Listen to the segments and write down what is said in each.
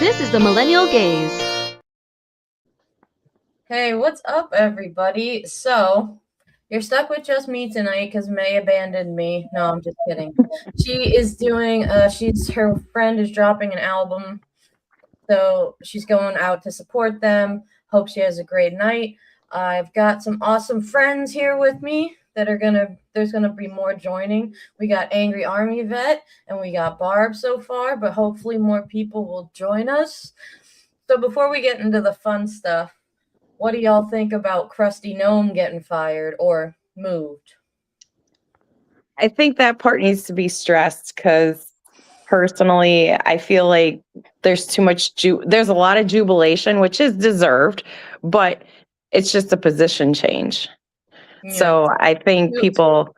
This is the Millennial Gaze. Hey, what's up, everybody? So, you're stuck with just me tonight because May abandoned me. No, I'm just kidding. She is doing, her friend is dropping an album, so she's going out to support them. Hope she has a great night. I've got some awesome friends here with me that are there's gonna be more joining. We got Angry Army Vet and we got Barb so far, but hopefully more people will join us. So before we get into the fun stuff, what do y'all think about Krusty Gnome getting fired or moved? I think that part needs to be stressed because personally, I feel like there's too much there's a lot of jubilation, which is deserved, but it's just a position change. Yeah. So I think people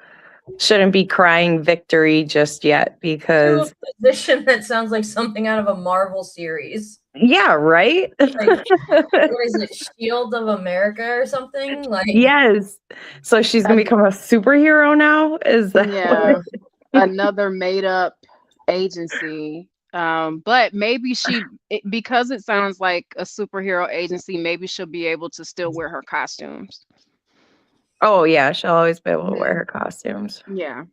shouldn't be crying victory just yet because to a position that sounds like something out of a Marvel series. Yeah, right? Like, what is it, Shield of America or something? Like, yes. So she's gonna become a superhero now? Is that another made up agency? But maybe because it sounds like a superhero agency, maybe she'll be able to still wear her costumes. Oh yeah, she'll always be able to wear her costumes. Yeah.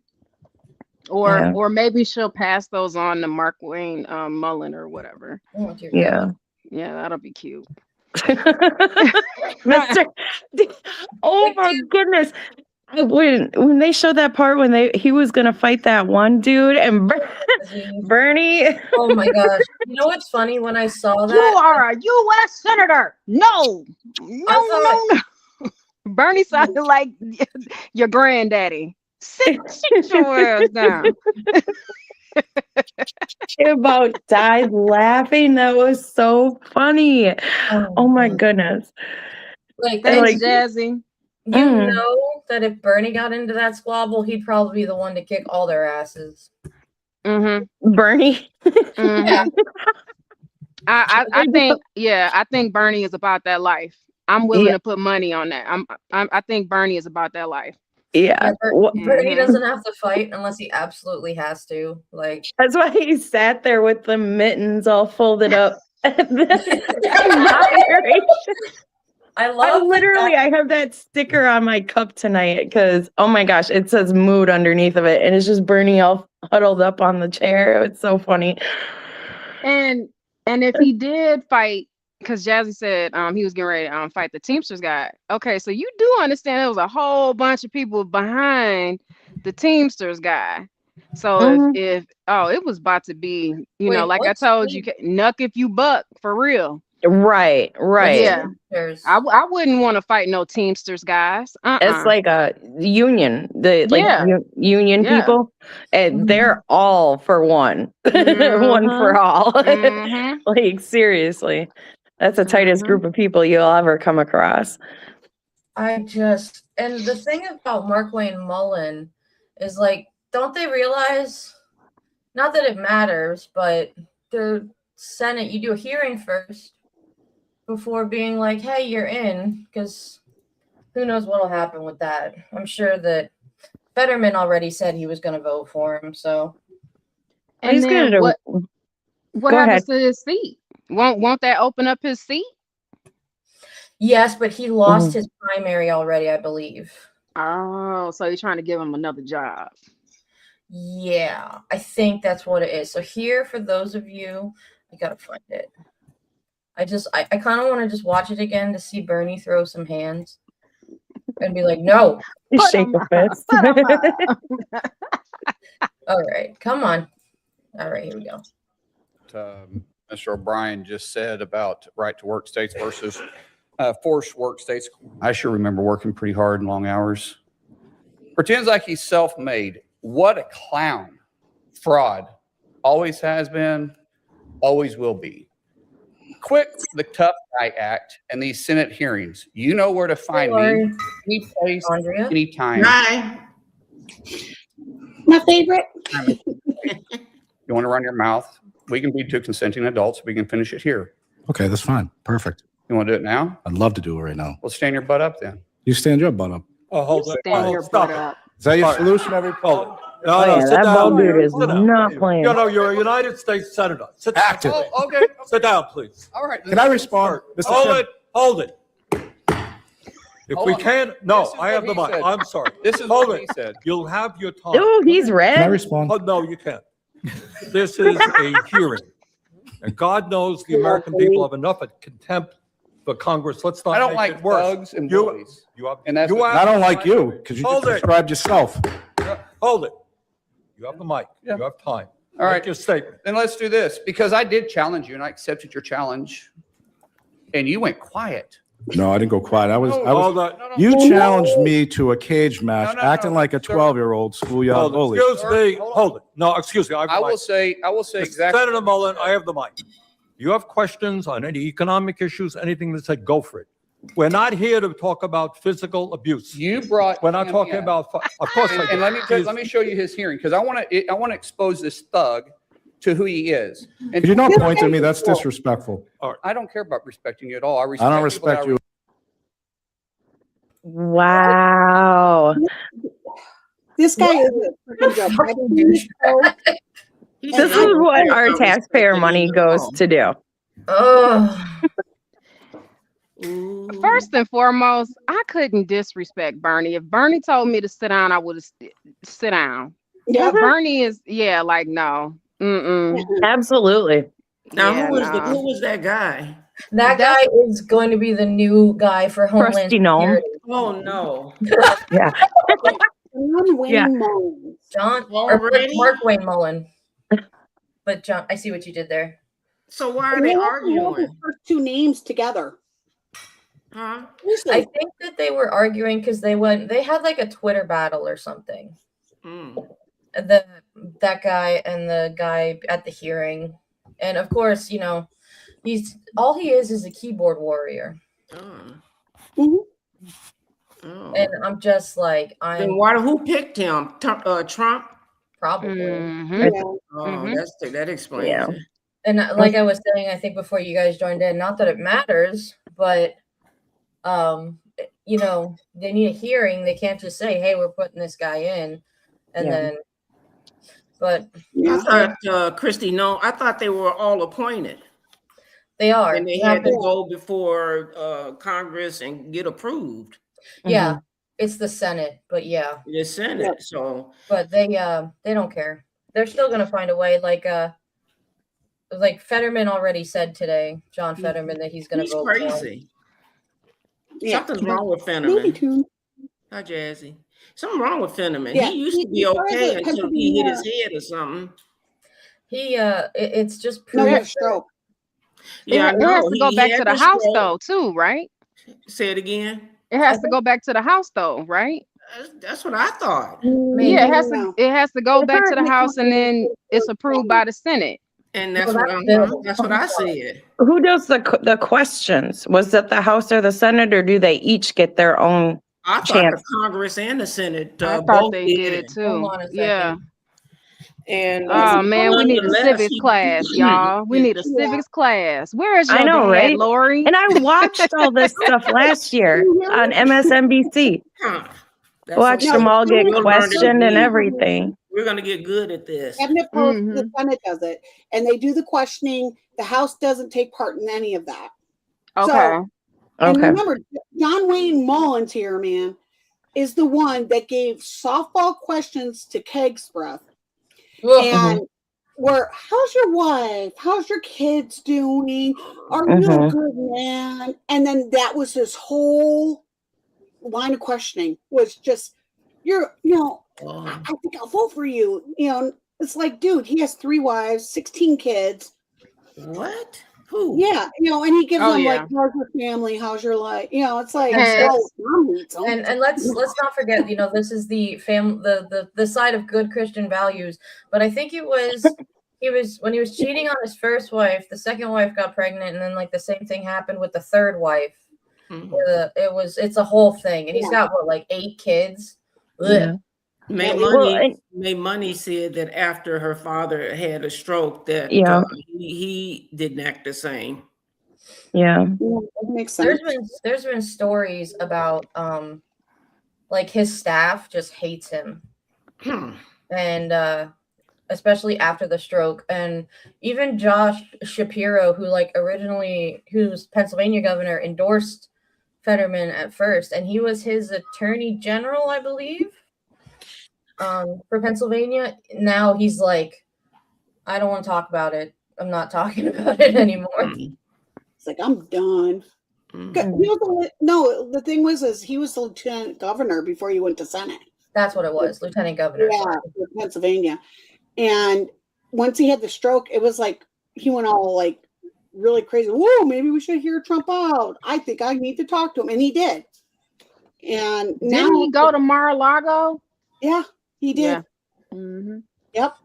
Or maybe she'll pass those on to Mark Wayne Mullen or whatever. Oh, dear yeah. God. Yeah, that'll be cute. Mr. Oh my goodness. When they showed that part when he was gonna fight that one dude and Bernie. Oh my gosh. You know what's funny when I saw that? You are a U.S. Senator. No. Bernie sounded like your granddaddy. Sit your ass down. She about died laughing. That was so funny. Oh my goodness. Thanks, Jazzy. You know that if Bernie got into that squabble, he'd probably be the one to kick all their asses. Mm-hmm. Bernie. Mm-hmm. Yeah. I think Bernie is about that life. I'm willing to put money on that. I think Bernie is about that life. Yeah. Bernie doesn't have to fight unless he absolutely has to. Like, that's why he sat there with the mittens all folded up. I have that sticker on my cup tonight because oh my gosh, it says mood underneath of it, and it's just Bernie all huddled up on the chair. It's so funny. And if he did fight, because Jazzy said he was getting ready to fight the Teamsters guy. Okay, so you do understand there was a whole bunch of people behind the Teamsters guy. So if it was about to be, like I told you, nuck if you buck for real. Right. Yeah, I wouldn't want to fight no Teamsters guys. It's like a union, union people, and they're all for one, one for all. Like seriously. That's the tightest group of people you'll ever come across. And the thing about Mark Wayne Mullen is like, don't they realize, not that it matters, but the Senate, you do a hearing first before being like, hey, you're in, because who knows what'll happen with that. I'm sure that Fetterman already said he was going to vote for him, so. And he's going to what happens to his seat? Won't that open up his seat? Yes, but he lost his primary already, I believe. Oh, so you're trying to give him another job. Yeah, I think that's what it is. So here, for those of you, I gotta find it. I kind of want to just watch it again to see Bernie throw some hands and be like, no. Shake a fist. All right, come on. All right, here we go. Mr. O'Brien just said about right to work states versus forced work states. I sure remember working pretty hard and long hours. Pretends like he's self-made. What a clown. Fraud. Always has been, always will be. Quit the tough guy act and these Senate hearings. You know where to find me. Any place, anytime. Hi. My favorite. You want to run your mouth? We can be two consenting adults. We can finish it here. Okay, that's fine. Perfect. You want to do it now? I'd love to do it right now. Well, stand your butt up then. You stand your butt up. Oh, hold on. Stand your butt up. Is that your solution, everybody? Hold No, no, sit that down. bald dude is Sit down. not playing. You know, you're a United States Senator. Sit down. Active. Oh, okay. Sit down, please. All right. Can I respond? Mr. Hold Chairman? it, hold it. If Hold we on. can't, This no, is I have the what he mic. said. I'm sorry. This is Hold what he it. said. You'll have your time. Ooh, he's Can I red. respond? Oh, no, you can't. This is a hearing. And God knows the American people have enough contempt for Congress. Let's not I don't make like it worse. thugs and You- bullies. You have, And that's you what- have I don't the like mic. you because you Hold just it. described yourself. Hold it. You have the mic. Yeah. You have time. All right. Make your statement. Then let's do this, because I did challenge you and I accepted your challenge and you went quiet. No, I didn't go quiet. I was. Hold it. You challenged me to a cage match, No, acting like a sir. 12-year-old schoolyard Hold it. bully. Excuse Sir, me. hold on. Hold it. No, excuse me. I have the I will mic. say Mr. exactly. Senator Mullen, I have the mic. You have questions on any economic issues, anything that said, go for it. We're not here to talk about physical abuse. You brought. We're not him talking in. about, of course I And, do. and let me show you his hearing, because I want to expose this thug to who he is. And Could you not point at me? That's disrespectful. I don't care about respecting you at all. I I don't respect people that respect you. Wow. This guy is a freaking joke. I've seen this show. This is what our taxpayer money goes to do. Oh, First and foremost, I couldn't disrespect Bernie. If Bernie told me to sit down, I would have sit down. Yeah. Bernie is, yeah, like no. Mm-mm. Absolutely. Now, Yeah, nah. who was that guy? that guy is going to be the new guy for Homeland Crusty gnome. Security. Oh no! Yeah. John Wayne Yeah. Mullins. John or Already? Mark Wayne Mullen. But John, I see what you did there. So why are And they they have to hold arguing? his first two names together. Huh? Listen, I think that they were arguing because they had like a Twitter battle or something. Mm. That guy and the guy at the hearing. And of course, you know, he is a keyboard warrior. Oh. Mhm. Oh. And I'm just like, Then I'm who picked him? Trump? probably. Mhm. yeah. Oh, Mhm. that explains Yeah. it. And like I was saying, I think before you guys joined in, not that it matters, but you know, they need a hearing. They can't just say, "Hey, we're putting this guy in," and Yeah. then. But Yeah. I thought Christy. No, I thought they were all appointed, they are. and they You had have to to- go before Congress and get approved. yeah, it's the Senate, but yeah, The Senate. Yeah. So but they don't care. They're still gonna find a way. Like Fetterman already said today, John Fetterman, that he's gonna he's vote for him. crazy. Yeah. Something's wrong with Maybe Fenneman. too. Hi, Jazzy. Something wrong with Fenneman. Yeah, He used to be he tried okay to until he hit his head or something. It's just No, he proof had a stroke. Yeah, I It know. has to go He back had to the the house stroke. though, too, right? Say it again. It has to go back to the house though, right? That's what I thought. Yeah, No. it has to go back to the Apparently house and then Congress it's approved by the Senate. And that's Well, that's what I said. Who does the questions? Was it the House or the Senate, or do they each get their own? I thought Chance. the Congress and the Senate I thought both they did did it Hold too. on a second. Yeah. And Oh man, we need a nonetheless, civics he- class, y'all. We need a Yeah. civics class. Where is your I know, dad, right? Lori? And I watched all this stuff last year on MSNBC. Huh. That's Watched okay. them all get We'll learn to questioned and be- everything. We're gonna get good at this. Cabinet post, Mm-hmm. the Senate does it, and they do the questioning. The House doesn't take part in any of that. Okay. And Okay. remember, John Wayne Mullins here, man, is the one that gave softball questions to Keg's Breath. Ugh. And where, how's your wife? How's your kids doing? Are you a good man? And then that was his whole line of questioning was just, I think I'll vote for you. It's like, dude, he has 3 wives, 16 kids. What? Who? Yeah, and he gives Oh, them yeah. like, how's your family? How's your life? It's like, Yes. Mom needs them. And let's not forget, this is the side of good Christian values. But I think he was when he was cheating on his first wife, the second wife got pregnant, and then like the same thing happened with the third wife. Mhm. It's a whole thing, and he's got what, like 8 kids. Ugh. Yeah. May Well, Money, and- May Money said that after her father had a stroke, that Yeah. he didn't act the same. Yeah. Yeah, that makes sense. There's been stories about like his staff just hates him. Hmm. and especially after the stroke. And even Josh Shapiro, who's Pennsylvania governor, endorsed Fetterman at first, and he was his attorney general, I believe, for Pennsylvania. Now he's like, I don't want to talk about it. I'm not talking about it anymore. It's like, I'm done. No, the thing is he was the lieutenant governor before he went to Senate. That's what it was, lieutenant governor. Yeah, for Pennsylvania. And once he had the stroke, it was like he went all like really crazy. Whoa, maybe we should hear Trump out. I think I need to talk to him. And he did. And now Didn't he go to Mar-a-Lago? Yeah, he did. Yeah. Mm-hmm. Yep.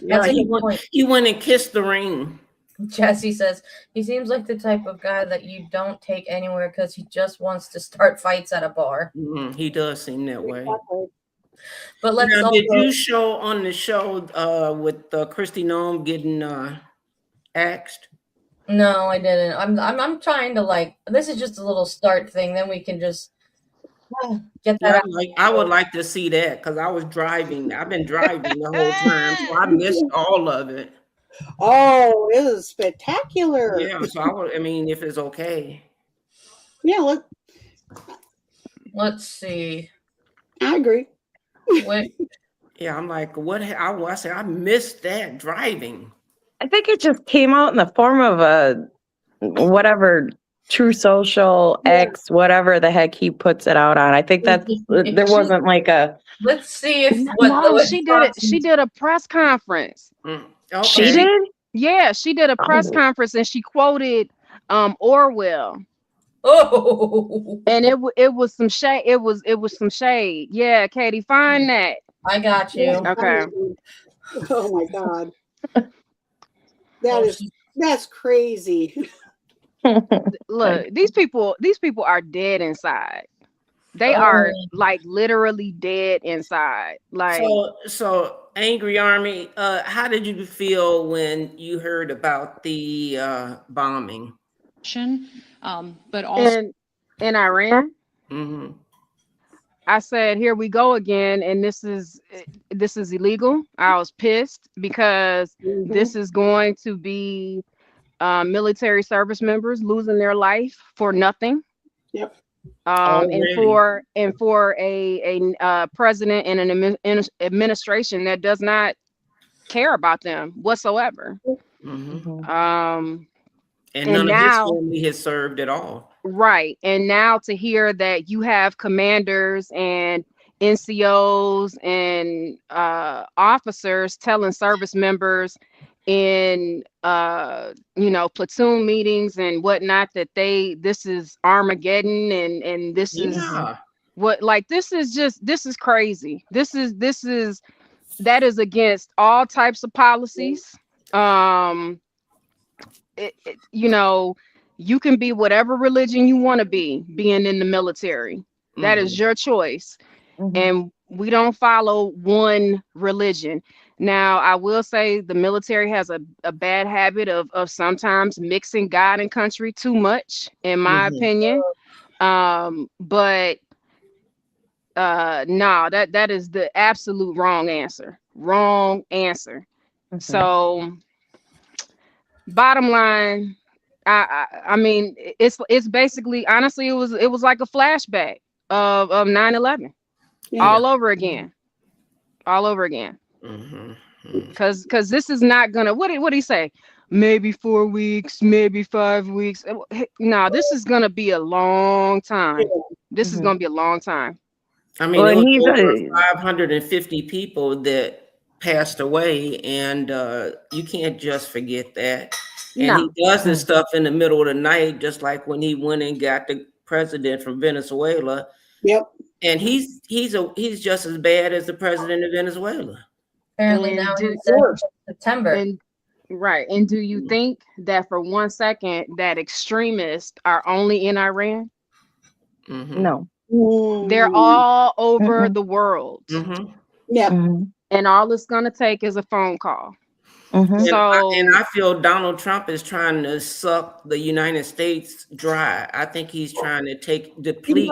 Yeah, That's a he good went, point. he went and kissed the ring. Jesse says he seems like the type of guy that you don't take anywhere because he just wants to start fights at a bar. He does seem that way. Exactly. But let's Now, also, did you show on the show with Christy Nome getting axed? No, I didn't. I'm trying to like. This is just a little start thing. Then we can just get that out. I would like to see that because I was driving. I've been driving the whole time, so I missed all of it. Oh, it was spectacular. Yeah, so I mean, if it's okay. Yeah, Let's see. I agree. Wait, Yeah, I'm like, what? I said I missed that driving. I think it just came out in the form of a whatever True Social X, whatever the heck he puts it out on. I think that there wasn't like a. let's see if No, she did it. She did a press conference. Okay. She did? Yeah, she did a press conference and she quoted Orwell. Oh, And it was some shade. It was some shade. Yeah, Katie, find that. I got you. Okay. Oh my God. That's crazy. Look, these people are dead inside. They are like literally dead inside. Like So Angry Army, how did you feel when you heard about the bombing? But also in Iran, Mm-hmm. I said, here we go again, and this is illegal. I was pissed because this is going to be military service members losing their life for nothing. Yep. And for a president and an administration that does not care about them whatsoever. Mm-hmm. And none of his family has served at all. Right. And now to hear that you have commanders and NCOs and officers telling service members in platoon meetings and whatnot that this is Armageddon and this is what, like, this is crazy. That is against all types of policies. You can be whatever religion you want to be, being in the military. That is your choice. And we don't follow one religion. Now, I will say the military has a bad habit of sometimes mixing God and country too much, in my opinion. But no, that is the absolute wrong answer. Wrong answer. So bottom line, I mean, it's basically, honestly, it was like a flashback of 9/11 all over again. Because this is not gonna, what did he say? Maybe 4 weeks, maybe 5 weeks. No, this is gonna be a long time. This is gonna be a long time. I mean, it was over 550 people that passed away, and you can't just forget that. And he does this stuff in the middle of the night, just like when he went and got the president from Venezuela. Yep. And he's just as bad as the president of Venezuela. Apparently now it's September. And do you think that for 1 second that extremists are only in Iran? No. They're all over the world. Yeah. And all it's gonna take is a phone call. And I feel Donald Trump is trying to suck the United States dry. I think he's trying to deplete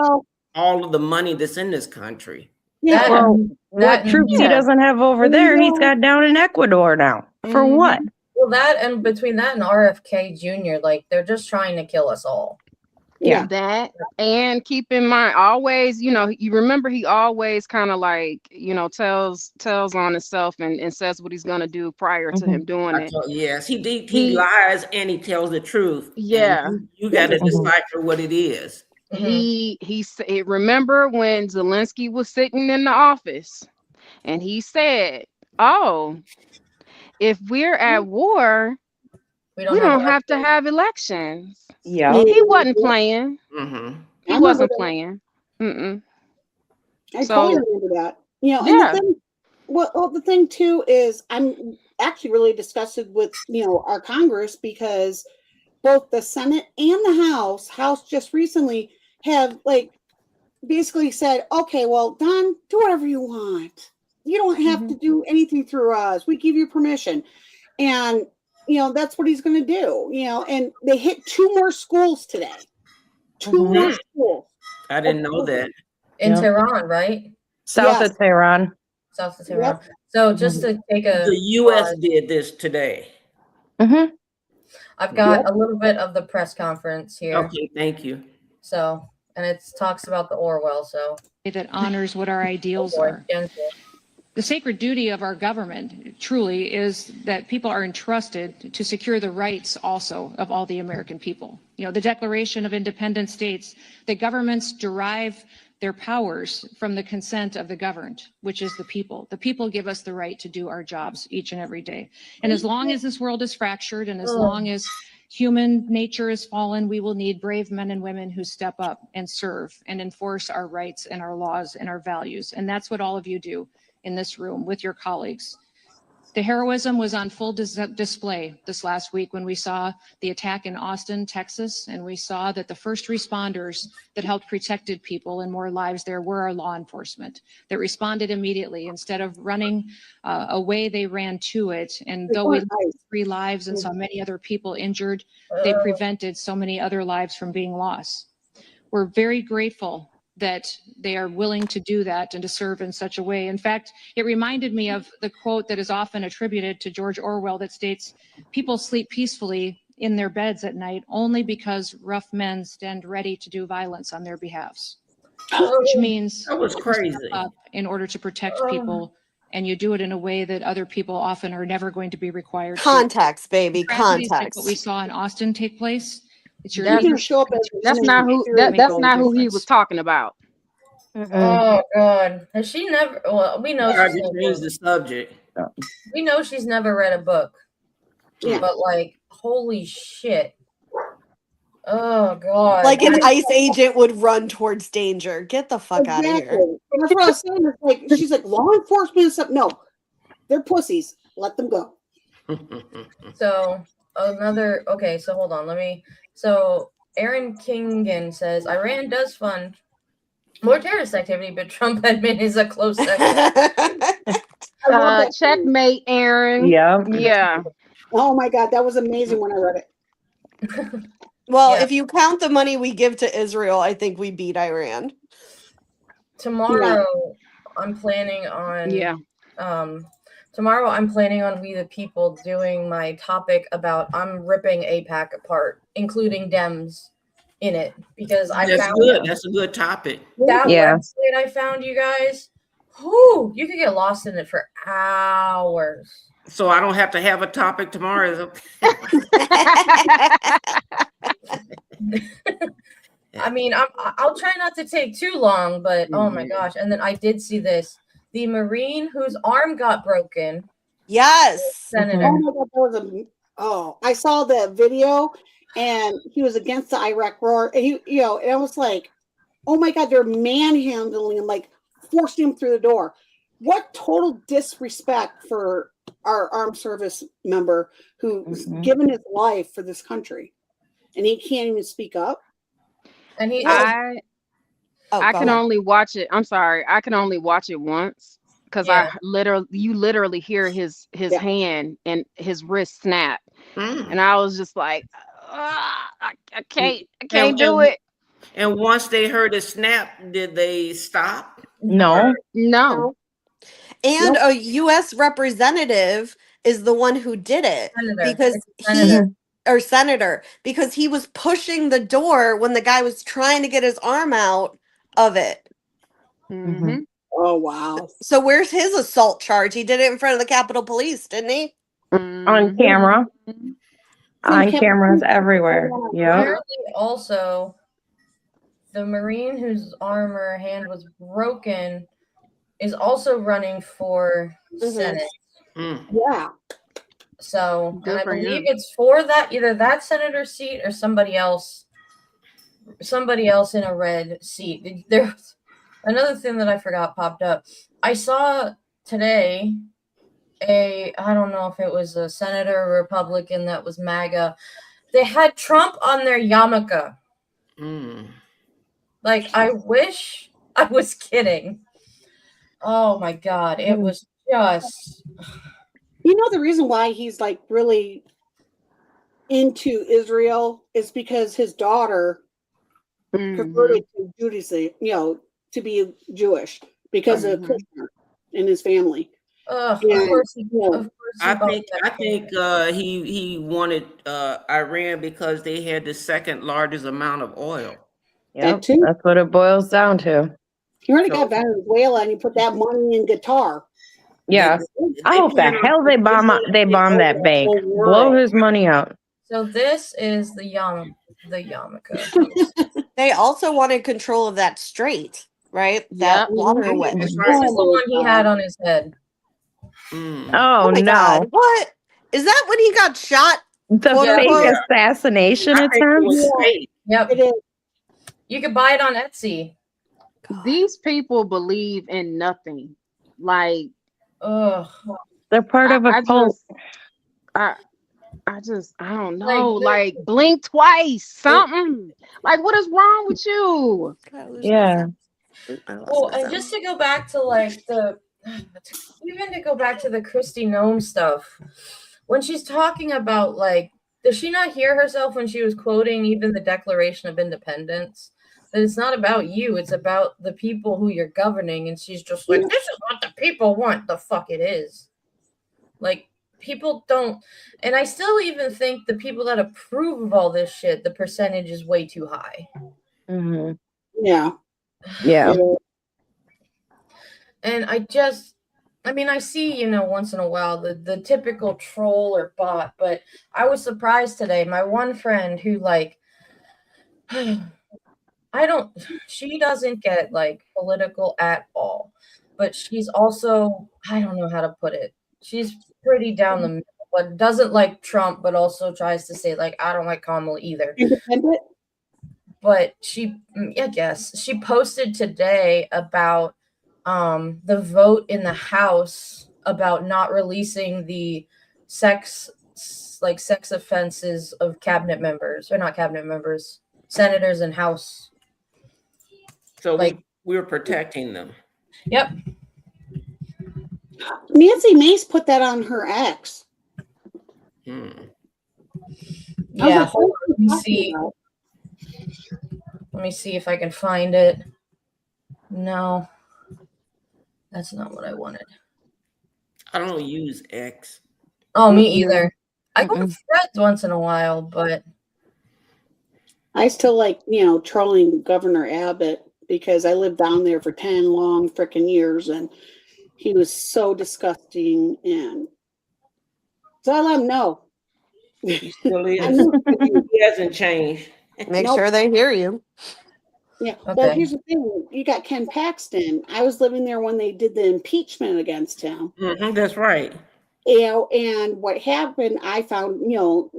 all of the money that's in this country. Yeah. Well, what that- troops he yeah. doesn't have over there, he's got down in Ecuador now. For Mhm. what? Well, that and between that and RFK Jr., like they're just trying to kill us all. Yeah. That, and keep in mind, always, you remember he always kind of like, tells on himself and says what he's gonna do prior to him doing it. Yes, he lies and he tells the truth. Yeah. And you got to decipher what it is. Mhm. He remember when Zelensky was sitting in the office and he said, "Oh, if we're at war, we don't have to have elections." Yeah. He wasn't playing. Mm-hmm. He wasn't playing. Mm-mm. I So- totally remember that. And Yeah. the thing, well, the thing too is I'm actually really disgusted with our Congress, because both the Senate and the House just recently have basically said, okay, well, Don, do whatever you want. You don't have to do anything through us. We give you permission. And that's what he's going to do. And they hit 2 more schools today. 2 more schools. I didn't know that. In Yep. Tehran, right? South Yes. of Tehran. South of Tehran. So just to take a The U.S. pause, did this today. Mm-hmm. I've got a little bit of the press conference here. Okay, thank you. So, and it talks about the Orwell. So That honors what our ideals are. The sacred duty of our government truly is that people are entrusted to secure the rights also of all the American people. The Declaration of Independent states that governments derive their powers from the consent of the governed, which is the people. The people give us the right to do our jobs each and every day. And as long as this world is fractured and as long as human nature is fallen, we will need brave men and women who step up and serve and enforce our rights and our laws and our values. And that's what all of you do in this room with your colleagues. The heroism was on full display this last week when we saw the attack in Austin, Texas, and we saw that the first responders that helped protected people and more lives there were our law enforcement that responded immediately. Instead of running away, they ran to it. And though we lost 3 lives and saw many other people injured, they prevented so many other lives from being lost. We're very grateful that they are willing to do that and to serve in such a way. In fact, it reminded me of the quote that is often attributed to George Orwell that states, "People sleep peacefully in their beds at night only because rough men stand ready to do violence on their behalves," which means That was you crazy. step up in order to protect people, and you do it in a way that other people often are never going to be required to. Context, baby, Tragedies like context. what we saw in Austin take place. It's your That's- He didn't show up as That's his not name. who that's not who he was talking about. Oh God, has she never? Well, we know I she's just never, changed the subject. we know she's never read a book. Yeah. But like, holy shit. Oh God. Like an ICE agent would run towards danger. Get the fuck out of here. Exactly. That's what I was saying. It's like she's like law enforcement and stuff. No, they're pussies. Let them go. So okay, so hold on, so Aaron Kingen says Iran does fund more terrorist activity, but Trump admin is a close second. I love that. Checkmate, Aaron. Yeah. Yeah. Oh my God, that was amazing when I read it. Well, Yeah. if you count the money we give to Israel, I think we beat Iran. Tomorrow I'm planning on tomorrow I'm planning on We the People doing my topic about I'm ripping AIPAC apart, including Dems in it, because I That's found good. That's a good topic. that Yeah. website I found, you guys. Whoo, you could get lost in it for hours. So I don't have to have a topic tomorrow. I mean, I'll try not to take too long, but oh my gosh. And then I did see this. The Marine whose arm got broken. Yes. Senator. Oh my God, that was I saw the video and he was against the Iraq war. And and I was like, oh my God, they're manhandling him, like forcing him through the door. What total disrespect for our armed service member who's given his life for this country, and he can't even speak up. And I can only watch it. I'm sorry. I can only watch it once because you literally hear his hand and his wrist snap. And I was just like, I can't do it. And once they heard it snap, did they stop? No. No. And a U.S. representative is the one who did it Senator. because It's a senator. or senator, because he was pushing the door when the guy was trying to get his arm out of it. Mm-hmm. Oh, wow. So where's his assault charge? He did it in front of the Capitol Police, didn't he? On camera. On cameras everywhere. Yep. Apparently, also, the Marine whose arm or hand was broken is also running for Senate. Yeah. So, Good and I for believe him. it's for that either that senator seat or somebody else in a red seat. There's another thing that I forgot popped up. I saw today I don't know if it was a senator or Republican that was MAGA. They had Trump on their yarmulke. Like, I wish I was kidding. Oh my God. It was just. You know, the reason why he's like really into Israel is because his daughter converted to Judaism, to be Jewish because of Kushner and his family. Of course he I think he wanted Iran because they had the second largest amount of oil. Yep. That's what it boils down to. He already got Venezuela and he put that money in Qatar. Yeah. I hope the hell they bomb that bank. Blow his money out. So this is the yarmulke. They also wanted control of that strait, right? That waterway. This is the one he had on his head. Oh, my no. God. What? Is that when he got shot? The fake assassination attempt? Yep. It is. You could buy it on Etsy. These people believe in nothing. Like, they're part of a cult. I don't know. Like blink twice, something. Like, what is wrong with you? Yeah. Well, and just to go back to the Kristi Noem stuff, when she's talking about does she not hear herself when she was quoting even the Declaration of Independence? That it's not about you, it's about the people who you're governing, and she's just like, this is what the people want. The fuck it is. Like, people don't, and I still even think the people that approve of all this shit, the percentage is way too high. Yeah. Yeah. And I see, once in a while the typical troll or bot, but I was surprised today. My one friend who she doesn't get political at all, but she's also, I don't know how to put it. She's pretty down the middle, but doesn't like Trump, but also tries to say I don't like Kamala either. Independent? But I guess she posted today about the vote in the House about not releasing the sex offenses of cabinet members, or not cabinet members, senators and House. So we're protecting them. Yep. Nancy Mace put that on her ex. Yeah. Let me see if I can find it. No, that's not what I wanted. I don't use X. Oh, me either. I go to Threads once in a while, but I still like, trolling Governor Abbott because I lived down there for 10 long freaking years and he was so disgusting. And so I let him know. He still is. He hasn't changed. Make sure they hear you. Yeah. Okay. Well, here's the thing. You got Ken Paxton. I was living there when they did the impeachment against him. That's right. And what happened, I found,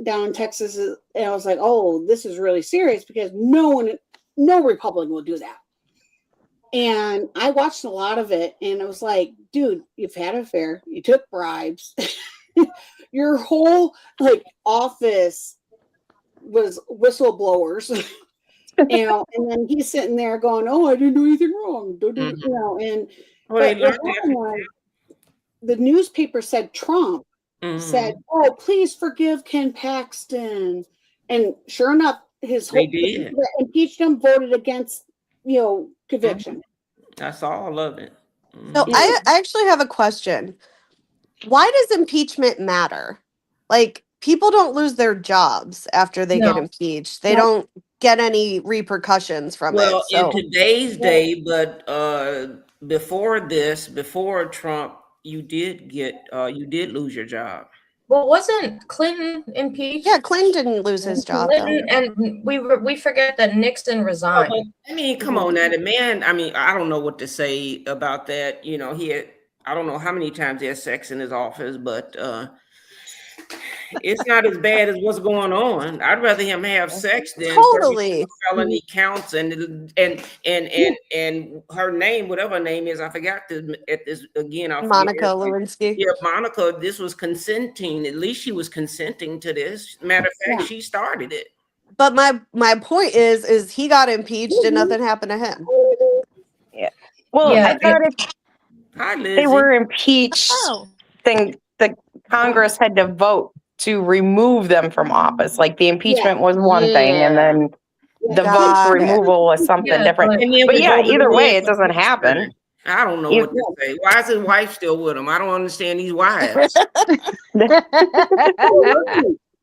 down in Texas, and I was like, oh, this is really serious because no Republican will do that. And I watched a lot of it and it was like, dude, you've had an affair. You took bribes. Your whole office was whistleblowers. And then he's sitting there going, oh, I didn't do anything wrong. And what happened was, the newspaper said Trump said, oh, please forgive Ken Paxton. And sure enough, his They whole did. that impeached him voted against, conviction. That's all of it. So Mhm. I actually have a question. Why does impeachment matter? Like, people don't lose their jobs after they get No. impeached. They No. don't get any repercussions from Well, it. So in today's day, but before Trump, you did lose your job. Well, wasn't Clinton impeached? yeah, Clinton didn't lose his job though. Clinton, and we forget that Nixon Oh, resigned. but, I mean, come on now, the man. I mean, I don't know what to say about that. You know, I don't know how many times he had sex in his office, but it's not as bad as what's going on. I'd rather him have sex than 30 Totally. felony counts and her name, whatever her name is, I forgot this again. I'll forget Monica her name. Lewinsky. Yeah, Monica. This was consenting. At least she was consenting to this. Matter of fact, Yeah. she started it. But my point is he got impeached and nothing happened to him. Well, Yeah, I thought if Hi, Lizzie. they were impeached, then the Congress had to vote to remove them from office. Like the impeachment was one thing, and then the vote Got for it. removal was something Yeah, different. And then But we yeah, voted either again way, it for doesn't Pittsburgh. happen. I don't know You- what to say. Why is his wife still with him? I don't understand these wives.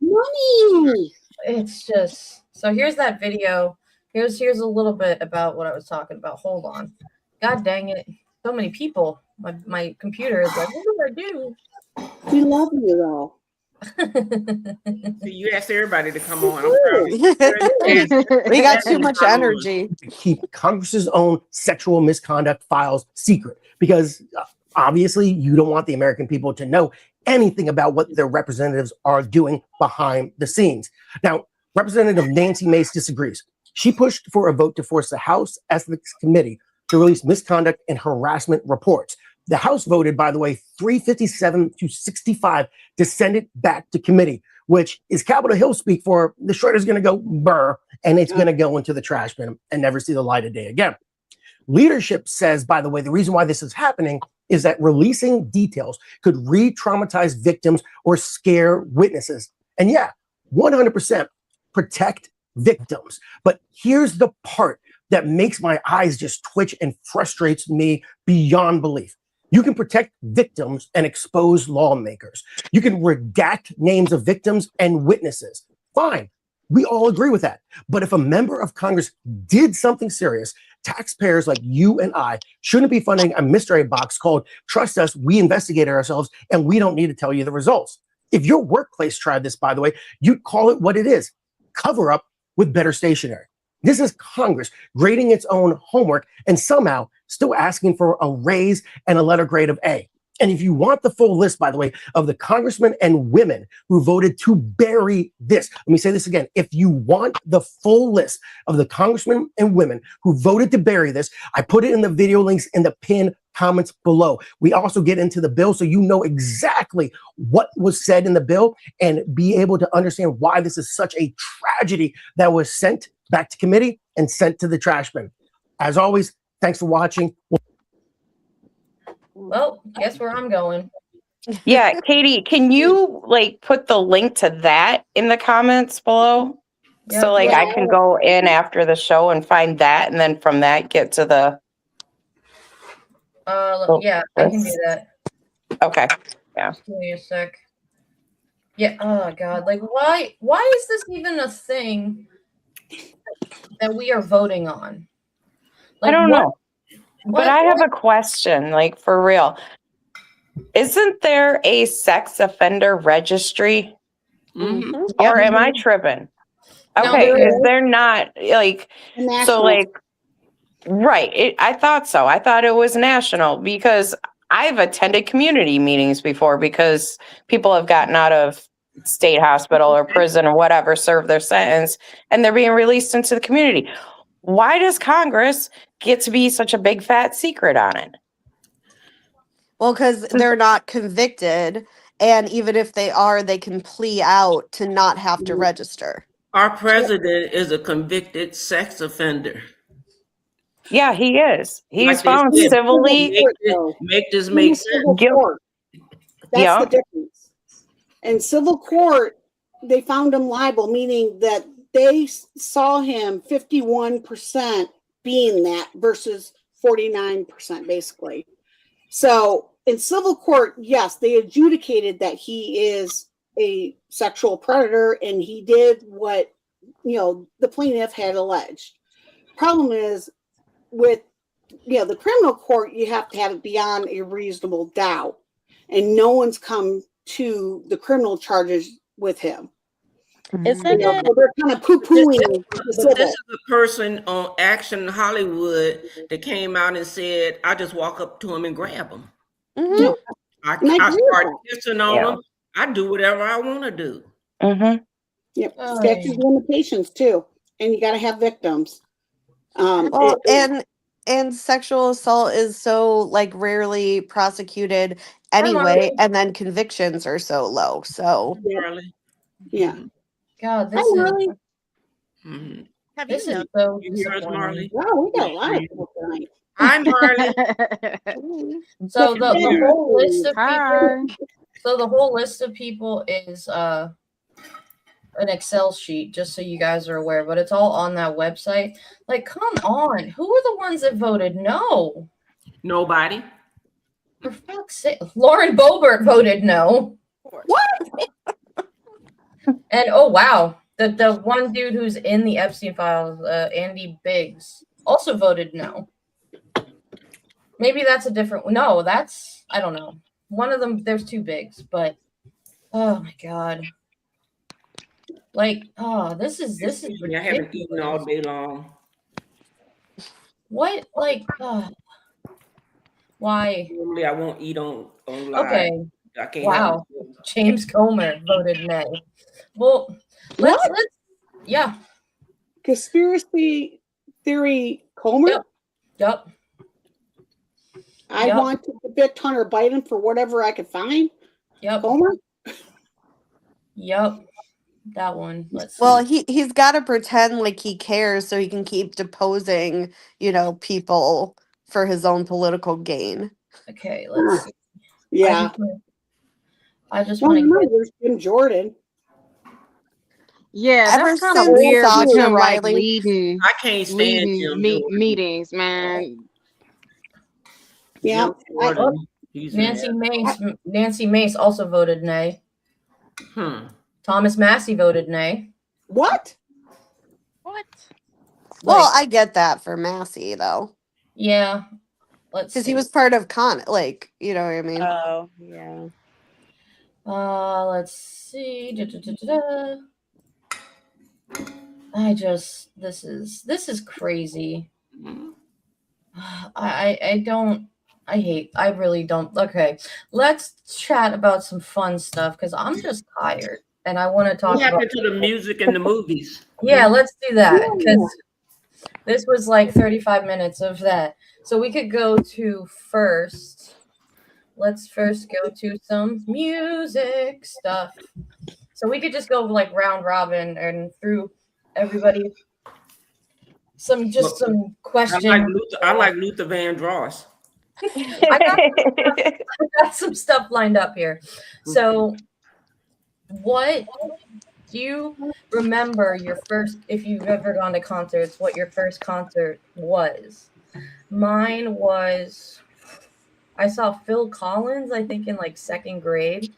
Money. it's just so. Here's that video. Here's a little bit about what I was talking about. Hold on. God dang it! So many people. My computer is like, what do I do? We love you though. You asked everybody to come on. I'm proud. We got too much energy. Keep Congress's own sexual misconduct files secret because obviously you don't want the American people to know anything about what their representatives are doing behind the scenes. Now, Representative Nancy Mace disagrees. She pushed for a vote to force the House Ethics Committee to release misconduct and harassment reports. The House voted, by the way, 357 to 65 to send it back to committee, which is Capitol Hill speak for the shredder's going to go burr and it's going to go into the trash bin and never see the light of day again. Leadership says, by the way, the reason why this is happening is that releasing details could re-traumatize victims or scare witnesses. And yeah, 100% protect victims. But here's the part that makes my eyes just twitch and frustrates me beyond belief. You can protect victims and expose lawmakers. You can redact names of victims and witnesses. Fine. We all agree with that. But if a member of Congress did something serious, taxpayers like you and I shouldn't be funding a mystery box called Trust Us, we investigated ourselves, and we don't need to tell you the results. If your workplace tried this, by the way, you'd call it what it is, cover up with better stationery. This is Congress grading its own homework and somehow still asking for a raise and a letter grade of A. And if you want the full list, by the way, of the congressmen and women who voted to bury this, let me say this again. If you want the full list of the congressmen and women who voted to bury this, I put it in the video links in the pinned comments below. We also get into the bill so you know exactly what was said in the bill and be able to understand why this is such a tragedy that was sent back to committee and sent to the trash bin. As always, thanks for watching. Well, guess where I'm going. Yeah, Katie, can you put the link to that in the comments below? Yeah. So I can go in after the show and find that, and then from that get to the. Yeah, I can do that. Okay. Yeah. Give me a sec. Yeah. Oh God. Why is this even a thing that we are voting on? I don't know. But I have a question, for real. Isn't there a sex offender registry? Mhm. Or am I tripping? Okay, is there not right. I thought so. I thought it was national because I've attended community meetings before because people have gotten out of state hospital or prison or whatever, served their sentence, and they're being released into the community. Why does Congress get to be such a big fat secret on it? Well, because they're not convicted, and even if they are, they can plea out to not have to register. Our president is a convicted sex offender. Yeah, he is. He's Like they found said, civilly. Make this make sense. That's Yeah. the difference. In civil court, they found him liable, meaning that they saw him 51% being that versus 49% basically. So in civil court, yes, they adjudicated that he is a sexual predator and he did what, the plaintiff had alleged. Problem is with, the criminal court, you have to have it beyond a reasonable doubt. And no one's come to the criminal charges with him. Isn't So it? they're kind of poo-pooing the But civil. this is a person on Action Hollywood that came out and said, I just walk up to him and grab him. Mhm. I agree with start that. kissing on him. I do whatever I want to do. Yep. Statute of limitations too. And you got to have victims. Well, and sexual assault is so like rarely prosecuted anyway, and then convictions are so low. So Marley. Yeah. God, this Hi, is Marley. Have this you is so You hear us, disappointing. Marley? Wow, we got a lot of people tonight. Hi, Marley. So the whole list of Hi. people. So the whole list of people is an Excel sheet, just so you guys are aware. But it's all on that website. Like, come on, who are the ones that voted no? Nobody. For fuck's sake, Lauren Boebert voted no. What? And oh wow, the one dude who's in the Epstein files, Andy Biggs, also voted no. Maybe that's a different. No, that's I don't know. One of them. There's two Bigs, but oh my god, like this is I haven't eaten all day long. What like why? Normally, I won't eat on live. Okay. I can't. Wow. James Comer voted nay. Well, let's yeah. Conspiracy theory Comer? Yep. I want to convict Hunter Biden for whatever I could find. Yep. Comer? Yep. That one. Let's well, see. he's got to pretend like he cares so he can keep deposing, people for his own political gain. Okay, let's see. Yeah. I just Well, want to there's Jim Jordan. Yeah, Ever that's kind of since weird with Sasha him like Riley- leading I can't stand Jim Jordan. meetings, man. Yeah. Jim Jordan, he's Nancy Mace also voted nay. Thomas Massey voted nay. What? What? Well, I get that for Massey though, Yeah. Let's because see. he was part of you know what I mean. Oh, yeah. Let's see. This is crazy. I really don't. Okay, let's chat about some fun stuff because I'm just tired and I want to talk What about. happened to the music and the movies? Yeah, let's do that because this was like 35 minutes of that. So we could go to first. Let's first go to some music stuff. So we could just go like round robin and through everybody. Some questions. I like Luther Vandross. I got some stuff lined up here. So, what do you remember your first, if you've ever gone to concerts, what your first concert was? Mine was, I saw Phil Collins, I think in like second grade.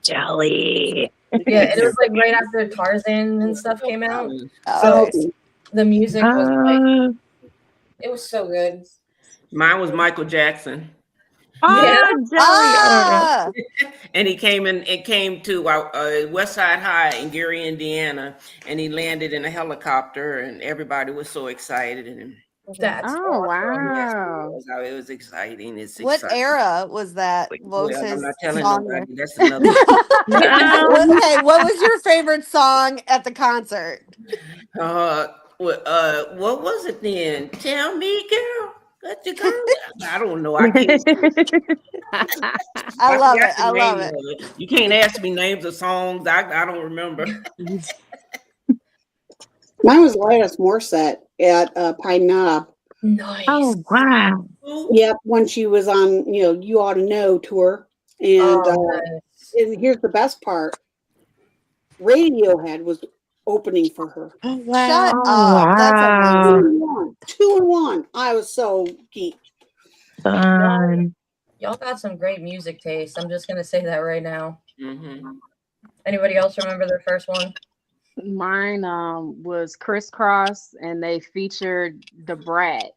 Jelly. Yeah, and it was like right after Tarzan and stuff came out. Oh, So the music was like, it was so good. Mine was Michael Jackson. And he came to West Side High in Gary, Indiana, and he landed in a helicopter, and everybody was so excited. And that's wow. It was exciting. what exciting. era was that? What was Well, his I'm not telling song? nobody. That's another. Okay, what was your favorite song at the concert? What was it then? Tell me, girl. Let you go. I don't know. I can't. I love it. forgot the I love name it. of it. You can't ask me names of songs. I don't remember. Mine was Gladys Morissette at Pine Knob. Nice. Oh, wow. Yep, when she was on, You Ought to Know tour. And, and here's the best part. Radiohead was opening for her. Oh Shut wow. Oh, up. That's wow. amazing. 2 in 1. I was so geeked. Fun. Y'all got some great music taste. I'm just gonna say that right now. Mhm. Anybody else remember their first one? Mine was Crisscross, and they featured the Brat.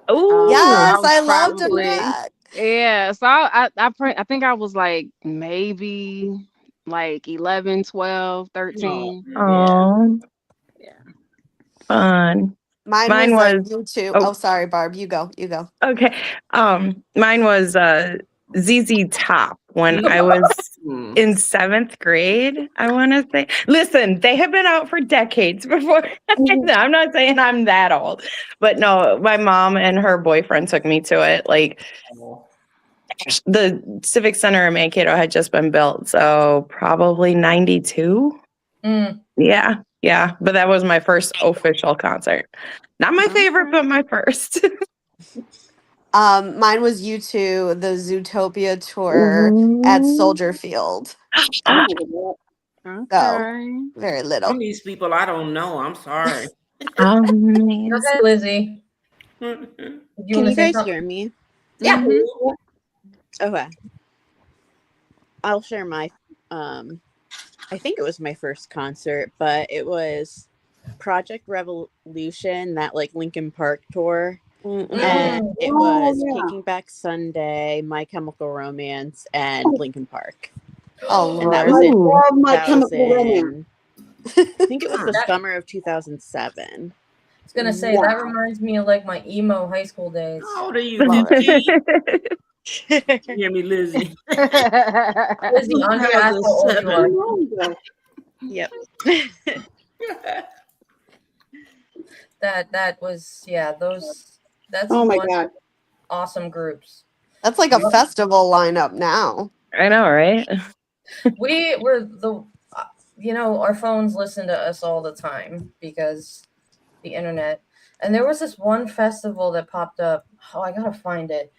Oh, Yes, was I loved a probably brat. yeah. So I think I was like maybe like 11, 12, 13. Yeah, oh, yeah. fun. Mine Mine was was, U2. oh, Oh, sorry, Barb. You go. You go. okay. Mine was ZZ Top when I was Mm. in 7th grade, I want to say. Listen, they have been out for decades before. I'm not saying I'm that old, but no, my mom and her boyfriend took me to it. Like the Civic Center in Mankato had just been built, so probably 92. Mm. Yeah. But that was my first official concert. Not my favorite, but my first. Mine was U2, the Zootopia tour at Ooh. Soldier Field. So, Okay. very Some little. of these people I don't know. I'm sorry. Go Amazing. ahead, Lizzie. You Can want to you say guys something? hear me? Yeah. Mhm. Okay. I'll share my I think it was my first concert, but it was Project Revolution, that like Linkin Park tour. And Mm. it was Taking Back Sunday, My Chemical Romance, and Linkin Park. Oh, And that I was Lord. in love My that was Chemical Romance. in I think it was the That- summer of 2007. I was gonna say that reminds me of like my emo high school days. How old are you, Love it. 15? You hear me, Lizzie? Lizzie, Andrea asked how old you are. Yep. That was that's Oh my one God. awesome groups. That's like a festival lineup now. I know, right? We were the our phones listen to us all the time because the internet. And there was this one festival that popped up. Oh, I gotta find it.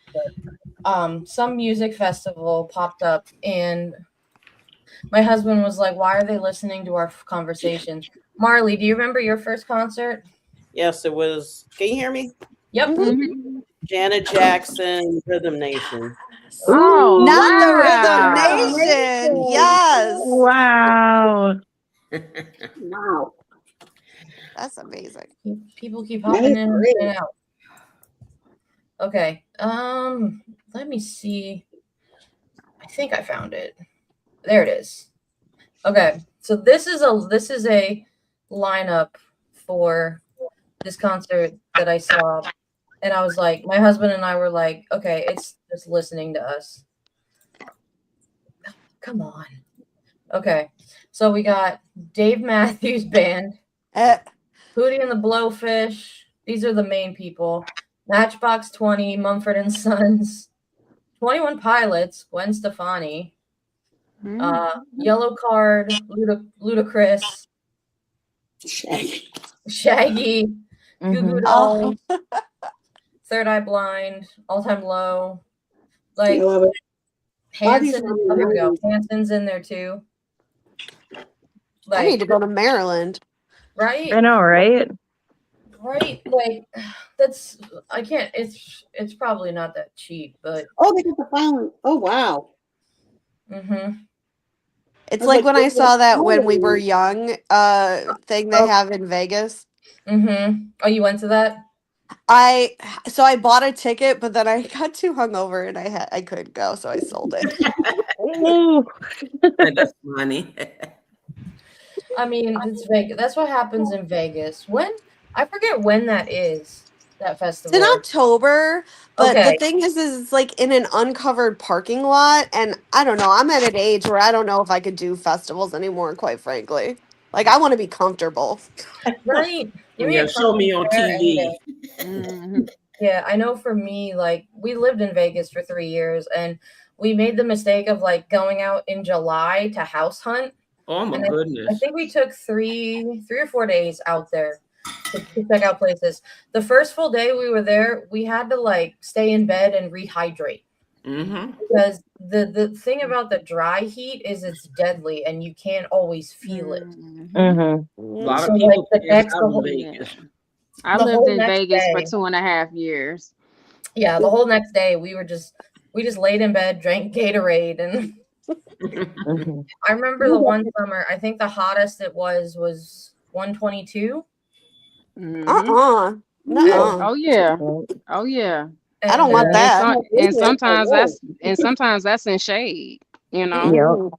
Some music festival popped up, and my husband was like, "Why are they listening to our conversations?" Marley, do you remember your first concert? Yes, it was. Can you hear me? Yep. Mhm. Janet Jackson, Rhythm Nation. Oh, Not the Rhythm wow. Nation. Yes. Wow. Wow. That's amazing. People keep That hopping is in great. and out. Okay. Let me see. I think I found it. There it is. Okay. So this is a lineup for this concert that I saw, and I was like, my husband and I were like, okay, it's just listening to us. Come on. Okay. So we got Dave Matthews Band, Eh, Hootie and the Blowfish. These are the main people. Matchbox 20, Mumford and Sons, 21 Pilots, Gwen Stefani, Yellow Card, Ludacris, Shaggy, Goo Goo oh, Dolls, Third Eye Blind, All Time Low, I like love it. Hanson. Bobby's Oh, here we go. really Hanson's in there too. I need Like, to go to Maryland. right? I know, right? Right? Like, that's I can't. It's probably not that cheap, but Oh, they got the violent. Oh, wow. mm-hmm. It's I was like like, when I wait, saw that When We oh. Were Young thing they have in Vegas. Mm-hmm. Oh, you went to that? I bought a ticket, but then I got too hungover and I couldn't go, so I sold it. Ooh. That's funny. I mean, it's Vegas. That's what happens in Vegas. When I forget when that is. That It's in festival. October, but the Okay. thing is it's like in an uncovered parking lot, and I don't know. I'm at an age where I don't know if I could do festivals anymore, quite frankly. Like I want to be comfortable. Right. Give me Yeah, a show me comfy on chair any TV. day. Mm-hmm. Yeah, I know for me, like we lived in Vegas for 3 years, and we made the mistake of like going out in July to house hunt. Oh my And I goodness. think we took three or 4 days out there to check out places. The first full day we were there, we had to like stay in bed and rehydrate. Because the thing about the dry heat is it's deadly and you can't always feel it. A lot So of like people the pass next out the in whole, Vegas. I the lived whole in next Vegas for day, 2.5 years. yeah, the whole next day we just laid in bed, drank Gatorade, and I remember the one summer, I think the hottest it was 122. Nuh-uh. Oh yeah. Oh yeah. I don't want that. And sometimes that's in shade, you know.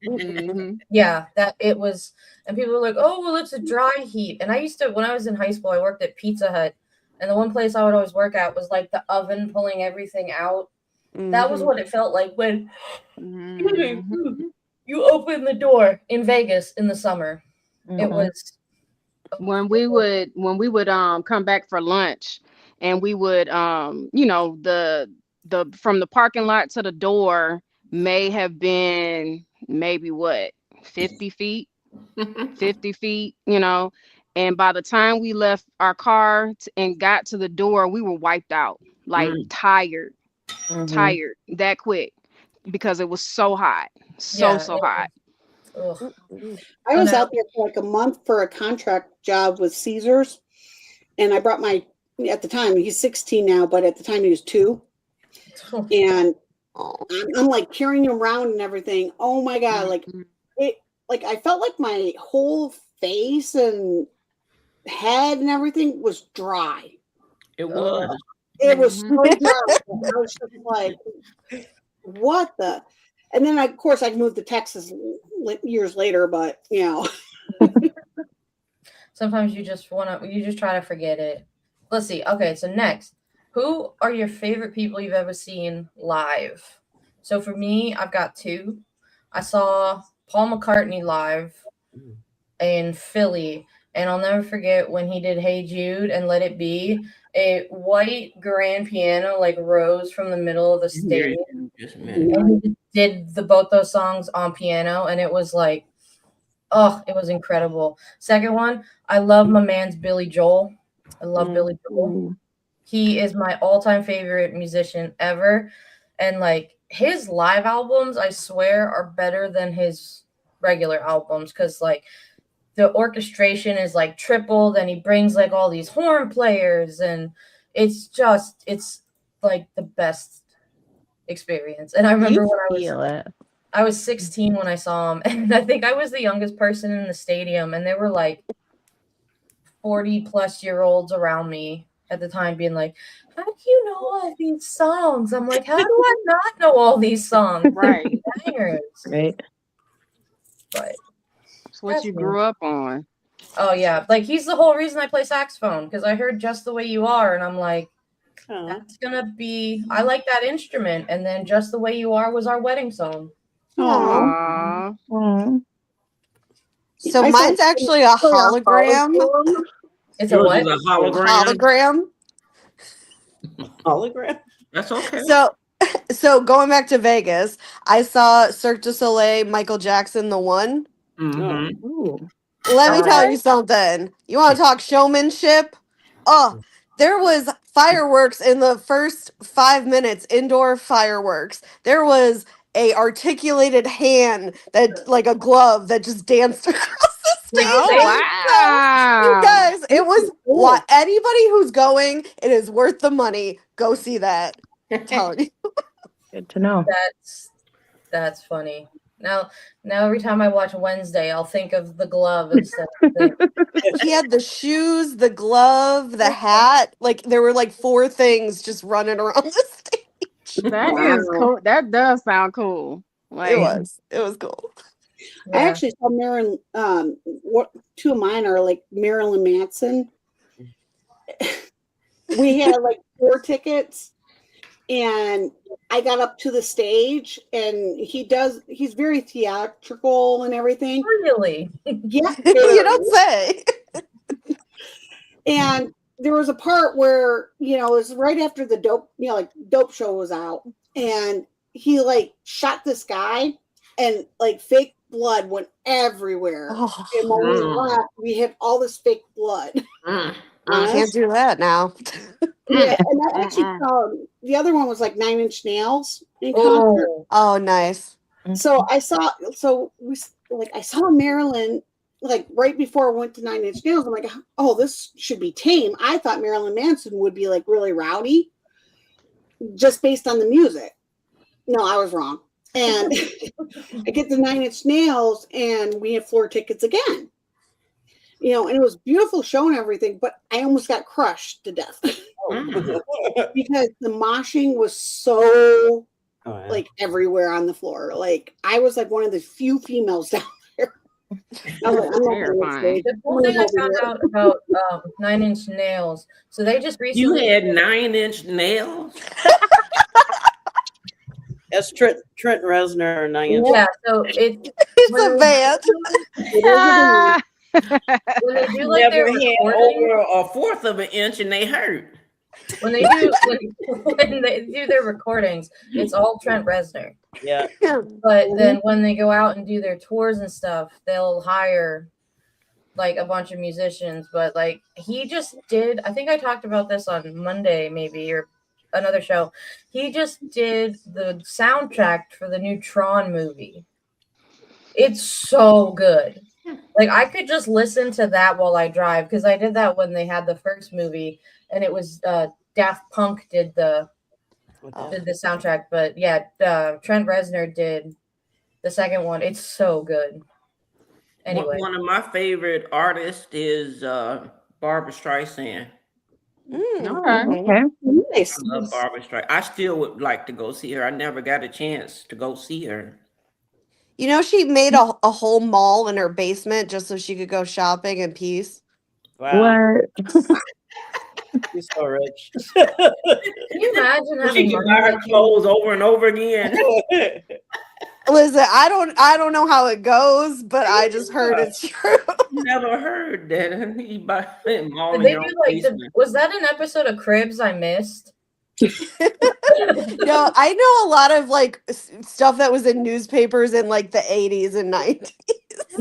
Yeah, that it was, and people were like, "Oh, well, it's a dry heat." And I used to, when I was in high school, I worked at Pizza Hut, and the one place I would always work at was like the oven pulling everything out. That was what it felt like when you open the door in Vegas in the summer. It was when we would come back for lunch, and we would you know, the from the parking lot to the door may have been maybe what 50 feet 50 feet, you know, and by the time we left our car and got to the door, we were wiped out, like tired that quick, because it was so hot, so hot. Ugh. I was out there for like a month for a contract job with Caesars, and I brought at the time, he's 16 now, but at the time he was 2. And I'm like carrying him around and everything. Oh my God. Like I felt like my whole face and head and everything was dry. It was. It was so dry. I was just like, what the? And then, of course, I moved to Texas years later, but, you know. Sometimes you just try to forget it. Let's see. Okay, so next, who are your favorite people you've ever seen live? So for me, I've got 2. I saw Paul McCartney live in Philly, and I'll never forget when he did Hey Jude and Let It Be. A white grand piano like rose from the middle of the stage, and he did both those songs on piano, and it was like, oh, it was incredible. Second one, I love my man's Billy Joel. I love Billy Joel. He is my all-time favorite musician ever, and like his live albums, I swear, are better than his regular albums, because like the orchestration is like tripled, and he brings like all these horn players, and it's like the best experience. And I remember when I was 16 when I saw him, and I think I was the youngest person in the stadium, and there were like 40-plus-year-olds around me at the time being like, how do you know all these songs? I'm like, how do I not know all these songs? Right. Bangers. Right. But it's what you grew up on. Oh yeah, like he's the whole reason I play saxophone, because I heard Just the Way You Are, and I'm like, that's gonna be, I like that instrument. And then Just the Way You Are was our wedding song. Aww. So mine's actually a hologram. It's a what? A hologram. Hologram. That's okay. So going back to Vegas, I saw Cirque du Soleil, Michael Jackson, the one. Let me tell you something. You want to talk showmanship? Oh, there was fireworks in the first 5 minutes, indoor fireworks. There was a articulated hand that, like a glove, that just danced across the stage. Oh, wow. You guys, it was what anybody who's going, it is worth the money. Go see that. I'm telling you. Good to know. That's funny. Now every time I watch Wednesday, I'll think of the glove instead of He had the shoes, the glove, the hat. Like there were like 4 things just running around the stage. That is cool. That does sound cool. Like, It was cool. I actually saw Marilyn. What 2 of mine are like Marilyn Manson. We had like 4 tickets, and I got up to the stage, and he's very theatrical and everything. Really? Yeah. You don't say. And there was a part where, it was right after the dope show was out, and he like shot this guy, and like fake blood went everywhere. And when we left, we had all this fake blood. Can't do that now. Yeah, and I actually the other one was like 9 Inch Nails in concert. Oh, nice. So I saw Marilyn like right before I went to 9 Inch Nails. I'm like, oh, this should be tame. I thought Marilyn Manson would be like really rowdy, just based on the music. No, I was wrong. And I get the 9 Inch Nails, and we have floor tickets again. You know, and it was a beautiful show and everything, but I almost got crushed to death because the moshing was so like everywhere on the floor. Like I was like one of the few females down there. I'm Terrifying. The cool thing I found out about 9 Inch Nails, so they just recently. You had 9 Inch Nails? That's Trent Reznor or 9 Inch. Yeah, so it's a band. When they do like their Never had recording, over a fourth of an inch and they hurt. when they do their recordings, it's all Trent Reznor. Yeah. But then when they go out and do their tours and stuff, they'll hire like a bunch of musicians. But like he just did, I think I talked about this on Monday maybe or another show. He just did the soundtrack for the new Tron movie. It's so good. Like I could just listen to that while I drive because I did that when they had the first movie and it was Daft Punk did the soundtrack, but yeah, Trent Reznor did the second one. It's so good. Anyway, One of my favorite artists is Barbra Streisand. Okay. Nice. I love Barbra Streisand. I still would like to go see her. I never got a chance to go see her. You know, she made a whole mall in her basement just so she could go shopping in peace. Wow. What? She's so rich. can you imagine having She can money buy her like you? clothes over and over again. Listen, I don't know how it goes, but I just heard it's true. Never heard that. You buy a mall Did in they your do own like basement. was that an episode of Cribs I missed? No, I know a lot of like stuff that was in newspapers in like the 80s and 90s.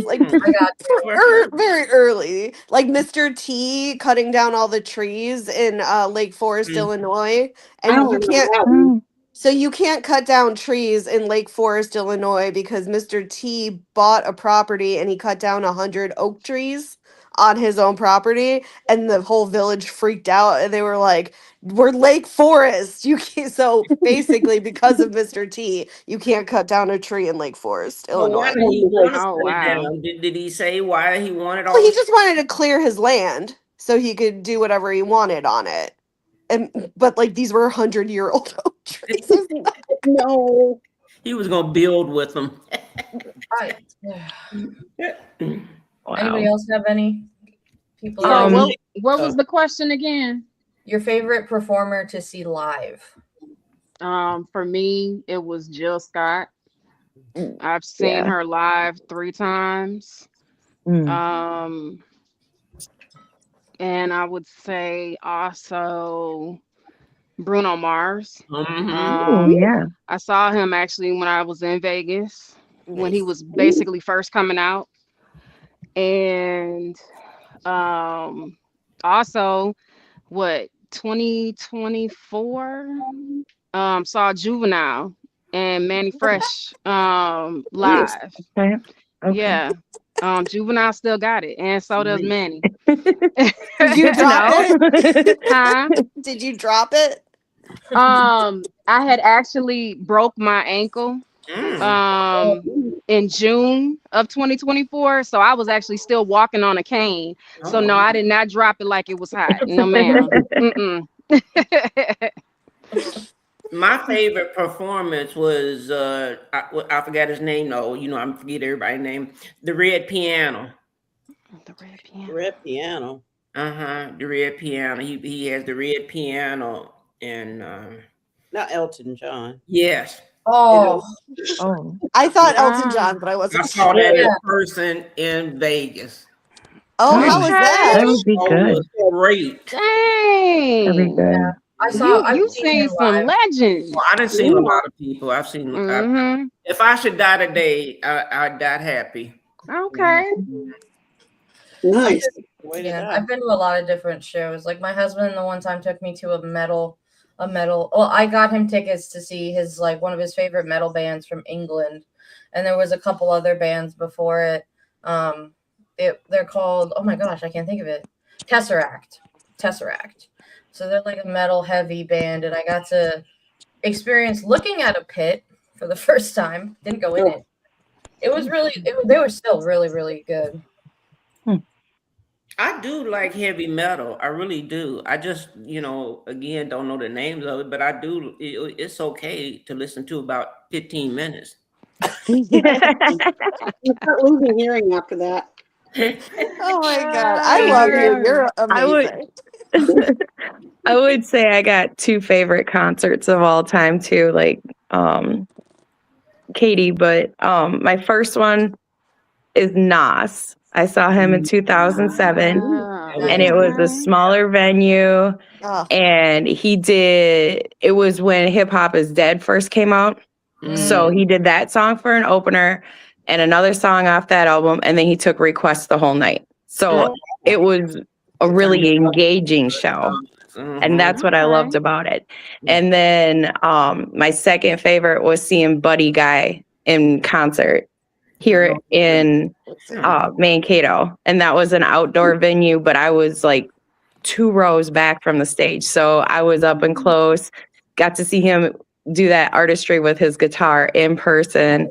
Like I got very early. Like Mr. T cutting down all the trees in Lake Forest, Illinois. And you can't so you can't cut down trees in Lake Forest, Illinois because Mr. T bought a property and he cut down 100 oak trees on his own property and the whole village freaked out and they were like, we're Lake Forest. You can't, so basically because of Mr. T, you can't cut down a tree in Lake Forest, Well, Illinois. why did he want to Oh, cut it wow. down? Did he say why he wanted all Well, he just wanted to clear his land so he could do whatever he wanted on it. And but like these were 100-year-old oak trees. No. He was gonna build with them. right. Anybody else have any people? So what was the question again? Your favorite performer to see live? For me, it was Jill Scott. I've seen her live 3 times. And I would say also Bruno Mars. Yeah. I saw him actually when I was in Vegas when he was basically first coming out. And also 2024 saw Juvenile and Manny Fresh live. Okay. Yeah. Juvenile still got it, and so does Manny. Did you drop it? Huh? Did you drop it? I had actually broke my ankle in June of 2024, so I was actually still walking on a cane. So no, I did not drop it like it was hot. No, ma'am. My favorite performance was I forgot his name though. You know, I forget everybody's name. The Red Piano. The Red Piano. Red Piano. The Red Piano. He has the Red Piano and Not Elton John. yes. Oh, I thought Elton John, but I I wasn't saw sure. that in person in Vegas. Oh, how was that? That would be good. It was great. Dang. That'd be good. I saw. You seen some legends. Well, I didn't see a lot of people. I've seen. If I should die today, I'd die happy. Okay. Nice. Yeah, I've been to a lot of different shows. Like my husband, the one time took me to a metal. Well, I got him tickets to see his like one of his favorite metal bands from England, and there was a couple other bands before it. They're called, oh my gosh, I can't think of it. Tesseract. So they're like a metal heavy band, and I got to experience looking at a pit for the first time. Didn't go in it. It was really. They were still really, really good. I do like heavy metal. I really do. I just, again, don't know the names of it, but I do. It's okay to listen to about 15 minutes. You start losing hearing after that. Oh my God. I love you. You're amazing. I would say I got two favorite concerts of all time too, like Katie, but my first one is Nas. I saw him in 2007 and it was a smaller venue and it was when Hip Hop is Dead first came out. So he did that song for an opener and another song off that album, and then he took Request the whole night. So it was a really engaging show. And that's what I loved about it. And then my second favorite was seeing Buddy Guy in concert here in Mankato. And that was an outdoor venue, but I was like 2 rows back from the stage. So I was up and close, got to see him do that artistry with his guitar in person.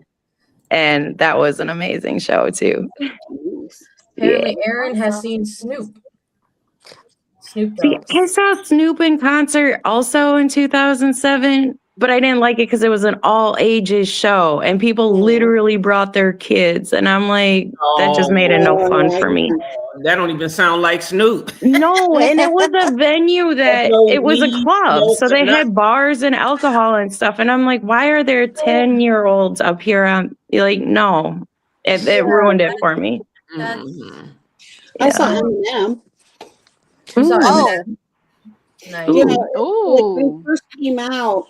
And that was an amazing show too. Apparently Aaron has seen Snoop. See, I saw Snoop in concert also in 2007, but I didn't like it because it was an all ages show and people literally brought their kids. And I'm like, that just made it no fun for me. That don't even sound like Snoop. No, and it was a venue that it was a club. So they had bars and alcohol and stuff. And I'm like, why are there 10-year-olds up here? Like, no, it ruined it for me. I saw Eminem. Nice. Yeah, like when he first came out,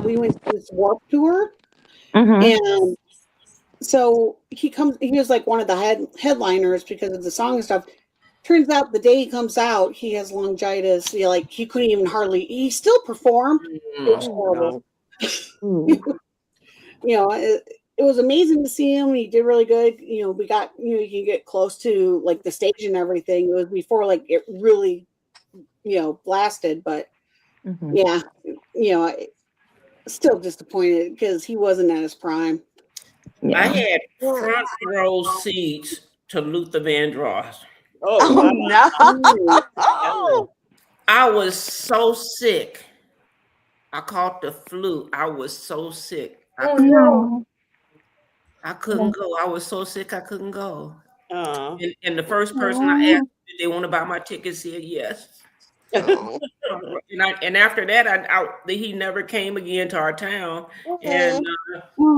we went to this Warp Tour, and so he was like one of the headliners because of the song and stuff. Turns out the day he comes out, he has laryngitis. He couldn't even he still performed. It was horrible. It was amazing to see him. He did really good. We got, you can get close to like the stage and everything. It was before like it really, blasted, but yeah, still disappointed because he wasn't at his prime. Yeah. I had front row seats to Luther Vandross. No. I was so sick. I caught the flu. I was so sick. I couldn't go. I was so sick I couldn't go. And the first person I asked if they want to buy my ticket said yes. And after that, he never came again to our town. And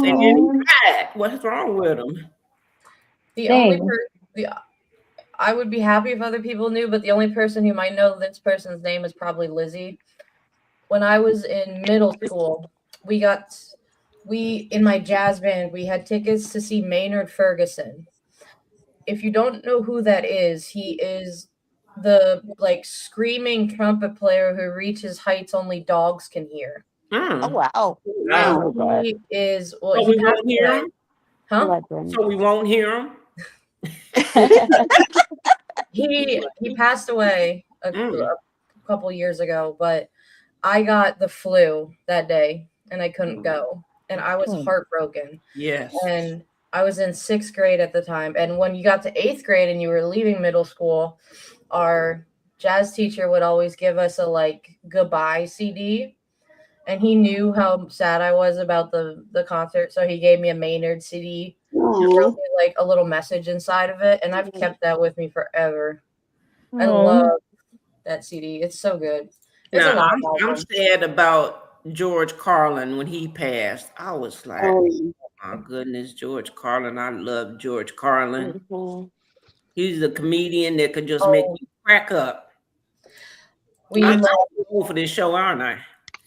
then he died. What's wrong with him? I would be happy if other people knew, but the only person who might know this person's name is probably Lizzie. When I was in middle school, in my jazz band, we had tickets to see Maynard Ferguson. If you don't know who that is, he is the screaming trumpet player who reaches heights only dogs can hear. Oh wow! He is. So we won't hear him. Huh? So we won't hear him. He passed away a couple years ago, but I got the flu that day and I couldn't go, and I was heartbroken. Yes. And I was in 6th grade at the time, and when you got to 8th grade and you were leaving middle school, our jazz teacher would always give us a goodbye CD, and he knew how sad I was about the concert, so he gave me a Maynard CD and wrote me a little message inside of it, and I've kept that with me forever. I love that CD. It's so good. I'm sad about George Carlin when he passed. I was like, oh my goodness, George Carlin. I love George Carlin. He's a comedian that could just make you crack up. I'm for this show, aren't I?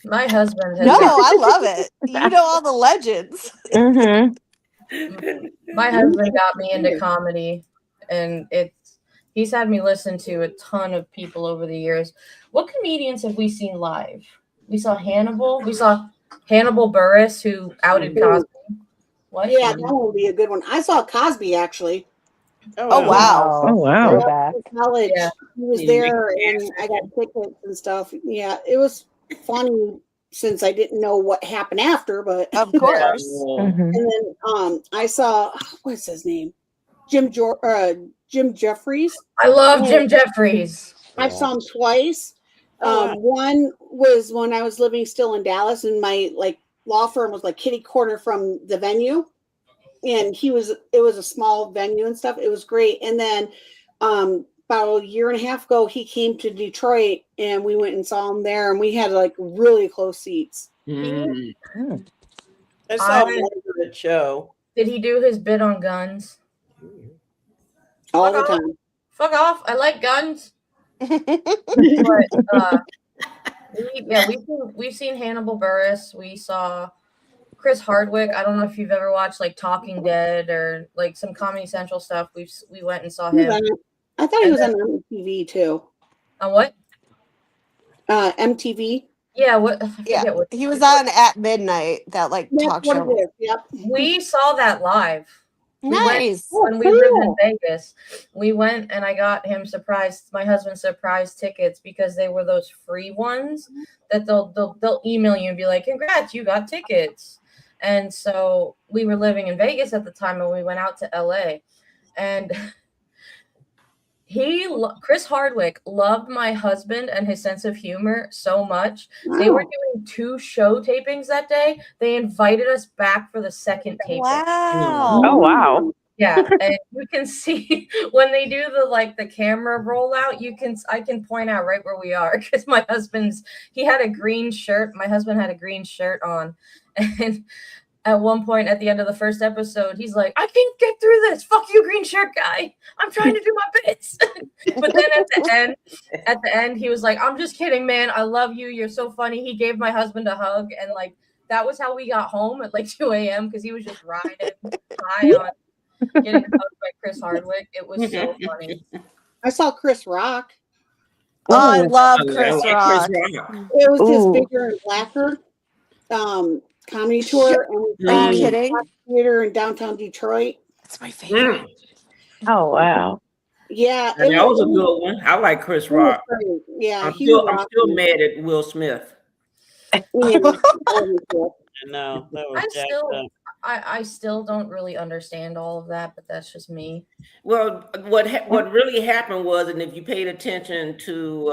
My husband has. No, I love it. You know all the legends. My husband got me into comedy, and He's had me listen to a ton of people over the years. What comedians have we seen live? We saw Hannibal. We saw Hannibal Buress, who outed Cosby. What? Yeah, that would be a good one. I saw Cosby actually. Oh wow. Oh wow. Yeah, college. Yeah. He was there, and I got tickets and stuff. Yeah, it was funny since I didn't know what happened after, but Of course. And then I saw what's his name, Jim Jeffries. I love Jim Jeffries. I saw him twice. One was when I was living still in Dallas, and my law firm was like kitty corner from the venue, and it was a small venue and stuff. It was great. And then about a year and a half ago, he came to Detroit, and we went and saw him there, and we had like really close seats. I saw him at a show. Did he do his bit on guns? All the time. Fuck off. I like guns. We've seen Hannibal Buress. We saw Chris Hardwick. I don't know if you've ever watched like Talking Dead or like some Comedy Central stuff. We went and saw him. I thought he was on MTV too. On what? MTV. Yeah, what? He was on At Midnight, that like talk what show. it is. Yep. We saw that live. Nice. When we lived in Vegas, we went and I got him my husband surprise tickets because they were those free ones that they'll email you and be like, "Congrats, you got tickets." And so we were living in Vegas at the time, and we went out to LA, and Chris Hardwick loved my husband and his sense of humor so much. Wow. They were doing 2 show tapings that day. They invited us back for the second taping. Wow. Oh wow. Yeah, and you can see when they do the camera rollout, I can point out right where we are because my husband's he had a green shirt. My husband had a green shirt on, and at one point at the end of the first episode, he's like, "I can't get through this. Fuck you, green shirt guy. I'm trying to do my bits." But then at the end, he was like, "I'm just kidding, man. I love you. You're so funny." He gave my husband a hug, and that was how we got home at 2 a.m. because he was just riding high on getting hugged by Chris Hardwick. It was so funny. I saw Chris Rock. Oh, I love Chris Rock. It was his bigger and blacker comedy tour. And Are you kidding? Theater in downtown Detroit. That's my favorite. Oh wow. Yeah, And that was a good one. I like Chris Rock. Yeah, I'm still mad at Will Smith. I know that was jacked up. I still don't really understand all of that, but that's just me. Well, what really happened was, and if you paid attention to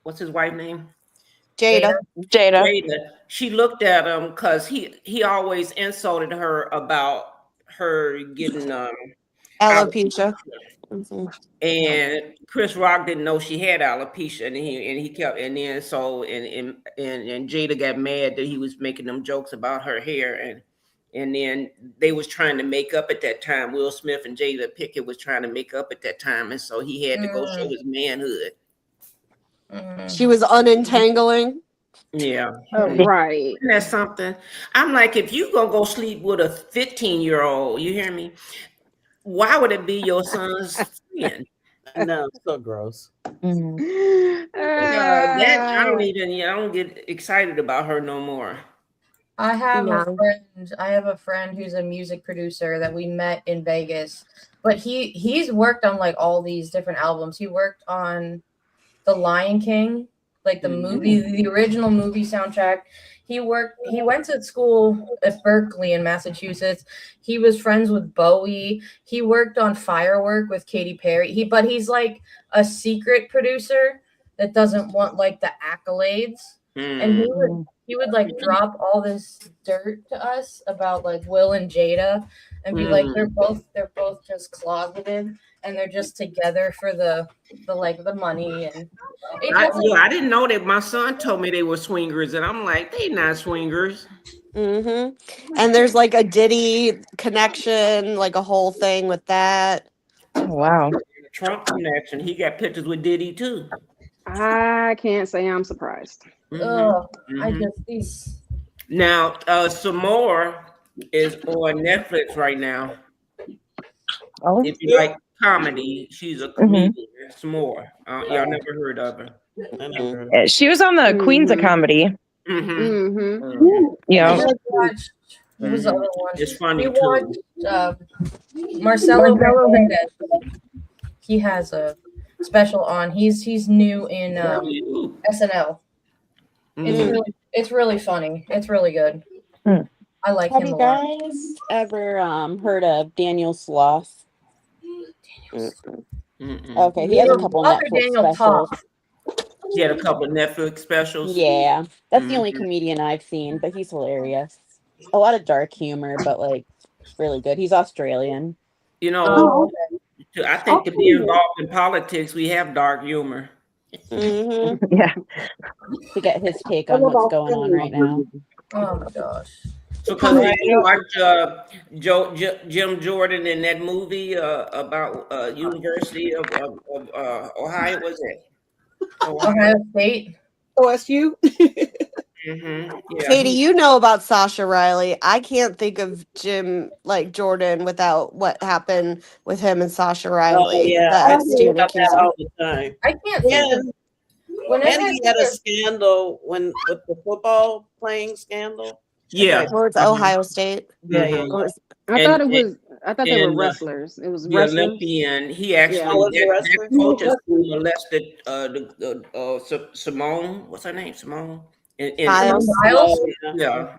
what's his wife's name? Jada. She looked at him because he always insulted her about her getting Alopecia. And Chris Rock didn't know she had alopecia, and he kept, and then Jada got mad that he was making them jokes about her hair, and then they was trying to make up at that time. Will Smith and Jada Pinkett was trying to make up at that time, and so he had to go show his manhood. She was unentangling. Yeah. Right. Isn't that something? I'm like, if you gonna go sleep with a 15-year-old, you hear me? Why would it be your son's friend? No, so gross. I don't get excited about her no more. I have a friend who's a music producer that we met in Vegas, but he's worked on all these different albums. He worked on The Lion King, the movie, the original movie soundtrack. He went to school at Berkeley in Massachusetts. He was friends with Bowie. He worked on Firework with Katy Perry. But he's a secret producer that doesn't want the accolades. And he would drop all this dirt to us about Will and Jada and be like, they're both just closeted and they're just together for the money. And I didn't know that. My son told me they were swingers, and I'm like, they not swingers. And there's a Diddy connection, a whole thing with that. Oh, wow. Trump connection. He got pictures with Diddy too. I can't say I'm surprised. Now, some more is on Netflix right now. Oh, if you like comedy. She's a comedian. It's more. Y'all never heard of her. I never heard of She was on the Queens of Comedy. Yeah. I watched, what was the other one? It's funny We too. watched Marcelo Hernandez. He has a special on. He's new in SNL. It's really funny. It's really good. I like Have him you a lot. guys ever heard of Daniel Sloss? Okay, he has a couple Other Netflix Daniel specials. Pop. He had a couple of Netflix specials. Yeah, that's the only comedian I've seen, but he's hilarious. A lot of dark humor, but like really good. He's Australian. You know, I think to be involved in politics, we have dark humor. Yeah. To get his take on what's going on right now. Oh my gosh. So, because you watch Jim Jordan in that movie about University of Ohio, was it? Ohio State. OSU. Katie, you know about Sasha Riley. I can't think of Jim Jordan without what happened with him and Sasha Riley. Oh, yeah, that I hear student about that accused him. all the time. I can't think of And he had a scandal with the football playing scandal. Yeah. Or it's Ohio State. Yeah. I thought they were wrestlers. It was the wrestlers. Olympian. He actually that coach at school molested Simone. What's her name? Simone. Miles. Yeah.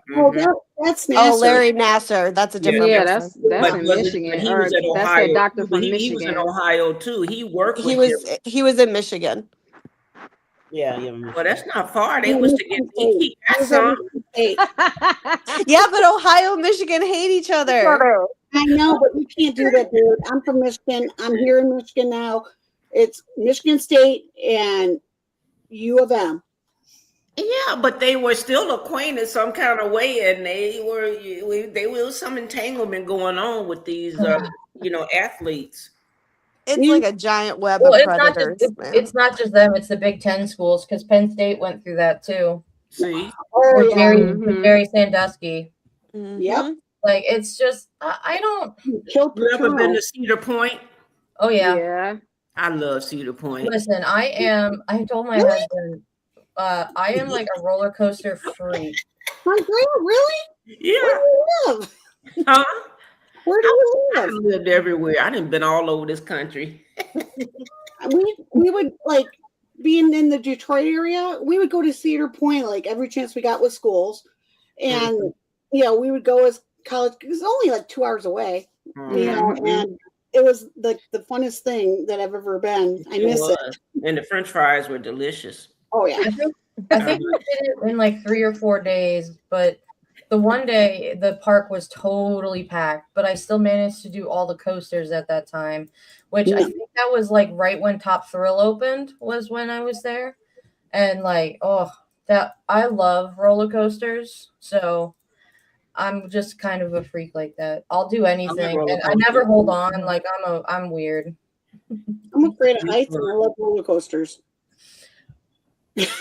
That's Oh, Larry Nasser. That's a different. Yeah, person. that's in Michigan. He Or was at that's Ohio. that doctor from He was in Michigan. Ohio too. He worked with him. He was in Michigan. Yeah. Well, that's not far. They was to get he got some. Yeah, but Ohio and Michigan hate each other. I know, but you can't do that, dude. I'm from Michigan. I'm here in Michigan now. It's Michigan State and U of M. Yeah, but they were still acquainted some kind of way, and they was some entanglement going on with these, athletes. It's like a giant web Well, of it's not predators. just it's not just them. It's the Big Ten schools because Penn State went through that too. See, with Jerry Sandusky. Yep. Like it's just I don't. You ever been to Cedar Point? Oh yeah. Yeah. I love Cedar Point. Listen, I told my husband, I am like a roller coaster freak. My God, really? Yeah. Where do you live? Huh? Where do you live? I've lived everywhere. I done been all over this country. we would like being in the Detroit area, we would go to Cedar Point like every chance we got with schools. And we would go as college. It was only like 2 hours away. And it was like the funnest thing that I've ever been. I miss it. And the French fries were delicious. Oh yeah. I think we did it in like 3 or 4 days, but the one day the park was totally packed, but I still managed to do all the coasters at that time, which I think that was like right when Top Thrill opened was when I was there. And like, I love roller coasters. So I'm just kind of a freak like that. I'll do anything. And I never hold on. Like I'm weird. I'm afraid of heights and I love roller coasters.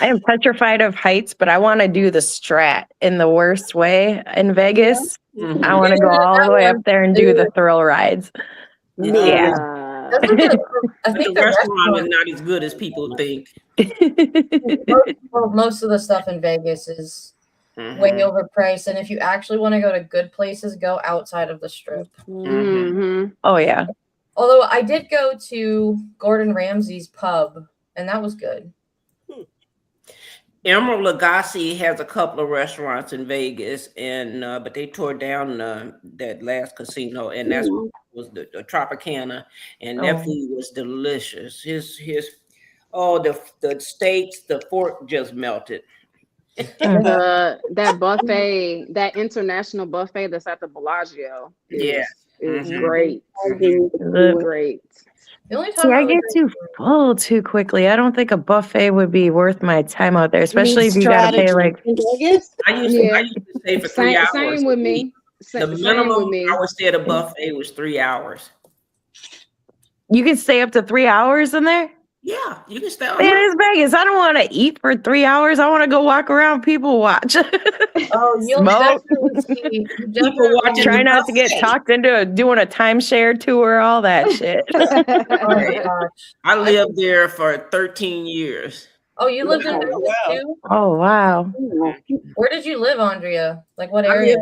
I am petrified of heights, but I want to do the Strat in the worst way in Vegas. I want to go all the way up there and do the thrill rides. Yeah. I think the restaurant is not as good as people think. Most of the stuff in Vegas is way overpriced, and if you actually want to go to good places, go outside of the Strip. Oh yeah. Although I did go to Gordon Ramsay's pub, and that was good. Emerald Lagasse has a couple of restaurants in Vegas, and but they tore down that last casino, and that's was the Tropicana, and that food was delicious. The steaks, the fork just melted. That buffet, that international buffet that's at the Bellagio, is great. Great. The only time I get too full too quickly. I don't think a buffet would be worth my time out there, especially if you got to pay like. I used to stay for 3 hours. Same with me. The minimum I would stay at a buffet was 3 hours. You can stay up to 3 hours in there? Yeah, you can stay on. Man, it's Vegas. I don't want to eat for 3 hours. I want to go walk around, people watch. Oh, you'll Smoke. definitely see. People watching Try the not to get buffet. talked into doing a timeshare tour, all that shit. Oh my gosh. I lived there for 13 years. Oh, you lived in Oh, Vegas wow. too? Oh, wow. Where did you live, Andrea? Like what area?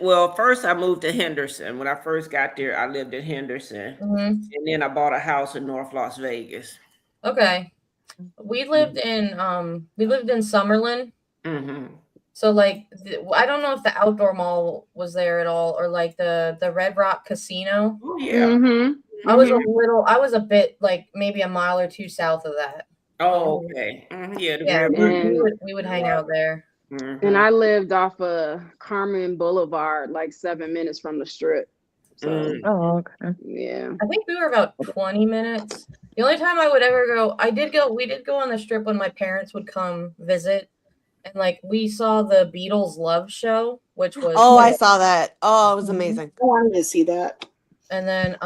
Well, first I moved to Henderson. When I first got there, I lived in Henderson. Mhm. And then I bought a house in North Las Vegas. Okay. We lived in Summerlin. Mm-hmm. So like I don't know if the outdoor mall was there at all or like the Red Rock Casino. Oh, yeah. I was a bit like maybe a mile or two south of that. Oh, okay. Yeah, Yeah, And- we would hang out there. And I lived off of Carmen Boulevard, like 7 minutes from the strip. So Oh, okay. yeah. I think we were about 20 minutes. The only time I would ever go, we did go on the strip when my parents would come visit. And like we saw the Beatles Love Show, which was Oh, I saw that. Oh, it was amazing. I wanted to see that. and then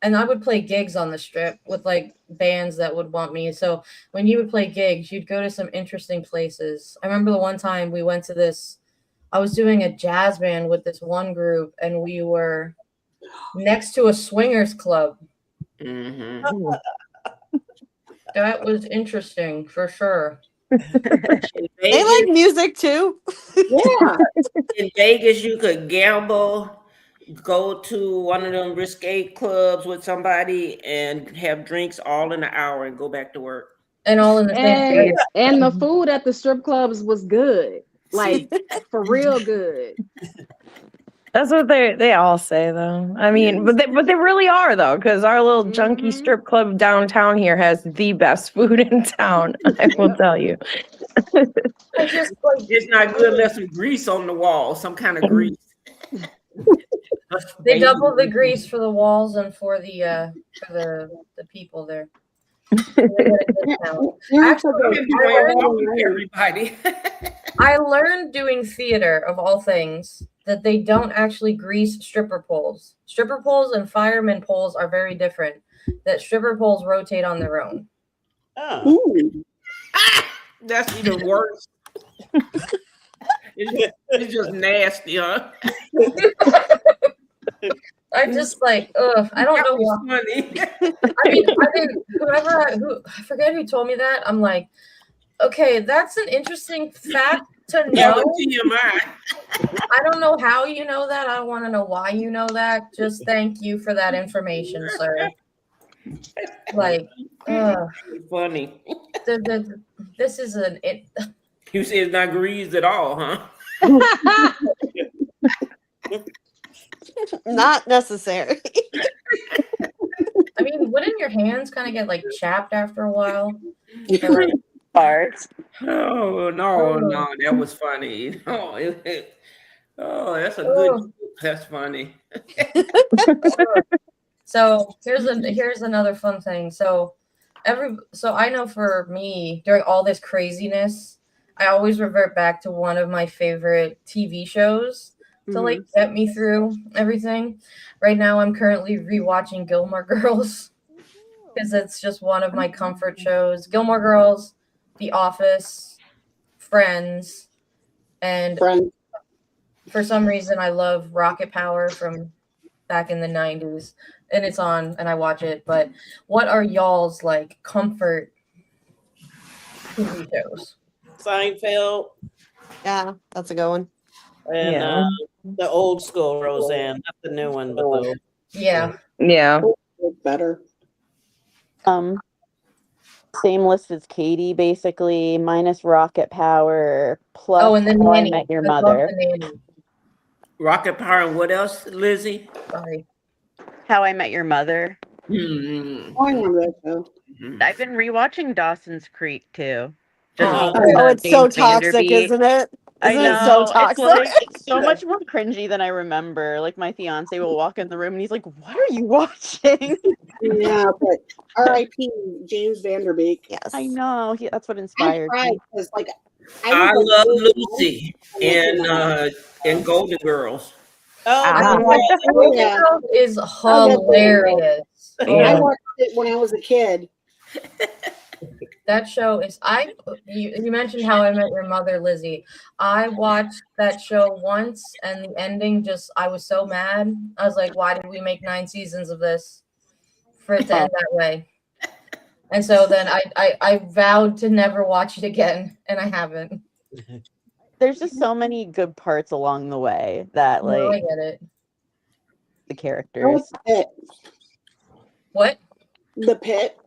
and I would play gigs on the strip with like bands that would want me. So when you would play gigs, you'd go to some interesting places. I remember the one time we went to this, I was doing a jazz band with this one group and we were next to a swingers club. That was interesting for sure. They like music too. Yeah. In Vegas, you could gamble, go to one of them risque clubs with somebody and have drinks all in an hour and go back to work. And all in the same place. And the food at the strip clubs was good. Like for real good. That's what they all say, though. I mean, but they really are, though, because our little junky strip club downtown here has the best food in town. I will tell you. It's not good unless some grease on the wall, some kind of grease. They double the grease for the walls and for the people there. Actually, everybody. I learned doing theater of all things that they don't actually grease stripper poles. Stripper poles and fireman poles are very different. That stripper poles rotate on their own. Oh. That's even worse. It's just nasty, huh? I just like, I don't know what. Funny. I forget who told me that. I'm like, okay, that's an interesting fact to know. I don't know how you know that. I don't want to know why you know that. Just thank you for that information, sir. Like, funny. This is You say it's not greased at all, huh? Not necessary. I mean, wouldn't your hands kind of get like chapped after a while? Parts. Oh no, that was funny. That's a good. That's funny. So here's another fun thing. So I know for me during all this craziness, I always revert back to one of my favorite TV shows to like get me through everything. Right now, I'm currently rewatching Gilmore Girls because it's just one of my comfort shows. Gilmore Girls, The Office, Friends, and for some reason, I love Rocket Power from back in the 90s, and it's on, and I watch it. But what are y'all's like comfort TV shows? Seinfeld. Yeah, that's a good one. And the old school Roseanne, not the new one, but the Yeah. Better. Same list as Katie, basically, minus Rocket Power, plus and then How I Nanny. Met Your I love Mother. the Nanny. Rocket Power and what else, Lizzie? Sorry. How I Met Your Mother. I remember that show. I've been rewatching Dawson's Creek too. Oh, it's so toxic, isn't it? I Isn't know. it so toxic? It's so much more cringy than I remember. Like my fiance will walk in the room and he's like, "What are you watching?" Yeah, but R.I.P. James Vanderbeek. Yes, I know. That's what inspired me. Like, I love Lucy and Golden Girls. Golden Girls is hilarious. I watched it when I was a kid. That show is you mentioned How I Met Your Mother, Lizzie. I watched that show once and the ending just I was so mad. I was like, why did we make 9 seasons of this for it to end that way? And so then I vowed to never watch it again, and I haven't. There's just so many good parts along the way that No, I like get it. the characters. What? The Pit.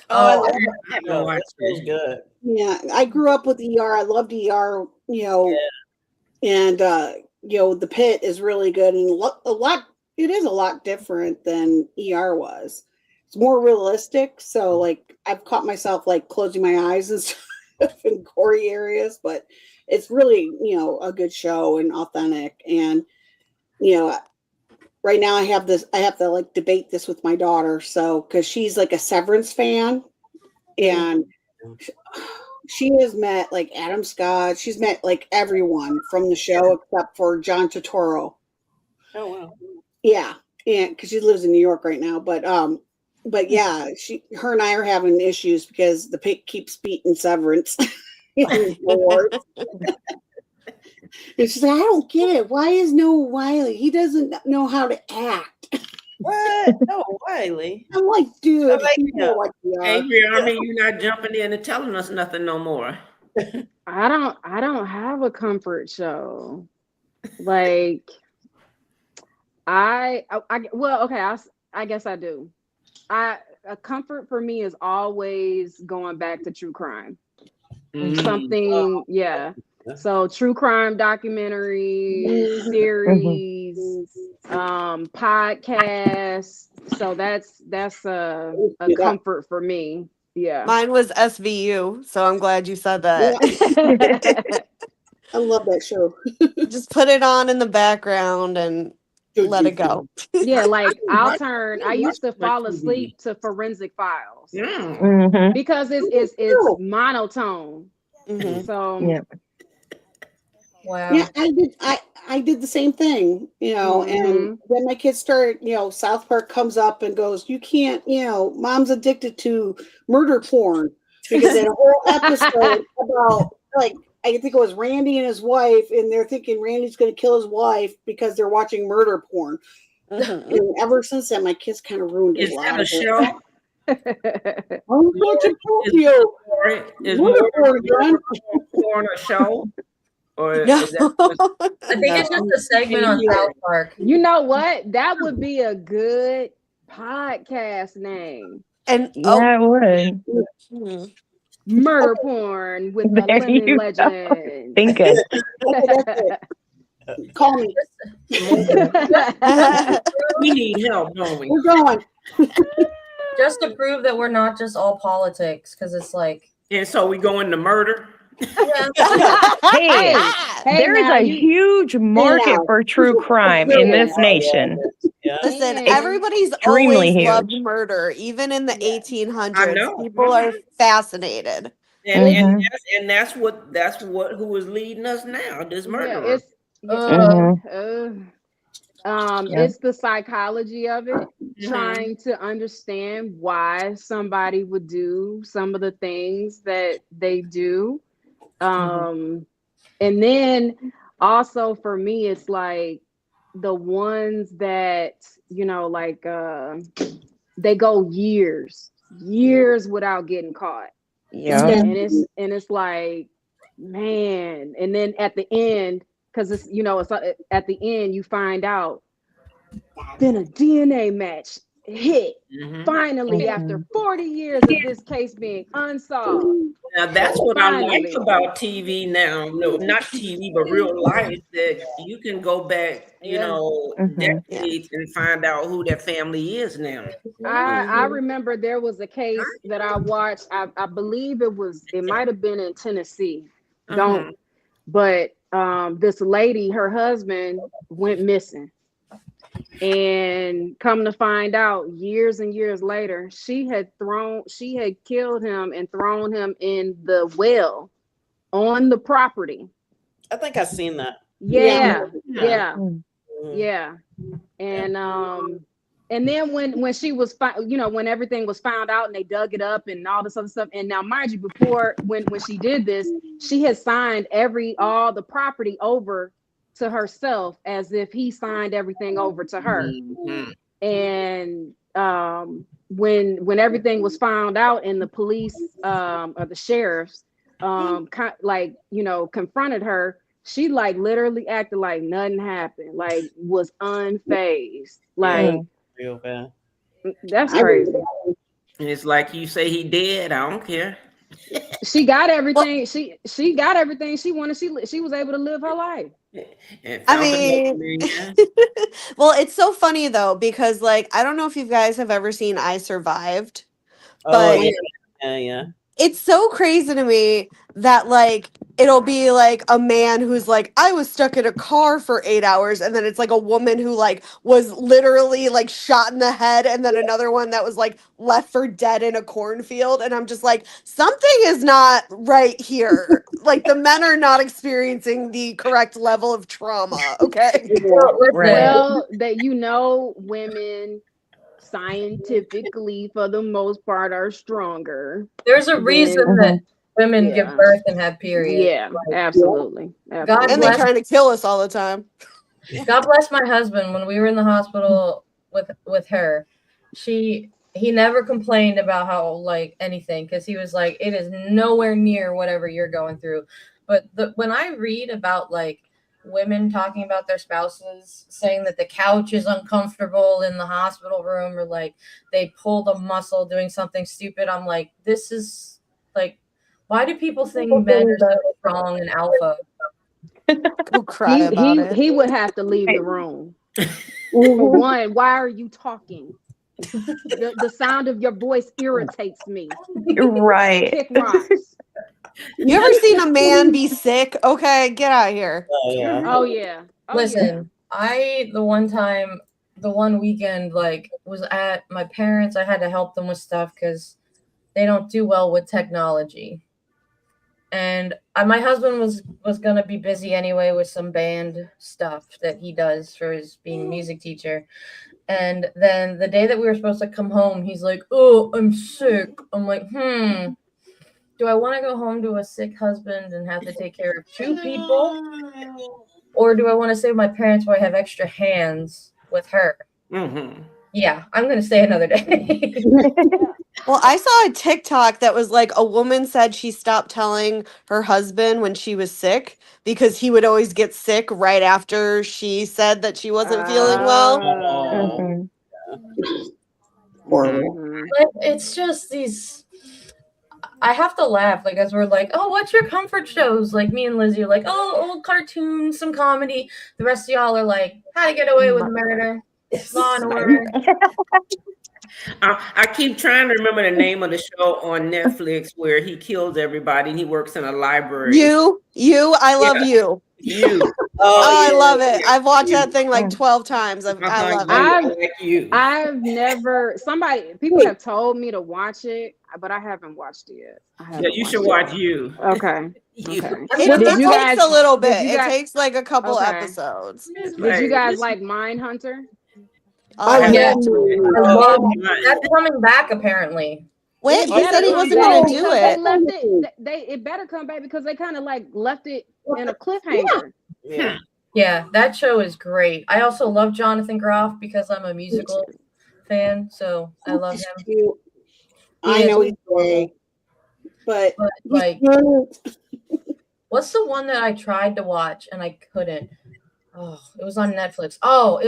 Oh, I Oh, love I that haven't show. watched That show's it. good. Yeah, I grew up with ER. I loved ER. And The Pit is really good and a lot. It is a lot different than ER was. It's more realistic. So like I've caught myself like closing my eyes and stuff in gory areas, but it's really a good show and authentic. And right now I have to like debate this with my daughter. So because she's like a Severance fan, and she has met like Adam Scott. She's met like everyone from the show except for John Turturro. Oh wow. Yeah, and because she lives in New York right now, but yeah, her and I are having issues because the pig keeps beating Severance. And she's like, I don't get it. Why is Noah Wiley? He doesn't know how to act. What? No, Wiley. I'm like, dude, I like you know what they are. Angry Army, you're not jumping in and telling us nothing no more. I don't have a comfort show. Like well, okay, I guess I do. A comfort for me is always going back to true crime. Something, yeah. So true crime documentaries, series, podcasts. So that's a comfort for me. Yeah. Mine was SVU, so I'm glad you said that. I love that show. Just put it on in the background and let it go. Yeah, like I used to fall asleep to Forensic Files because it's monotone. So yeah. Wow. Yeah, I did the same thing, and then my kids started, South Park comes up and goes, you can't, mom's addicted to murder porn, because they had a whole episode about like, I think it was Randy and his wife, and they're thinking Randy's going to kill his wife because they're watching murder porn. And ever since then, my kids kind of ruined Is a that lot a of show? it. I'm watching Is murder porn again. porn a show? Or No. is that I think it's just a segment on South Park. you know what? That would be a good podcast name. And Yeah, it would. Murder porn with the There Lemon you go. Legend. Thinking. Call me. we need help, don't we? We're going. Just to prove that we're not just all politics, because it's like. And so we go into murder. Hey, there is now a huge market for true crime in this nation. Listen, everybody's Extremely always huge. loved murder, even in the 1800s. I know. People are fascinated. And that's who is leading us now, this murderer. It's the psychology of it, trying to understand why somebody would do some of the things that they do. And then also for me, it's like the ones that, like they go years without getting caught. Yeah. And it's like, man, and then at the end, because it's it's at the end you find out then a DNA match hit finally after 40 years of this case being unsolved. Now that's what Finally. I like about TV now. No, not TV, but real life, that you can go back, decades and find out who that family is now. I remember there was a case that I watched. I believe it might have been in Tennessee. But this lady, her husband went missing. And come to find out, years and years later, she had killed him and thrown him in the well on the property. I think I've seen that. Yeah. And And then when she was, when everything was found out and they dug it up and all this other stuff. And now, mind you, before when she did this, she had signed all the property over to herself as if he signed everything over to her. Mhm. And when everything was found out and the police or the sheriffs confronted her, she like literally acted like nothing happened, like was unfazed. Like, Real bad. that's crazy. It's like you say he dead. I don't care. She got everything. She got everything she wanted. She was able to live her life. And I found another mean, man. well, it's so funny though, because like, I don't know if you guys have ever seen I Survived, Oh but yeah. it's so crazy to me that like it'll be like a man who's like, I was stuck in a car for 8 hours, and then it's like a woman who like was literally like shot in the head, and then another one that was like left for dead in a cornfield. And I'm just like, something is not right here. Like the men are not experiencing the correct level of trauma. Okay. Well, that women scientifically for the most part are stronger. There's a reason that women give birth and have periods. Yeah, absolutely. God And they're bless, trying to kill us all the time. God bless my husband. When we were in the hospital with her, he never complained about how like anything, because he was like, it is nowhere near whatever you're going through. But when I read about like women talking about their spouses saying that the couch is uncomfortable in the hospital room, or like they pulled a muscle doing something stupid, I'm like, this is like, why do people think men are so strong and alpha? Go cry about it. He would have to leave the room. For one, why are you talking? The sound of your voice irritates me. Right. Kick rocks. You ever seen a man be sick? Okay, get out of here. Oh yeah. Listen, the one weekend, like, was at my parents. I had to help them with stuff because they don't do well with technology. And my husband was gonna be busy anyway with some band stuff that he does for his being a music teacher. And then the day that we were supposed to come home, he's like, "Oh, I'm sick." I'm like, do I want to go home to a sick husband and have to take care of 2 people? Or do I want to stay with my parents where I have extra hands with her? Mm-hmm. Yeah, I'm going to stay another day. Well, I saw a TikTok that was like a woman said she stopped telling her husband when she was sick because he would always get sick right after she said that she wasn't feeling well. But it's just these. I have to laugh, like, as we're like, oh, what's your comfort shows? Like, me and Lizzie are like, oh, old cartoons, some comedy. The rest of y'all are like, How to Get Away with Murder, Law and Order. I keep trying to remember the name of the show on Netflix where he kills everybody and he works in a library. I love you. You. I love it. I've watched that thing like 12 times. I love it. I've never, people have told me to watch it, but I haven't watched it yet. Yeah, you should watch You. Okay. It takes a little bit. It takes like a couple episodes. Did you guys like Mindhunter? Yeah. That's coming back, apparently. Wait, he said he wasn't going to do it. It better come back because they kind of like left it in a cliffhanger. Yeah, that show is great. I also love Jonathan Groff because I'm a musical fan, so I love him. I know he's gay, but like, what's the one that I tried to watch and I couldn't? Oh, it was on Netflix. Oh,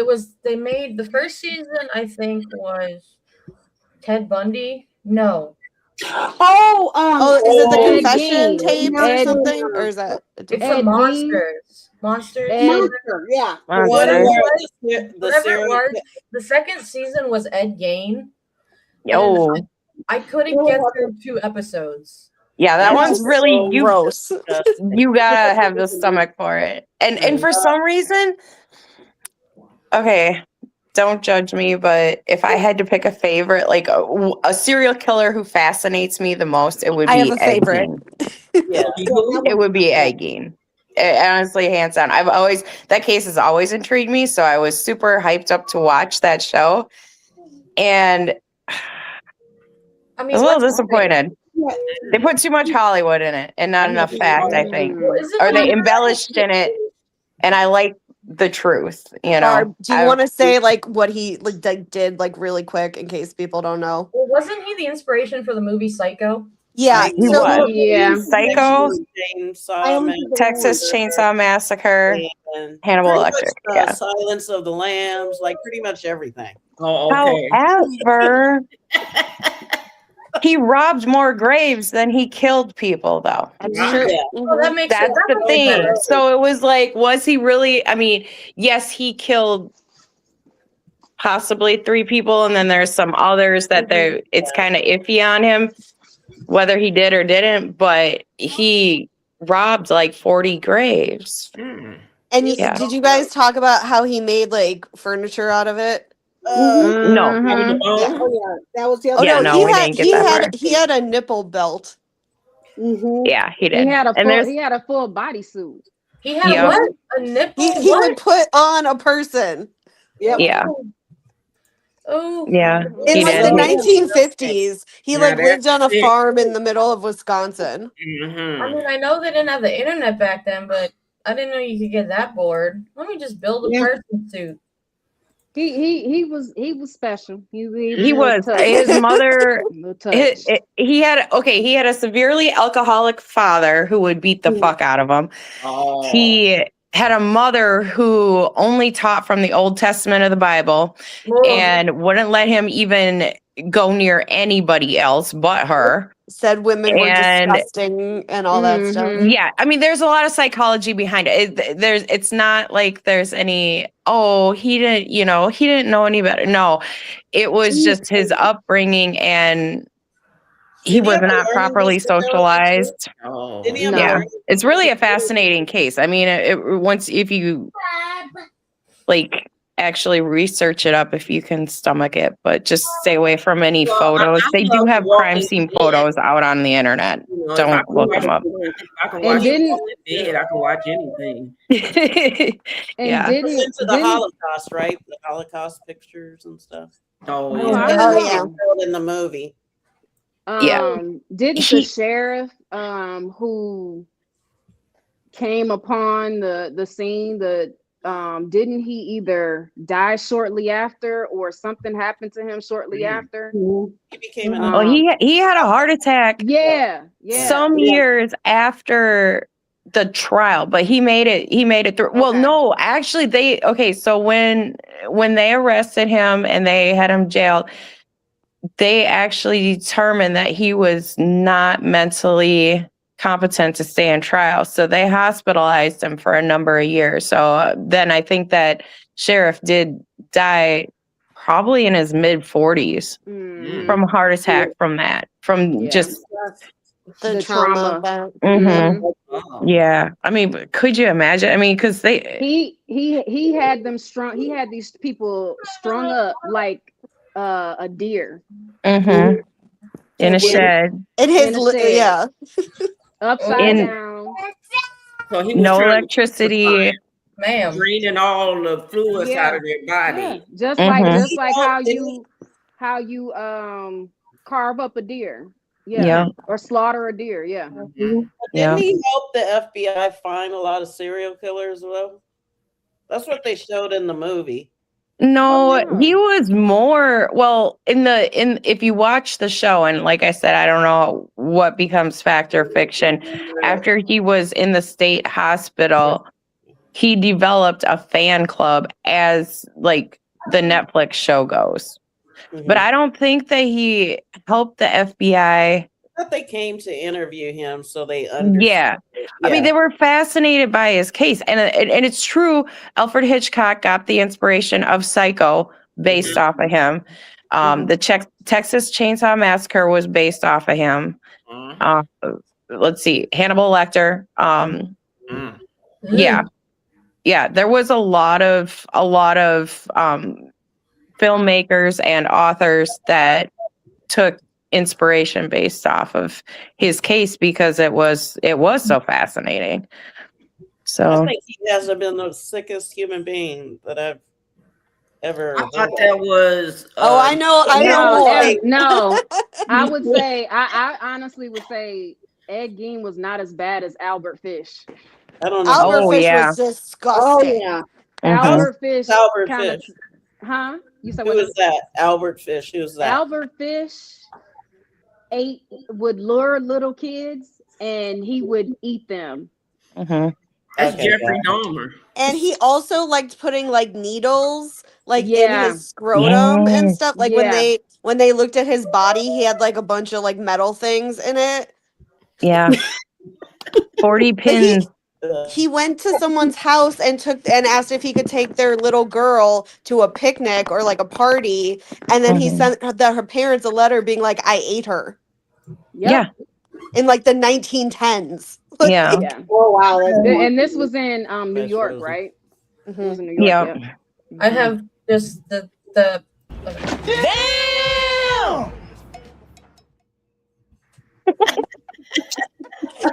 they made the first season, I think, was Ted Bundy. No. Is it the confession tapes or something? Or is that? It's the Monsters. Monster, yeah. Whatever it was. The second season was Ed Gein. Yo. I couldn't get through 2 episodes. Yeah, that one's really gross. You gotta have the stomach for it. And for some reason, okay, don't judge me, but if I had to pick a favorite, like a serial killer who fascinates me the most, it would be I have a favorite. It would be Ed Gein. Honestly, hands down. That case has always intrigued me, so I was super hyped up to watch that show. And I I mean, was a little what's disappointed. They put too much Hollywood in it and not enough fact, I think. Or they embellished in it, and I like the truth, you know. Barb, do you want to say like what he did like really quick in case people don't know? Well, wasn't he the inspiration for the movie Psycho? Yeah, He was. Yeah. Psycho, Silence of the Texas Lambs, Chainsaw Massacre, And Hannibal pretty much, Lecter. Yeah. Silence of the Lambs, like pretty much everything. Oh, okay. However, he robbed more graves than he killed people, though. That's Wow. true. Yeah. Well, that makes That's that the makes thing. better. So it was like, was he really? I mean, yes, he killed possibly 3 people, and then there's some others that it's kind of iffy on him whether he did or didn't, but he robbed like 40 graves. And Yeah. did you guys talk about how he made like furniture out of it? No. Yeah, oh, yeah, that was the Oh other. Yeah, no, we didn't get that far. he had a nipple belt. Yeah, he did. He had a And full, he had a full bodysuit. He had Yep. what? A nipple? He would put on a person. Yeah. Oh. Yeah. In He like did. the 1950s, he like Now lived on a that's it. farm in the middle of Wisconsin. I mean, I know they didn't have the internet back then, but I didn't know you could get that bored. Let me just build a person suit. He was special. He was. His mother. He had a severely alcoholic father who would beat the fuck out of him. Oh. He had a mother who only taught from the Old Testament of the Bible and wouldn't let him even go near anybody else but her. Said women were disgusting and all that stuff. Yeah, I mean, there's a lot of psychology behind it. It's not like there's any, he didn't know any better. No, it was just his upbringing, and he was not properly socialized. Oh. Yeah, it's really a fascinating case. I mean, if you like actually research it up, if you can stomach it, but just stay away from any photos. They do have crime scene photos out on the internet. Don't look them up. I can watch Dead. I can watch anything. Yeah. Into the Holocaust, right? The Holocaust pictures and stuff. Oh, yeah. In the movie. Didn't the sheriff who came upon the scene, didn't he either die shortly after or something happened to him shortly after? He became he had a heart attack. Yeah. Some years after the trial, but he made it through. Well, no, actually so when they arrested him and they had him jailed, they actually determined that he was not mentally competent to stay in trial. So they hospitalized him for a number of years. So then I think that sheriff did die probably in his mid 40s from a heart attack just the trauma of that. Yeah. I mean, could you imagine? I mean, because he had them strung. He had these people strung up like a deer. In a shed. In his yeah. Upside down. So he was no electricity. Ma'am. Draining all the fluids out of their body. Just like how you carve up a deer. Yeah. Or slaughter a deer. Yeah. Didn't he help the FBI find a lot of serial killers though? That's what they showed in the movie. No, he was more if you watch the show, and like I said, I don't know what becomes fact or fiction. After he was in the state hospital, he developed a fan club as like the Netflix show goes. But I don't think that he helped the FBI. I thought they came to interview him so they understood. Yeah. I mean, they were fascinated by his case. And it's true, Alfred Hitchcock got the inspiration of Psycho based off of him. The Texas Chainsaw Massacre was based off of him. Let's see, Hannibal Lecter. Yeah, there was a lot of filmmakers and authors that took inspiration based off of his case because it was so fascinating. So I think he has been the sickest human being that I've ever. I heard thought of. that was. Oh, I know more. No, I would say I honestly would say Ed Gein was not as bad as Albert Fish. I don't know. Albert Fish was Oh disgusting. yeah. Albert Fish Albert kind of, Fish. huh? You said Who what? was that? Albert Fish. Who was that? Albert Fish would lure little kids and he would eat them. That's Okay, Jeffrey got Dahmer. And he also liked putting like needles like in Yeah. his scrotum and stuff. Like Yeah. when they looked at his body, he had like a bunch of like metal things in it. Yeah. 40 pins. He went to someone's house and asked if he could take their little girl to a picnic or like a party, and then he sent her parents a letter being like, "I ate her." Yeah. In like the 1910s. Yeah. Yeah. Oh wow. And this was in New York, right? It was in New York. Yeah. Yeah. I have just the Damn!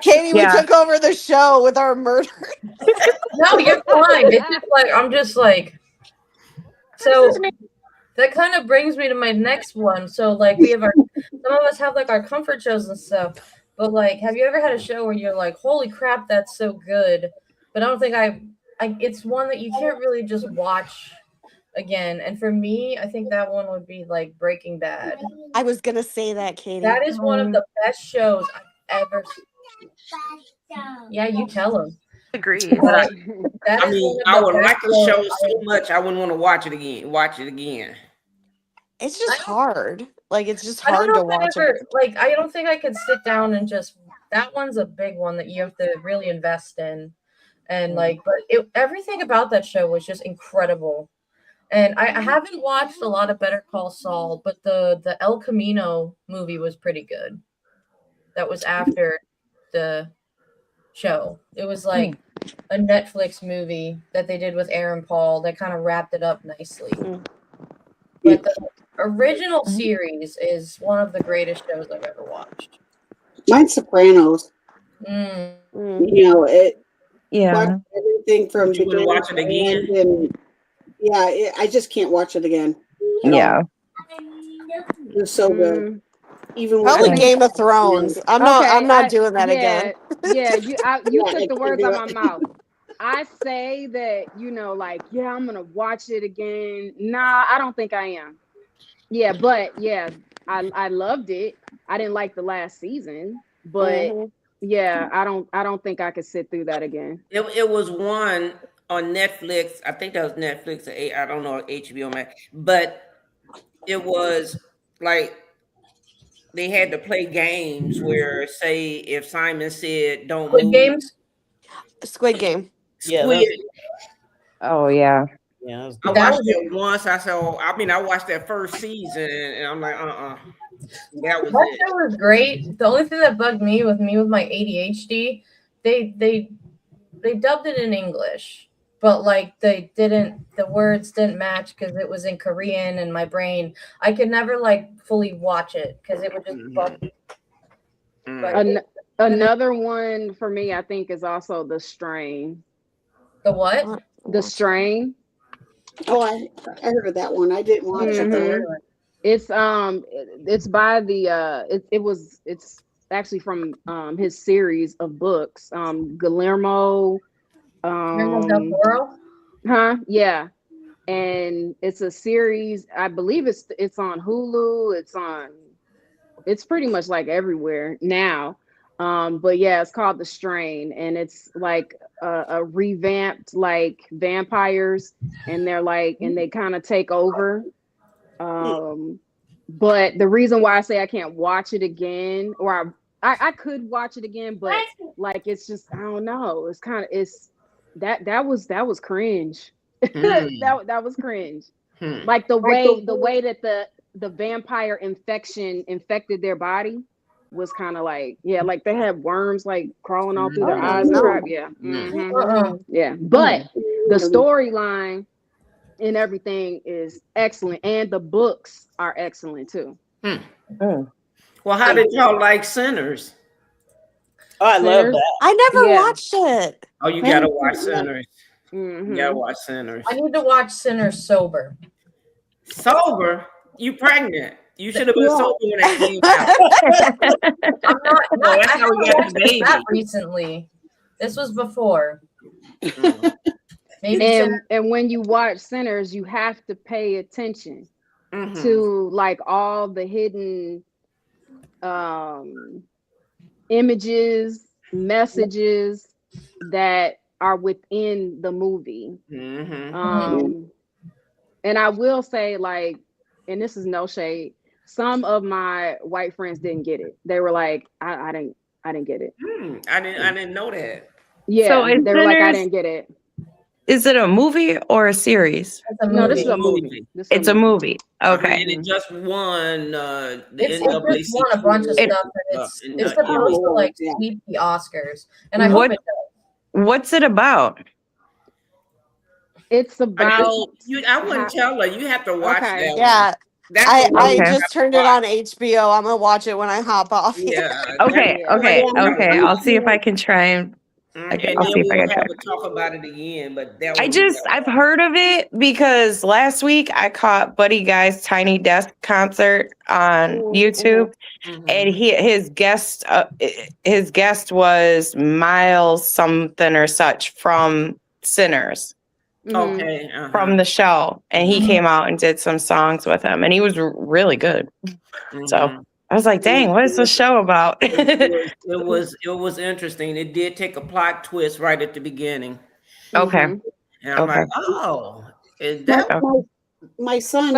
Katie, we Yeah. took over the show with our murder. No, you're fine. It's just like I'm just like so that kind of brings me to my next one. So like we have some of us have like our comfort shows and stuff. But like, have you ever had a show where you're like, holy crap, that's so good? But I don't think it's one that you can't really just watch again. And for me, I think that one would be like Breaking Bad. I was gonna say that, Katie. That is one of the best shows I've ever seen. Yeah, you tell him. Agreed. I mean, I would like the show so much I wouldn't want to watch it again. It's just hard. Like it's just I don't hard know to if I watch ever, it. like I don't think I could sit down and just that one's a big one that you have to really invest in. And like, but everything about that show was just incredible. And I haven't watched a lot of Better Call Saul, but the El Camino movie was pretty good. That was after the show. It was like a Netflix movie that they did with Aaron Paul that kind of wrapped it up nicely. But the original series is one of the greatest shows I've ever watched. Mine's Sopranos. You know it. Yeah. Watch everything from You wanna watch it again? and yeah, I just can't watch it again. Yeah. It was so good. Even Probably when Game of Thrones. I'm not doing that again. Yeah, you Yeah, took I the words can't out do my mouth. I say that, like, yeah, I'm gonna watch it again. Nah, I don't think I am. Yeah, but yeah, I loved it. I didn't like the last season, but yeah, I don't think I could sit through that again. It was one on Netflix. I think that was Netflix. I don't know, HBO Max, but it was like they had to play games where, say, if Simon said "Don't Squid move," Games. Squid Game. Squid. Oh yeah. Yeah, I watched it once. I watched that first season, and I'm like, that was That it. show was great. The only thing that bugged me with my ADHD, they dubbed it in English, but like the words didn't match because it was in Korean, and my brain, I could never like fully watch it because it would just bug me. But Another one for me, I think, is also The Strain. The what? The Strain. Oh, I heard of that one. I didn't watch it though. It's by the it's actually from his series of books. Guillermo del Toro? Yeah. And it's a series, I believe it's on Hulu, it's pretty much like everywhere now. But yeah, it's called The Strain, and it's like a revamped like vampires, and they're like, and they kind of take over. But the reason why I say I can't watch it again, or I could watch it again, but like it's just, I don't know. It's kind of that was cringe. that was cringe. Like the way that the vampire infection infected their body was kind of like, yeah, like they had worms like crawling all through their eyes and crap. Yeah. Yeah. But the storyline and everything is excellent, and the books are excellent too. Well, how did y'all like Sinners? Oh, I love that. I never watched it. Oh, you gotta watch Sinners. You gotta watch Sinners. I need to watch Sinners sober. Sober? You pregnant? You should have been sober when that came out. I'm not. No, that's I how we haven't got the watched baby. that recently. This was before. Maybe And when you watch Sinners, you have to pay attention to like all the hidden images, messages that are within the movie. And I will say, like, and this is no shade, some of my white friends didn't get it. They were like, I didn't get it. I didn't know that. Yeah, So is they were like, I Sinners- didn't get it. Is it a movie or a series? No, this is a movie. It's a movie. Okay. And it just won the It just won a bunch of stuff, and it's supposed to like sweep the Oscars, and I hope it does. What's it about? It's about. I wouldn't tell her. You have to watch that. Yeah. That's I just turned it on HBO. I'm gonna watch it when I hop off. Yeah. Okay. I'll see if I can try and. And I'll then see if I we'll can try. have to talk about it again. But that I've heard of it because last week I caught Buddy Guy's Tiny Desk concert on YouTube, and his guest was Miles something or such from Sinners. Okay. From the show, and he came out and did some songs with him, and he was really good. So I was like, "Dang, what is this show about?" It was interesting. It did take a plot twist right at the beginning. Okay. And I'm like, oh, is that? My son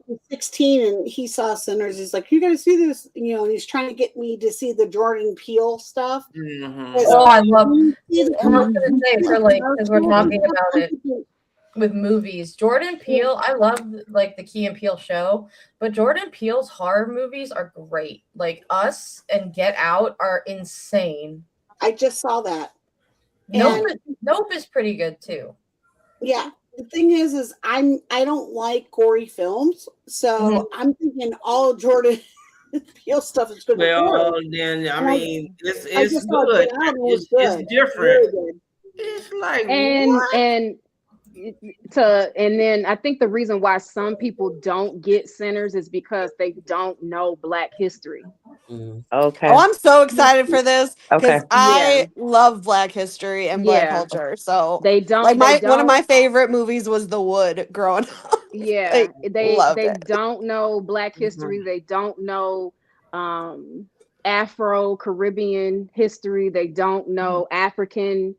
is 16 and he saw Sinners. He's like, "You got to see this," and he's trying to get me to see the Jordan Peele stuff. Oh, I love. I was gonna say for like because we're talking about it with movies. Jordan Peele, I love like the Key and Peele show, but Jordan Peele's horror movies are great. Like Us and Get Out are insane. I just saw that. Nope is pretty good too. Yeah. The thing is I don't like gory films, so I'm thinking all Jordan Peele stuff is good. Well, then I mean, it's good. It's different. It's like and then I think the reason why some people don't get Sinners is because they don't know Black history. Okay. Oh, I'm so excited for this because Okay. I love Black history and Black culture. So they don't like one of my favorite movies was The Wood growing up. Yeah, they loved it. don't know Black history. They don't know Afro Caribbean history. They don't know African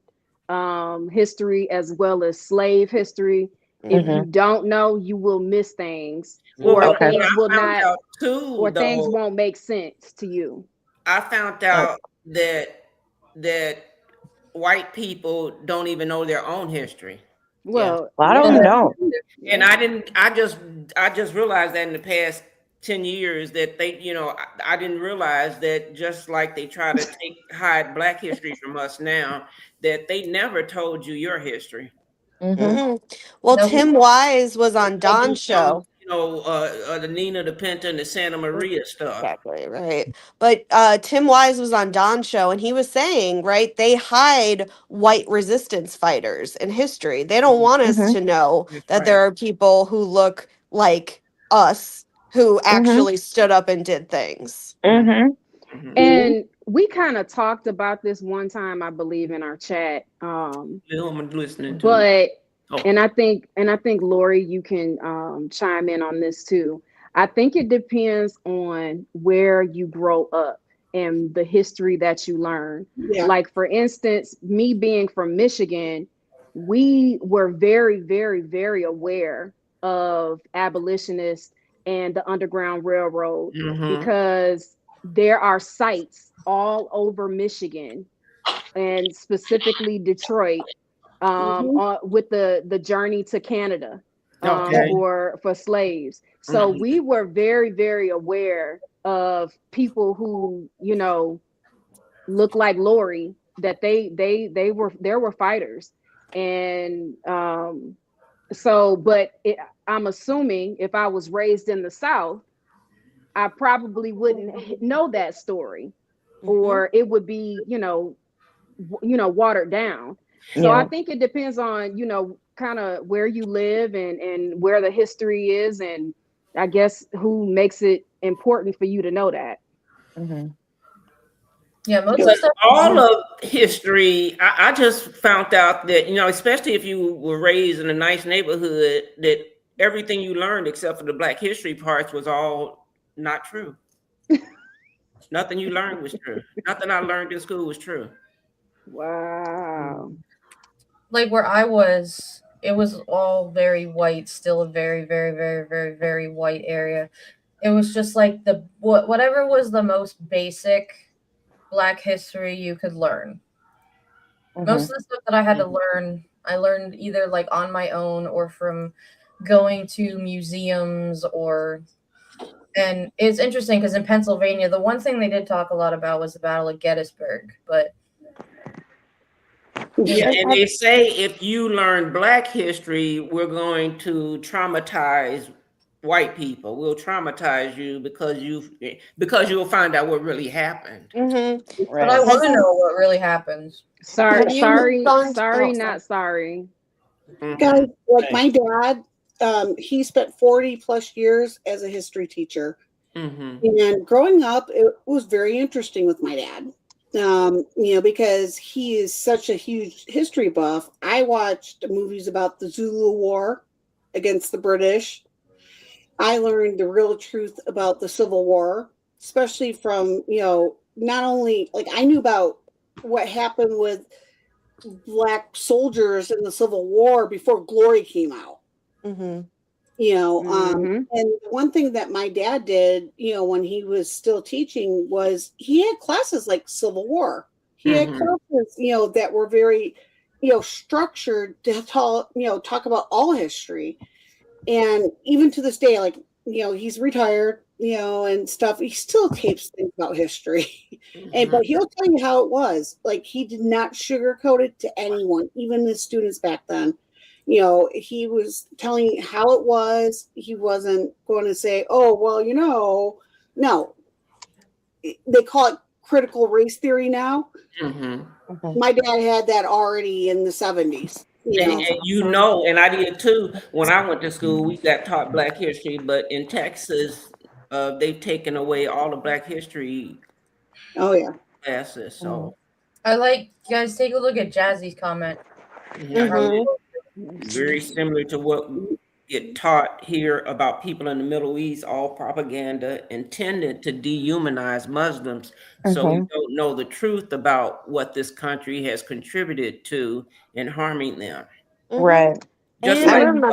history as well as slave history. If you don't know, you will miss things, or things will not, things won't make sense to you. I found out that white people don't even know their own history. Well, a lot of them don't. And I just realized that in the past 10 years that I didn't realize that just like they try to hide Black history from us now, that they never told you your history. Well, Tim Wise was on Don's show. The Nina, the Pinta, and the Santa Maria stuff. Exactly, right. But Tim Wise was on Don's show, and he was saying, right, they hide white resistance fighters in history. They don't want us to know that there are people who look like us who actually stood up and did things. And we kind of talked about this one time, I believe, in our chat. I'm listening to but and I think Lori, you can chime in on this too. I think it depends on where you grow up and the history that you learn. Yeah. Like for instance, me being from Michigan, we were very, very, very aware of abolitionists and the Underground Railroad because there are sites all over Michigan and specifically Detroit with the journey to Canada for slaves. So we were very, very aware of people who, look like Lori, that there were fighters. And I'm assuming if I was raised in the South, I probably wouldn't know that story, or it would be, watered down. So I think it depends on, kind of where you live and where the history is and I guess who makes it important for you to know that. Yeah, most of the But stuff. all of history, I just found out that, especially if you were raised in a nice neighborhood, that everything you learned except for the Black history parts was all not true. Nothing you learned was true. Nothing I learned in school was true. Wow. Like where I was, it was all very white, still a very, very, very, very, very white area. It was just like whatever was the most basic Black history you could learn. Most of the stuff that I had to learn, I learned either like on my own or from going to museums and it's interesting because in Pennsylvania, the one thing they did talk a lot about was the Battle of Gettysburg, but Yeah, and they say if you learn Black history, we're going to traumatize white people. We'll traumatize you because you'll find out what really happened. but I want to know what really happens. Sorry, Have you sorry, gone- sorry, oh, not sorry. Guys, like my dad, he spent 40 plus years as a history teacher. And growing up, it was very interesting with my dad. Because he is such a huge history buff. I watched movies about the Zulu War against the British. I learned the real truth about the Civil War, especially from, not only like I knew about what happened with Black soldiers in the Civil War before Glory came out. And one thing that my dad did, when he was still teaching was he had classes like Civil War. He had classes, that were very, structured to talk about all history. And even to this day, like, he's retired, and stuff. He still tapes things about history. But he'll tell you how it was. Like he did not sugarcoat it to anyone, even the students back then. He was telling how it was. He wasn't going to say, oh, well, no. They call it critical race theory now. My dad had that already in the 70s. And I did too. When I went to school, we got taught Black history, but in Texas, they've taken away all the Black history classes. So Guys, take a look at Jazzy's comment. very similar to what we get taught here about people in the Middle East, all propaganda intended to dehumanize Muslims. So we don't know the truth about what this country has contributed to in harming them. Right. Just And I like remember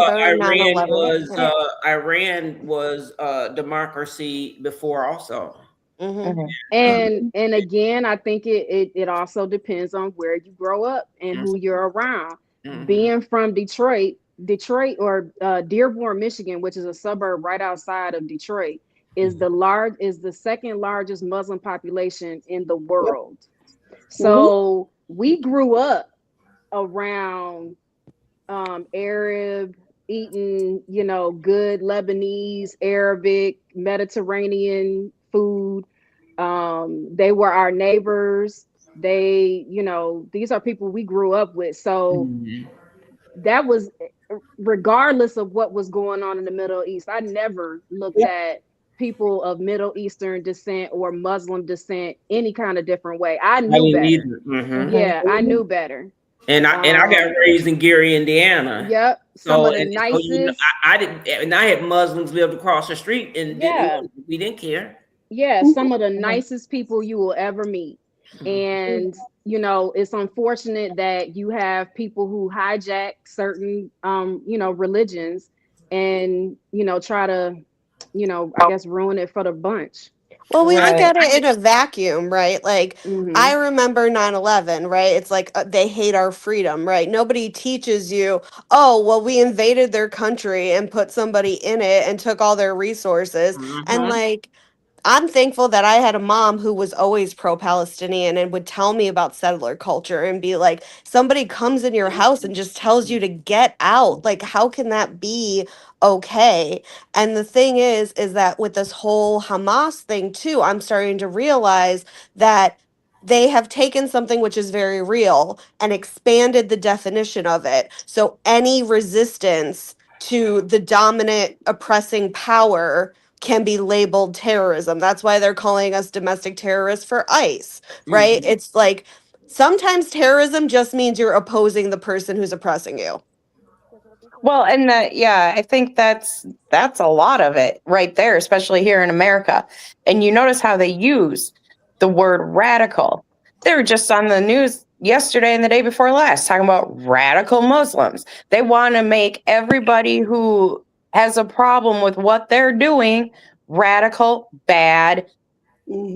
Iran was democracy before also. And again, I think it also depends on where you grow up and who you're around. Being from Detroit or Dearborn, Michigan, which is a suburb right outside of Detroit, is the second largest Muslim population in the world. So we grew up around Arab, eating, good Lebanese, Arabic, Mediterranean food. They were our neighbors. These are people we grew up with. So that was regardless of what was going on in the Middle East. I never looked at people of Middle Eastern descent or Muslim descent any kind of different way. I knew better. Yeah, I knew better. And I got raised in Gary, Indiana. Yep. Some of the nicest. I didn't, and I had Muslims lived across the street, and we didn't care. Yeah, some of the nicest people you will ever meet. And it's unfortunate that you have people who hijack certain religions and try to I guess ruin it for the bunch. Well, we look at it in a vacuum, right? Like, I remember 9/11, right? It's like they hate our freedom, right? Nobody teaches you, oh, well, we invaded their country and put somebody in it and took all their resources. And like, I'm thankful that I had a mom who was always pro-Palestinian and would tell me about settler culture and be like, somebody comes in your house and just tells you to get out. Like, how can that be okay? And the thing is that with this whole Hamas thing too, I'm starting to realize that they have taken something which is very real and expanded the definition of it. So any resistance to the dominant oppressing power can be labeled terrorism. That's why they're calling us domestic terrorists for ICE, right? It's like sometimes terrorism just means you're opposing the person who's oppressing you. Well, and I think that's a lot of it right there, especially here in America. And you notice how they use the word radical. They were just on the news yesterday and the day before last talking about radical Muslims. They want to make everybody who has a problem with what they're doing radical, bad,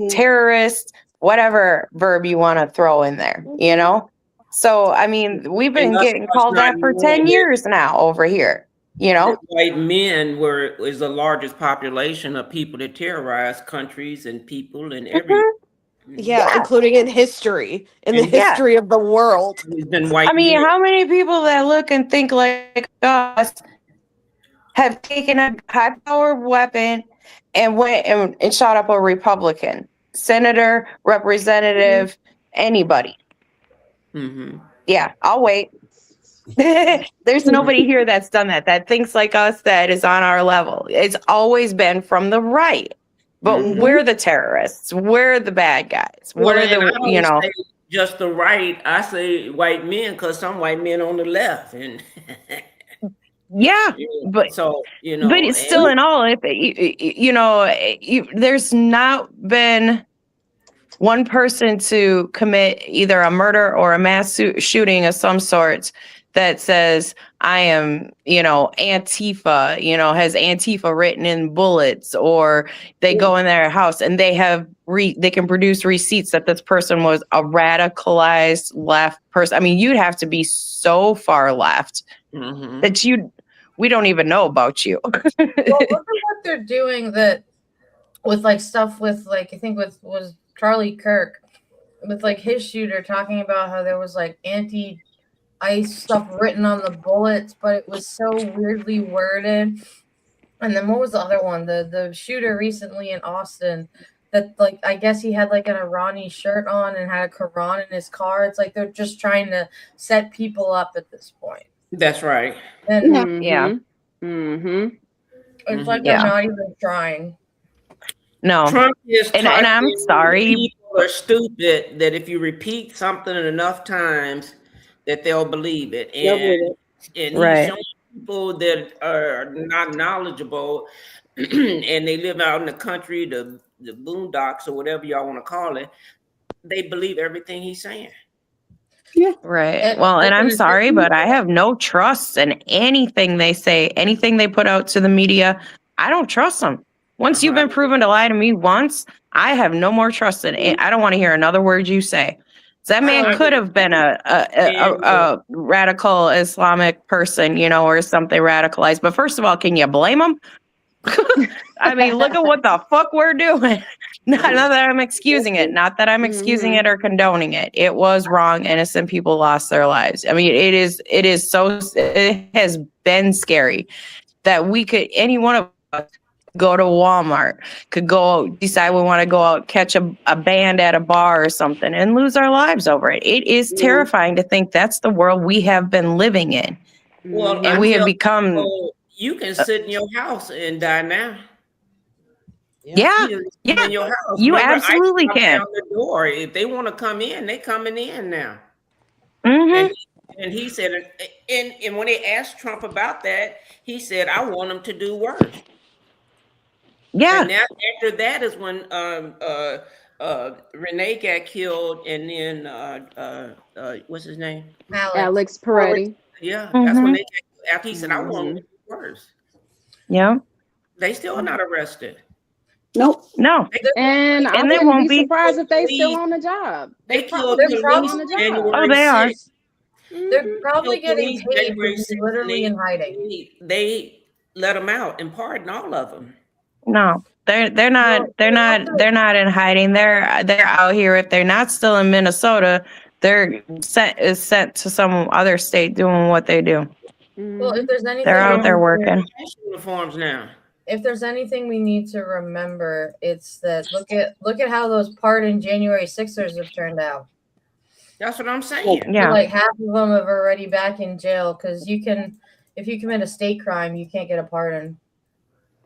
terrorist, whatever verb you want to throw in there, you know? So, I mean, we've been getting called that for 10 years now over here, you know? White men is the largest population of people that terrorize countries and people and everything. Yeah, including in history, in the history of the world. I mean, how many people that look and think like us have taken a high-powered weapon and went and shot up a Republican, senator, representative, anybody? Yeah, I'll wait. There's nobody here that's done that thinks like us, that is on our level. It's always been from the right. But we're the terrorists. We're the bad guys. Well, We're the, I don't say just the right. I say white men because some white men on the left. And yeah, but so, you know, but it's still in all, if there's not been one person to commit either a murder or a mass shooting of some sort that says, I am, Antifa, has Antifa written in bullets, or they go in their house and they have they can produce receipts that this person was a radicalized left person. I mean, you'd have to be so far left that we don't even know about you. Well, look at what they're doing with like stuff with like, I think was Charlie Kirk with like his shooter talking about how there was like anti-ICE stuff written on the bullets, but it was so weirdly worded. And then what was the other one? The shooter recently in Austin that, like, I guess he had like an Irani shirt on and had a Quran in his car. It's like they're just trying to set people up at this point. That's right. And it's like they're not even trying. No. Trump is and I'm sorry. People are stupid that if you repeat something enough times that they'll believe it. And he's showing people that are not knowledgeable and they live out in the country, the boondocks or whatever y'all want to call it, they believe everything he's saying. Yeah. Right. Well, and I'm sorry, but I have no trust in anything they say, anything they put out to the media. I don't trust them. Once you've been proven to lie to me once, I have no more trust in it. I don't want to hear another word you say. That man could have been a radical Islamic person, or something radicalized. But first of all, can you blame him? I mean, look at what the fuck we're doing. Not that I'm excusing it. Not that I'm excusing it or condoning it. It was wrong. Innocent people lost their lives. I mean, it has been scary that any one of us go to Walmart, could go decide we want to go out, catch a band at a bar or something and lose our lives over it. It is terrifying to think that's the world we have been living in. Well, and we have become... You can sit in your house and die now. Yeah. In your house. You Remember, absolutely can. Down the door. If they want to come in, they coming in now. And he said, and when they asked Trump about that, he said, I want them to do worse. Yeah. And after that is when Renee got killed, and then what's his name? Alex Peretti. Yeah, that's when they got killed. After he said, I want them to do worse. Yeah. They still are not arrested. Nope. No. And I wouldn't be surprised if they still on the job. They killed they're probably on on the the job. Oh, they are. They're probably getting Police paid January to be 6th, literally in hiding. They let them out and pardoned all of them. No. They're not in hiding. They're out here. If they're not still in Minnesota, they're sent to some other state doing what they do. Well, if there's anything, They're out there working. Uniforms now. If there's anything we need to remember, it's that look at how those pardoned January 6ers have turned out. That's what I'm saying. Yeah. Like half of them are already back in jail because you can if you commit a state crime, you can't get a pardon.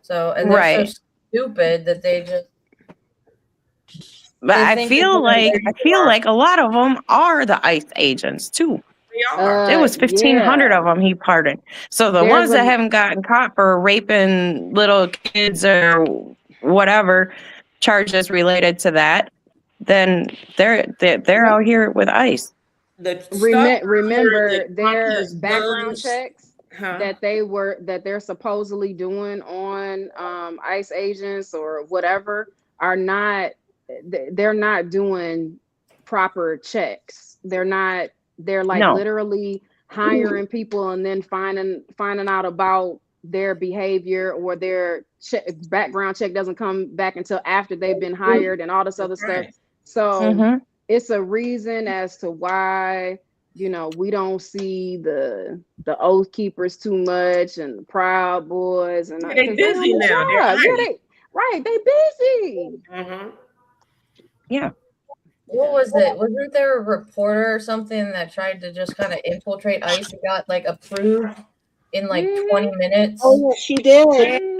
So, and they're Right. so stupid that they just. But They I think feel it's like a lot of them are the ICE agents too. They are. It was 1,500 Yeah. of them he pardoned. So the There's ones that a haven't gotten caught for raping little kids or whatever charges related to that, then they're out here with ICE. The stuff remember that Trump their has background done, checks huh? that they're supposedly doing on ICE agents or whatever are not they're not doing proper checks. They're like No. literally hiring people and then finding out about their behavior, or their background check doesn't come back until after they've been hired and all this other stuff. So it's a reason as to why, you know, we don't see the Oath Keepers too much and the Proud Boys, and They because busy on the now. They're job. hired. They busy. Yeah. What was it? Wasn't there a reporter or something that tried to just kind of infiltrate ICE and got like approved in like 20 minutes? Oh, yeah, she did.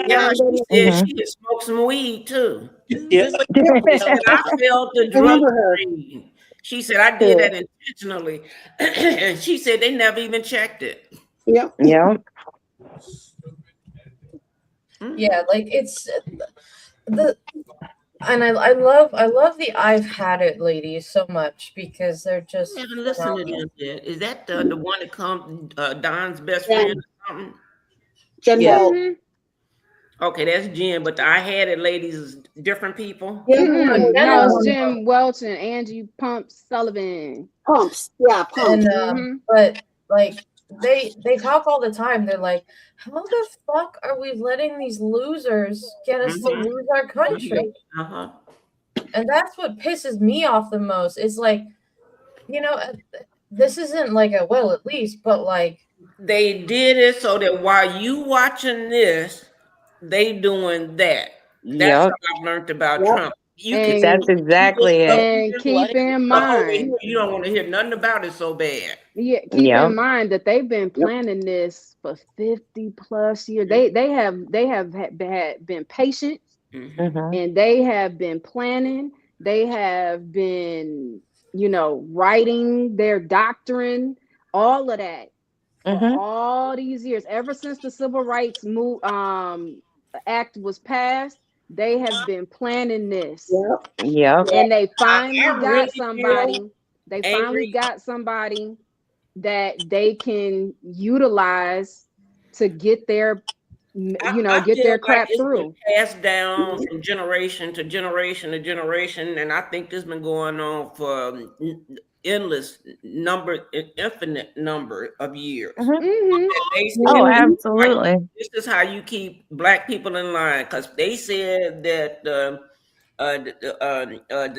Yeah, she said she had smoked some weed too. She said, I felt the drug screen. She said, I did that intentionally. And she said they never even checked it. Yep. Yeah. Yeah, like it's the and I love the I've had it ladies so much because they're just I haven't listened to phenomenal. them yet. Is that the one that comes Don's best friend or something? Jen Walt. Okay, that's Jen, but the I had it ladies is different people. No, it's Jim Welch and Angie Pumps Sullivan. Pumps, yeah, Pumps. And but like they talk all the time. They're like, how the fuck are we letting these losers get us to lose our country? And that's what pisses me off the most. Is like, you know, this isn't like a well at least, but like they did it so that while you watching this, they doing that. That's what I've learned about Trump. You can That's exactly it. And keep in mind, you don't want to hear nothing about it so bad. Yeah, keep in mind that they've been planning this for 50 plus years. They have been patient, and they have been planning. They have been, you know, writing their doctrine, all of that for all these years. Ever since the Civil Rights Act was passed, they have been planning this. Yep. And they finally got really somebody. They finally got somebody that they can utilize to get their, you know, get their crap through. Passed down from generation to generation to generation, and I think this has been going on for infinite number of years. Oh, absolutely. This is how you keep Black people in line, because they said that the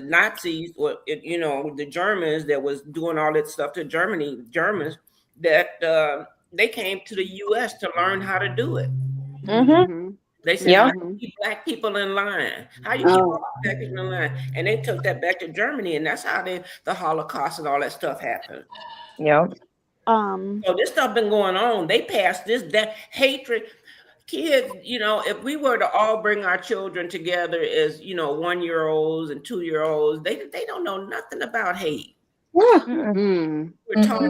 Nazis, or you know, the Germans that was doing all that stuff to Germans, that they came to the U.S. to learn how to do it. They said, how do you keep Black people in line? How do you keep Black people in line? And they took that back to Germany, and that's how the Holocaust and all that stuff happened. Yep. So this stuff been going on. They passed this, that hatred. Kids, you know, if we were to all bring our children together as, you know, 1-year-olds and 2-year-olds, they don't know nothing about hate. We're taught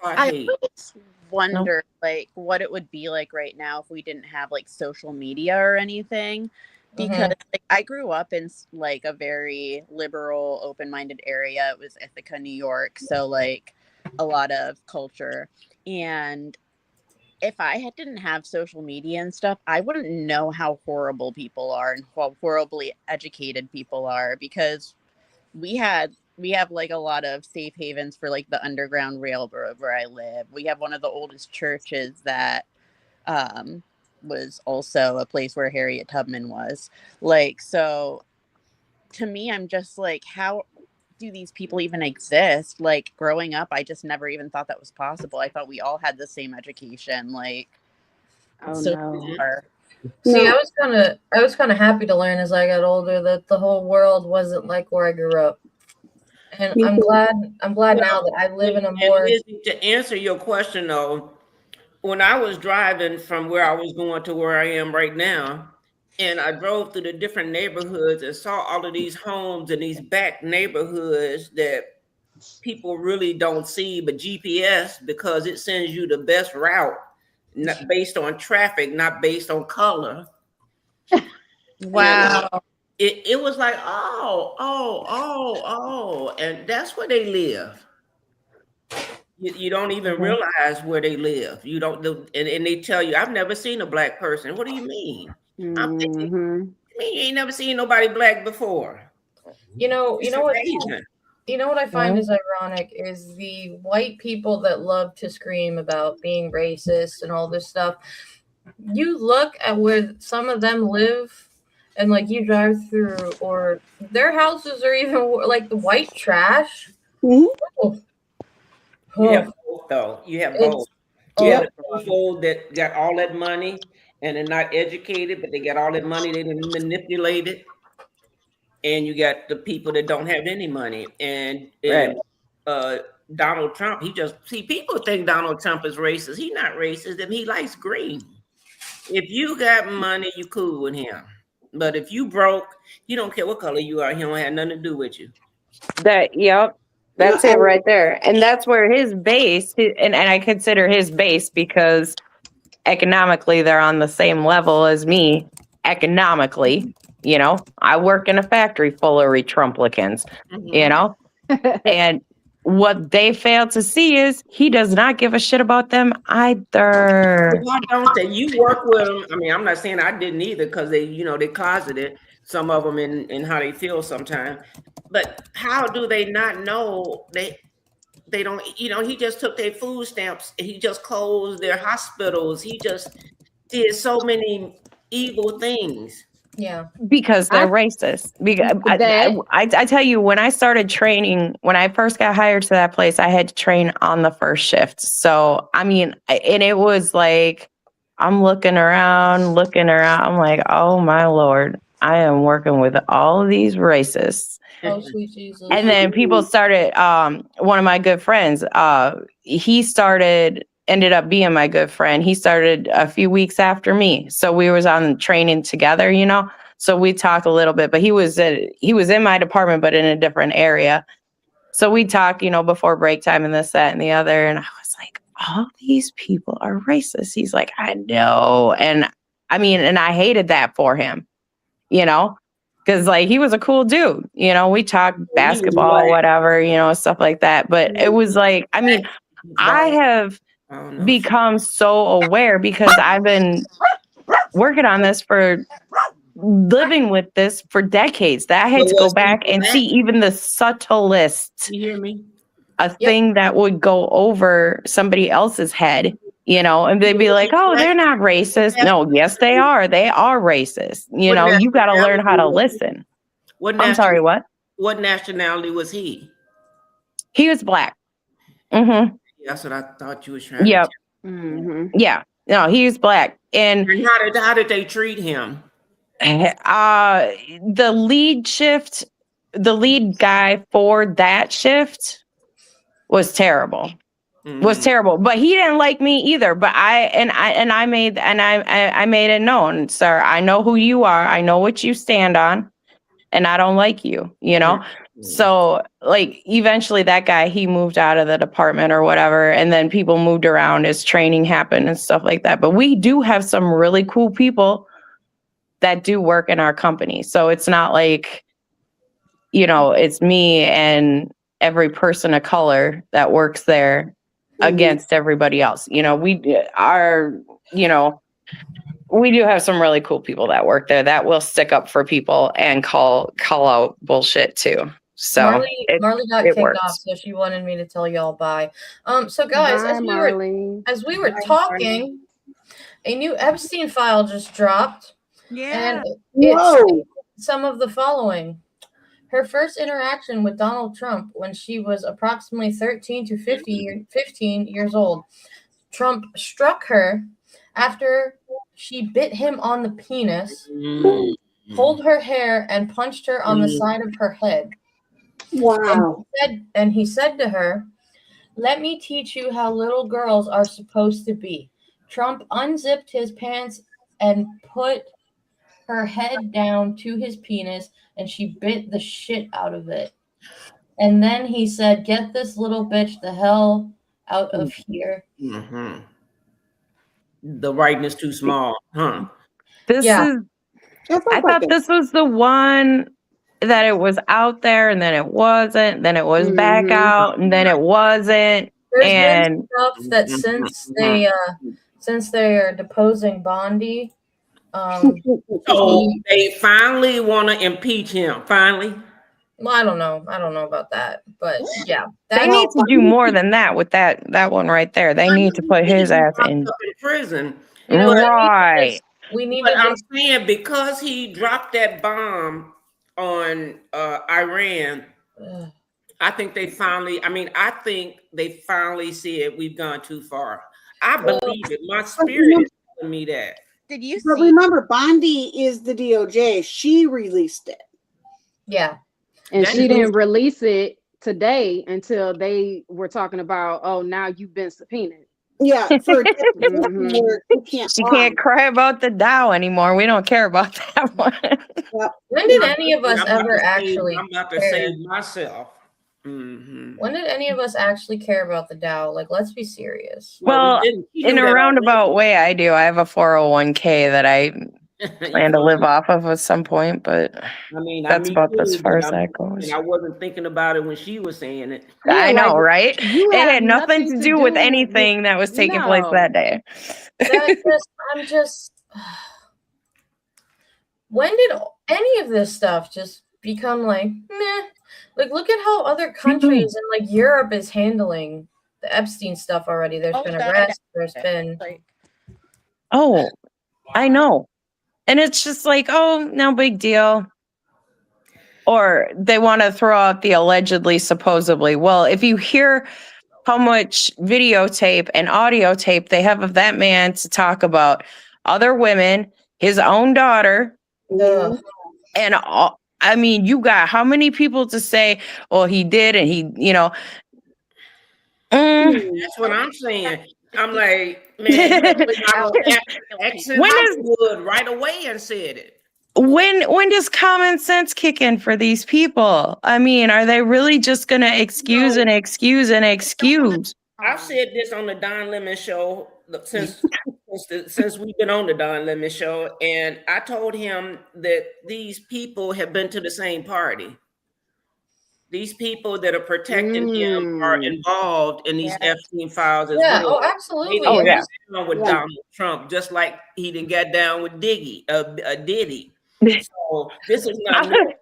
I hate. always wonder like what it would be like right now if we didn't have like social media or anything, because like, I grew up in like a very liberal, open-minded area. It was Ithaca, New York, so like a lot of culture. And if I didn't have social media and stuff, I wouldn't know how horrible people are and how horribly educated people are, because we have like a lot of safe havens for like the Underground Railroad where I live. We have one of the oldest churches that was also a place where Harriet Tubman was. Like, so to me, I'm just like, how do these people even exist? Like, growing up, I just never even thought that was possible. I thought we all had the same education. Like, See, I was kind of happy to learn as I got older that the whole world wasn't like where I grew up. And I'm glad now that I live in a more. To answer your question though, when I was driving from where I was going to where I am right now, and I drove through the different neighborhoods and saw all of these homes in these back neighborhoods that people really don't see, but GPS, because it sends you the best route, not based on traffic, not based on color. Wow. And it was like, and that's where they live. You don't even realize where they live. You don't, and they tell you, I've never seen a black person. What do you mean? I'm thinking, you mean you ain't never seen nobody black before? You know what? Amazing. You know what I find is ironic is the white people that love to scream about being racist and all this stuff. You look at where some of them live, and like you drive through, or their houses are even like the white trash. You have both, though. You have both. You have the people that got all that money and they're not educated, but they got all that money, they didn't manipulate it. And you got the people that don't have any money. And Donald Trump, people think Donald Trump is racist. He's not racist, and he likes green. If you got money, you cool with him. But if you broke, you don't care what color you are. He don't have nothing to do with you. That's it right there. And that's where his base, and I consider his base because economically they're on the same level as me. Economically, you know, I work in a factory full of Trumplicans, you know, and what they fail to see is he does not give a shit about them either. Why don't they? You work with them. I mean, I'm not saying I didn't either because they, they closeted some of them in how they feel sometimes. But how do they not know they don't, he just took their food stamps. He just closed their hospitals. He just did so many evil things. Yeah. Because they're racist. Because I tell you, when I started training, when I first got hired to that place, I had to train on the first shift. So, I mean, and it was like, I'm looking around. I'm like, oh my Lord, I am working with all of these racists. Oh, sweet Jesus. And then people started, one of my good friends, ended up being my good friend. He started a few weeks after me. So we was on training together, so we talked a little bit, but he was in my department, but in a different area. So we talked, before break time and this, that, and the other. And I was like, all these people are racist. He's like, I know. And I mean, and I hated that for him, because like he was a cool dude, we talked basketball, whatever, stuff like that. But it was like, I mean, I have become so aware because I've been working on this living with this for decades, that I had to go back and see even the subtlest thing that would go over somebody else's head, and they'd be like, oh, they're not racist. No, yes, they are. They are racist. You got to learn how to listen. I'm sorry, what? What nationality was he? He was black. Mm-hmm. That's what I thought you were trying to tell. Yeah. No, he was black. And how did they treat him? The lead guy for that shift was terrible. But he didn't like me either. But I made it known, sir, I know who you are. I know what you stand on, and I don't like you, So like eventually that guy, he moved out of the department or whatever. And then people moved around as training happened and stuff like that. But we do have some really cool people that do work in our company. So it's not like, it's me and every person of color that works there against everybody else. We do have some really cool people that work there that will stick up for people and call out bullshit too. So Marley got kicked off, so she wanted me to tell y'all bye. So guys, Bye, as we were talking, a new Epstein file just dropped. Yeah. And it's some of the following. Her first interaction with Donald Trump when she was approximately 13 to 15 years old. Trump struck her after she bit him on the penis, pulled her hair, and punched her on the side of her head. Wow. And he said to her, "Let me teach you how little girls are supposed to be. Trump unzipped his pants and put her head down to his penis, and she bit the shit out of it. And then he said, "Get this little bitch the hell out of here." Mm-hmm. The writing is too small, huh? This is. I thought this was the one that it was out there, and then it wasn't. Then it was back out, and then it wasn't. There's And been stuff that since they are deposing Bondi, So they finally want to impeach him. Finally. well, I don't know about that, but yeah, they need to do more than that with that one right there. They need to put his ass in prison. Right. But I'm saying because he dropped that bomb on Iran, I think they finally. I think they finally said we've gone too far. I believe it. My spirit is telling me that. Did you But remember, Bondi is the DOJ. She released it. Yeah. And she didn't release it today until they were talking about, oh, now you've been subpoenaed. Yeah, for She can't cry about the Dow anymore. We don't care about that one. When did any of us ever actually? I'm about to save myself. When did any of us actually care about the Dow? Like, let's be serious. Well, in a roundabout way, I do. I have a 401k that I plan to live off of at some point, but that's about as far as that goes. And I wasn't thinking about it when she was saying it. I know, right? It had nothing to do with anything that was taking place that day. I'm just. When did any of this stuff just become like meh? Like, look at how other countries and like Europe is handling the Epstein stuff already. There's been arrests. There's been. Oh, I know. And it's just like, oh, no big deal. Or they want to throw out the allegedly, supposedly. Well, if you hear how much videotape and audio tape they have of that man to talk about other women, his own daughter, and all, I mean, you got how many people to say, well, he did, and he, That's what I'm saying. I'm like, man, Hollywood right away and said it. When does common sense kick in for these people? I mean, are they really just gonna excuse and excuse and excuse? I've said this on the Don Lemon show since we've been on the Don Lemon show, and I told him that these people have been to the same party. These people that are protecting him are involved in these Epstein files as well. Oh, absolutely. They didn't get down with Donald Trump, just like he didn't get down with Diddy. So this is not new.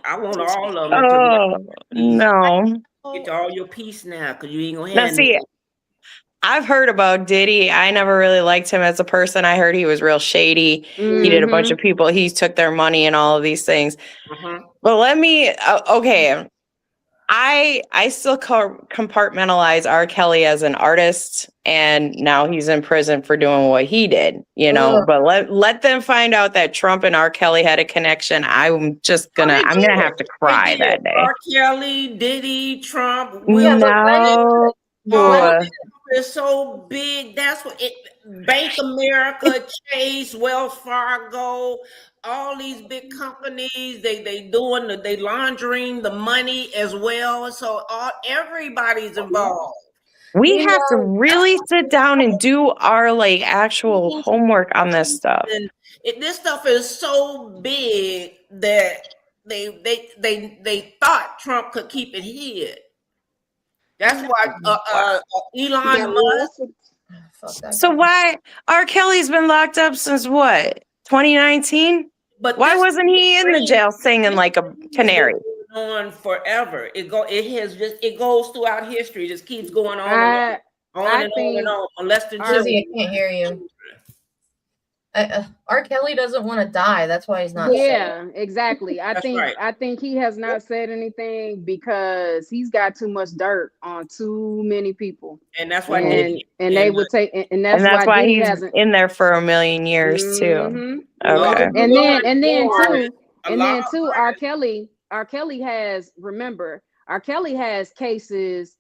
I want all of them. No. Get to all your peace now, because you ain't gonna Now, have see, I've heard about Diddy. I never really liked him as a person. I heard he was real shady. He did a bunch of people. He took their money and all of these things. But let me, okay. I still compartmentalize R. Kelly as an artist, and now he's in prison for doing what he did, but let them find out that Trump and R. Kelly had a connection. I'm gonna have to cry that day. R. Kelly, Diddy, Trump, is so big. That's what Bank America, Chase, Wells Fargo, all these big companies, they laundering the money as well. So everybody's involved. We have to really sit down and do our actual homework on this stuff. And this stuff is so big that they thought Trump could keep it hid. That's why Elon Musk. So why R. Kelly's been locked up since what? 2019? But why wasn't he in the jail singing like a canary? On forever. It goes throughout history. It just keeps going on and on. Unless the I can't hear you. R. Kelly doesn't want to die. That's why he's not. Yeah, exactly. I think he has not said anything because he's got too much dirt on too many people, and that's why. That's why he's in there for a million years too. Okay. And then too, R. Kelly has, remember, R. Kelly has cases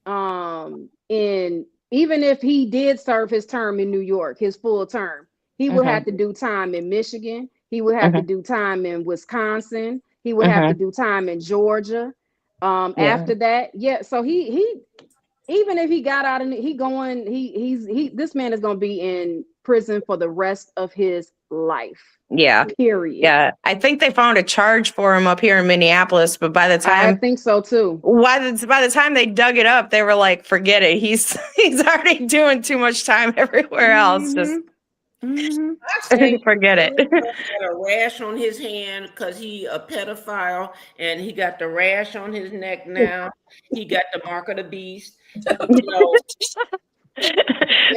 in even if he did serve his term in New York, his full term, he would have to do time in Michigan. He would have to do time in Wisconsin. He would have to do time in Georgia. After that, so he even if he got out and this man is going to be in prison for the rest of his life. Yeah. Period. Yeah. I think they found a charge for him up here in Minneapolis, but by the time I think so too. By the time they dug it up, they were like, forget it. He's already doing too much time everywhere else. Just forget it. Got a rash on his hand because he a pedophile, and he got the rash on his neck now. He got the mark of the beast. You know,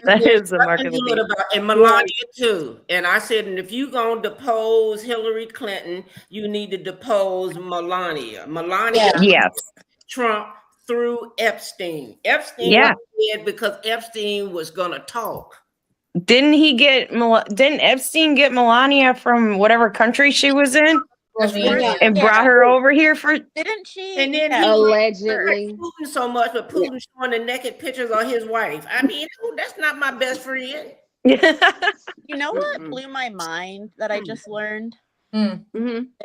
that is the mark of the beast. And Melania too. And I said, and if you gonna depose Hillary Clinton, you need to depose Melania. Yes. Trump through Epstein. Epstein was dead because Epstein was gonna talk. Didn't Epstein get Melania from whatever country she was in? And brought her over here for? Didn't she? And then he allegedly Putin so much, but Putin showing the naked pictures of his wife. I mean, that's not my best friend. You know what blew my mind that I just learned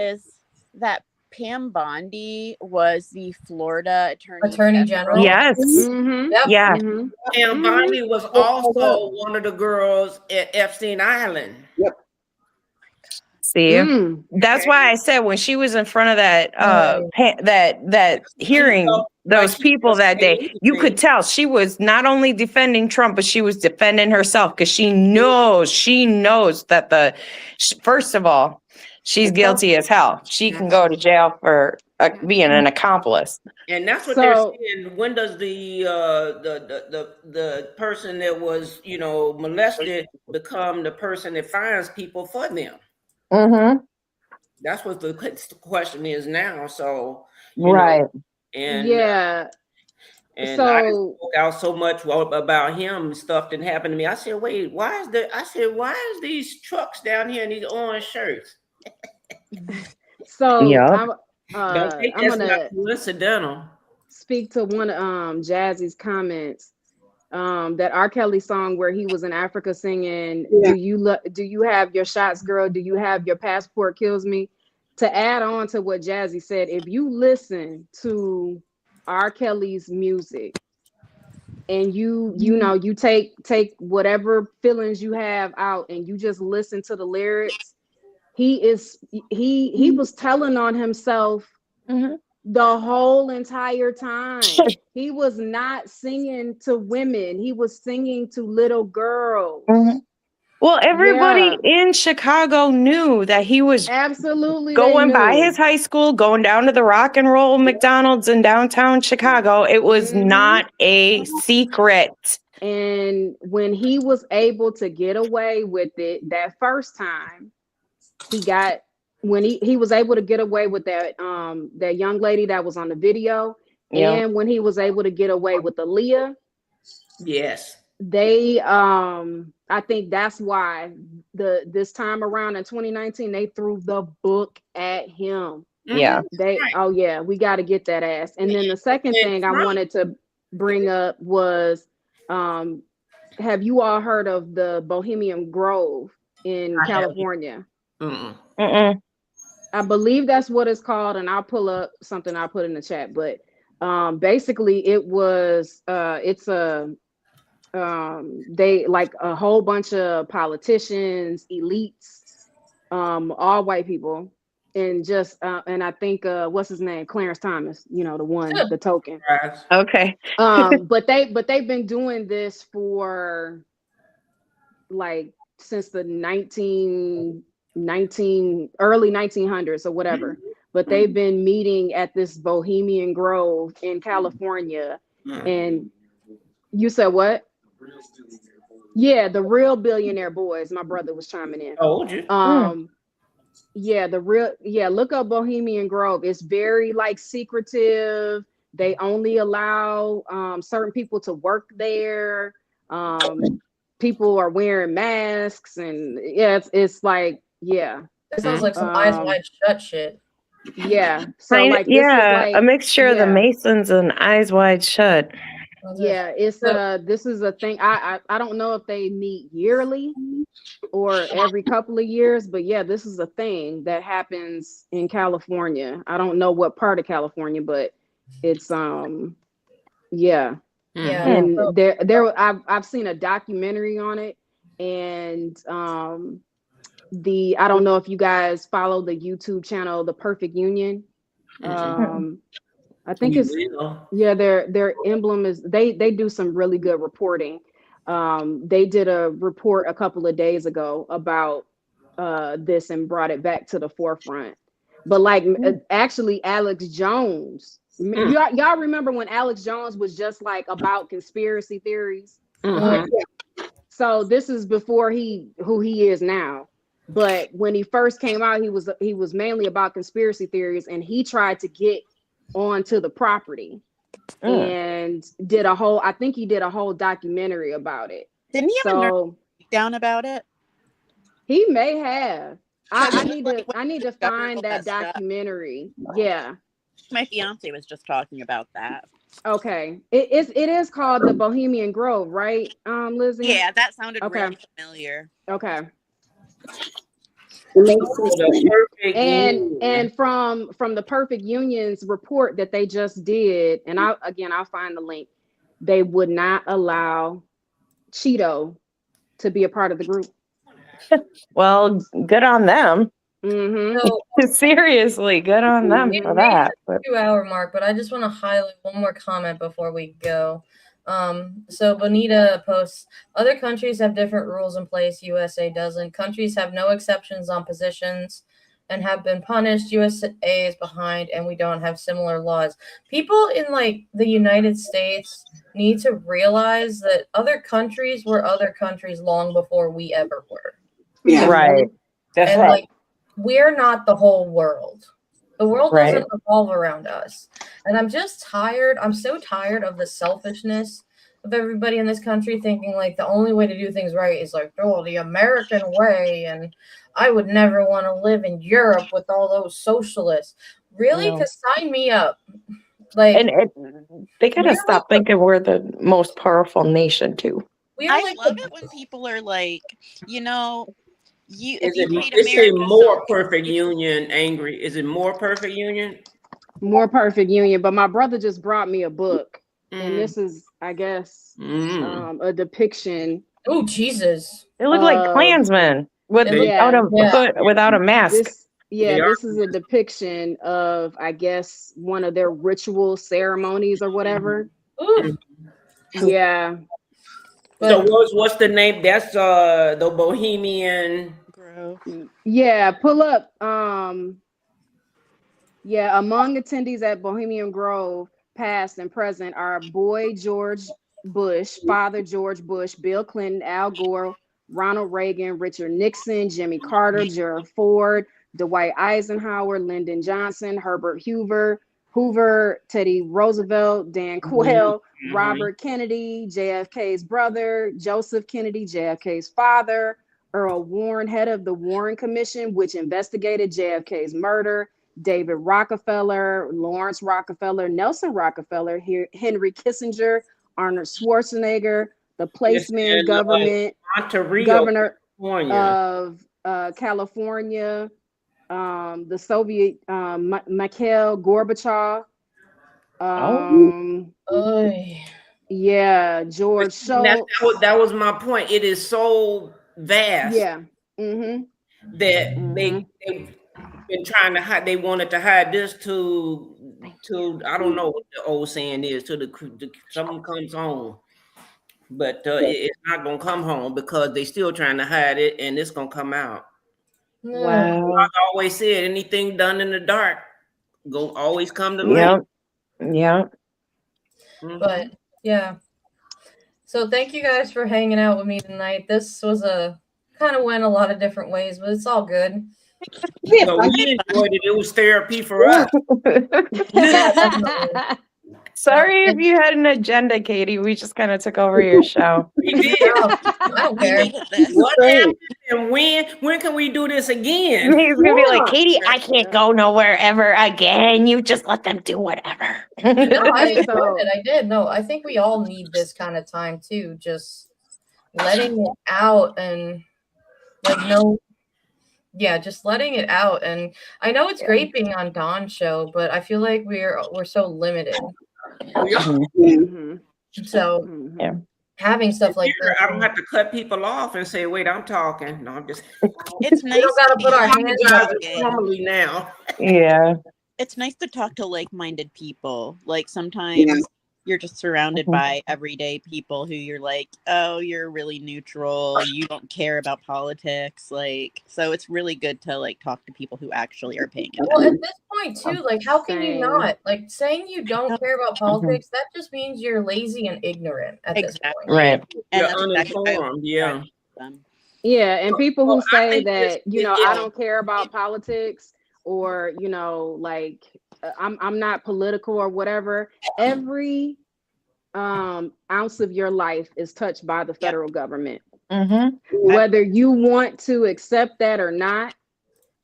is that Pam Bondi was the Florida Attorney General. Yes. Yeah. Pam Bondi was also one of the girls at Epstein Island. See, that's why I said when she was in front of that that hearing, those people that day, you could tell she was not only defending Trump, but she was defending herself because she knows that first of all, she's guilty as hell. She can go to jail for being an accomplice. And that's what they're saying. When does the person that was, molested become the person that finds people for them? That's what the question is now. So right. And so I just spoke out so much about him. Stuff didn't happen to me. I said, wait, why is these trucks down here in these orange shirts? So I'm I'm gonna coincidental. Speak to one of Jazzy's comments. That R. Kelly song where he was in Africa singing, do you have your shots, girl? Do you have your passport kills me? To add on to what Jazzy said, if you listen to R. Kelly's music and you take whatever feelings you have out and you just listen to the lyrics, he was telling on himself the whole entire time. He was not singing to women. He was singing to little girls. Well, everybody in Chicago knew that he was absolutely going by his high school, going down to the Rock and Roll McDonald's in downtown Chicago. It was not a secret. And when he was able to get away with it that first time, when he was able to get away with that that young lady that was on the video, and when he was able to get away with Aaliyah, they I think that's why this time around in 2019 they threw the book at him. We got to get that ass. And then the second thing I wanted to bring up was have you all heard of the Bohemian Grove in California? I believe that's what it's called, and I'll pull up something I'll put in the chat. But basically, it was they like a whole bunch of politicians, elites, all white people, and just and I think what's his name, Clarence Thomas, the token. Okay. But they've been doing this for like since the early 1900s or whatever, but they've been meeting at this Bohemian Grove in California. And you said what? Yeah, the real billionaire boys. My brother was chiming in. Look up Bohemian Grove. It's very like secretive. They only allow certain people to work there. People are wearing masks, and it's like it sounds like some Eyes Wide Shut shit. So like a mixture of the Masons and Eyes Wide Shut. Yeah, it's this is a thing. I don't know if they meet yearly or every couple of years, but yeah, this is a thing that happens in California. I don't know what part of California, but it's yeah. Yeah. And I've seen a documentary on it, and I don't know if you guys follow the YouTube channel The Perfect Union. I think it's their emblem is they do some really good reporting. They did a report a couple of days ago about this and brought it back to the forefront. But like actually Alex Jones, y'all remember when Alex Jones was just like about conspiracy theories? So this is before who he is now. But when he first came out, he was mainly about conspiracy theories, and he tried to get onto the property and I think he did a whole documentary about it. Didn't he have a down about it? He may have. I need to find that documentary. Yeah. My fiance was just talking about that. Okay. It is called The Bohemian Grove, right, Lizzie? Yeah, that sounded really familiar. Okay. And And from the Perfect Union's report that they just did, and I'll find the link. They would not allow Cheeto to be a part of the group. Well, good on them. So, Seriously, good on them for that. the 2-hour mark, but I just want to highlight one more comment before we go. So Bonita posts, other countries have different rules in place. USA doesn't. Countries have no exceptions on positions and have been punished. USA is behind, and we don't have similar laws. People in like the United States need to realize that other countries were other countries long before we ever were. Yeah. Right. And like, we're not the whole world. The world doesn't revolve around us. And I'm just tired. I'm so tired of the selfishness of everybody in this country thinking like the only way to do things right is like, oh, the American way. And I would never want to live in Europe with all those socialists. Really? Because sign me up. Like, and they gotta stop thinking we're the most powerful nation too. I love it when people are like, you know, Is it more perfect union angry? Is it more perfect union? More perfect union. But my brother just brought me a book, and this is, I guess, a depiction. Oh Jesus! They look like Klansmen without a mask. This is a depiction of, I guess, one of their ritual ceremonies or whatever. Yeah. So what's the name? That's the Bohemian Grove. Yeah, pull up. Yeah, among attendees at Bohemian Grove, past and present, are Boy George Bush, Father George Bush, Bill Clinton, Al Gore, Ronald Reagan, Richard Nixon, Jimmy Carter, Gerald Ford, Dwight Eisenhower, Lyndon Johnson, Herbert Hoover, Teddy Roosevelt, Dan Quayle, Robert Kennedy, JFK's brother, Joseph Kennedy, JFK's father, Earl Warren, head of the Warren Commission, which investigated JFK's murder, David Rockefeller, Lawrence Rockefeller, Nelson Rockefeller, Henry Kissinger, Arnold Schwarzenegger, the placeman governor of California, the Soviet Mikhail Gorbachev. Yeah, George Shultz. That was my point. It is so vast. Yeah. That they've been trying to hide. They wanted to hide this to I don't know what the old saying is, to someone comes home. But it's not gonna come home because they still trying to hide it, and it's gonna come out. Wow. I always said anything done in the dark go always come to light. Yeah. But yeah. So thank you guys for hanging out with me tonight. This was kind of went a lot of different ways, but it's all good. So we enjoyed it. It was therapy for us. Sorry if you had an agenda, Katie. We just kind of took over your show. We did. I don't care. What happened and when can we do this again? He's gonna be like, Katie, I can't go nowhere ever again. You just let them do whatever. No, I Okay, enjoyed so it. I did. No, I think we all need this kind of time too. Just letting it out and just letting it out. And I know it's great being on Dawn's show, but I feel like we're so limited. mhm, So mhm. having stuff like Here, this, I don't have to cut people off and say, wait, I'm talking. No, I'm just It's we nice. don't got to put our hands up. apologizing formally now. Yeah. It's nice to talk to like-minded people. Like sometimes you're just surrounded by everyday people who you're like, oh, you're really neutral. You don't care about politics. Like, so it's really good to like talk to people who actually are paying Well, attention. at this point too, like how can you Same. not? Like saying you don't care about politics, that just means you're lazy and ignorant at this point. Right. And You're that's exactly why I uninformed, yeah. them. Yeah, and people who I say think that, it's- I don't care about politics, or, like I'm not political or whatever. Every ounce of your life is touched by the federal government. Mm-hmm. Whether you want to accept that or not,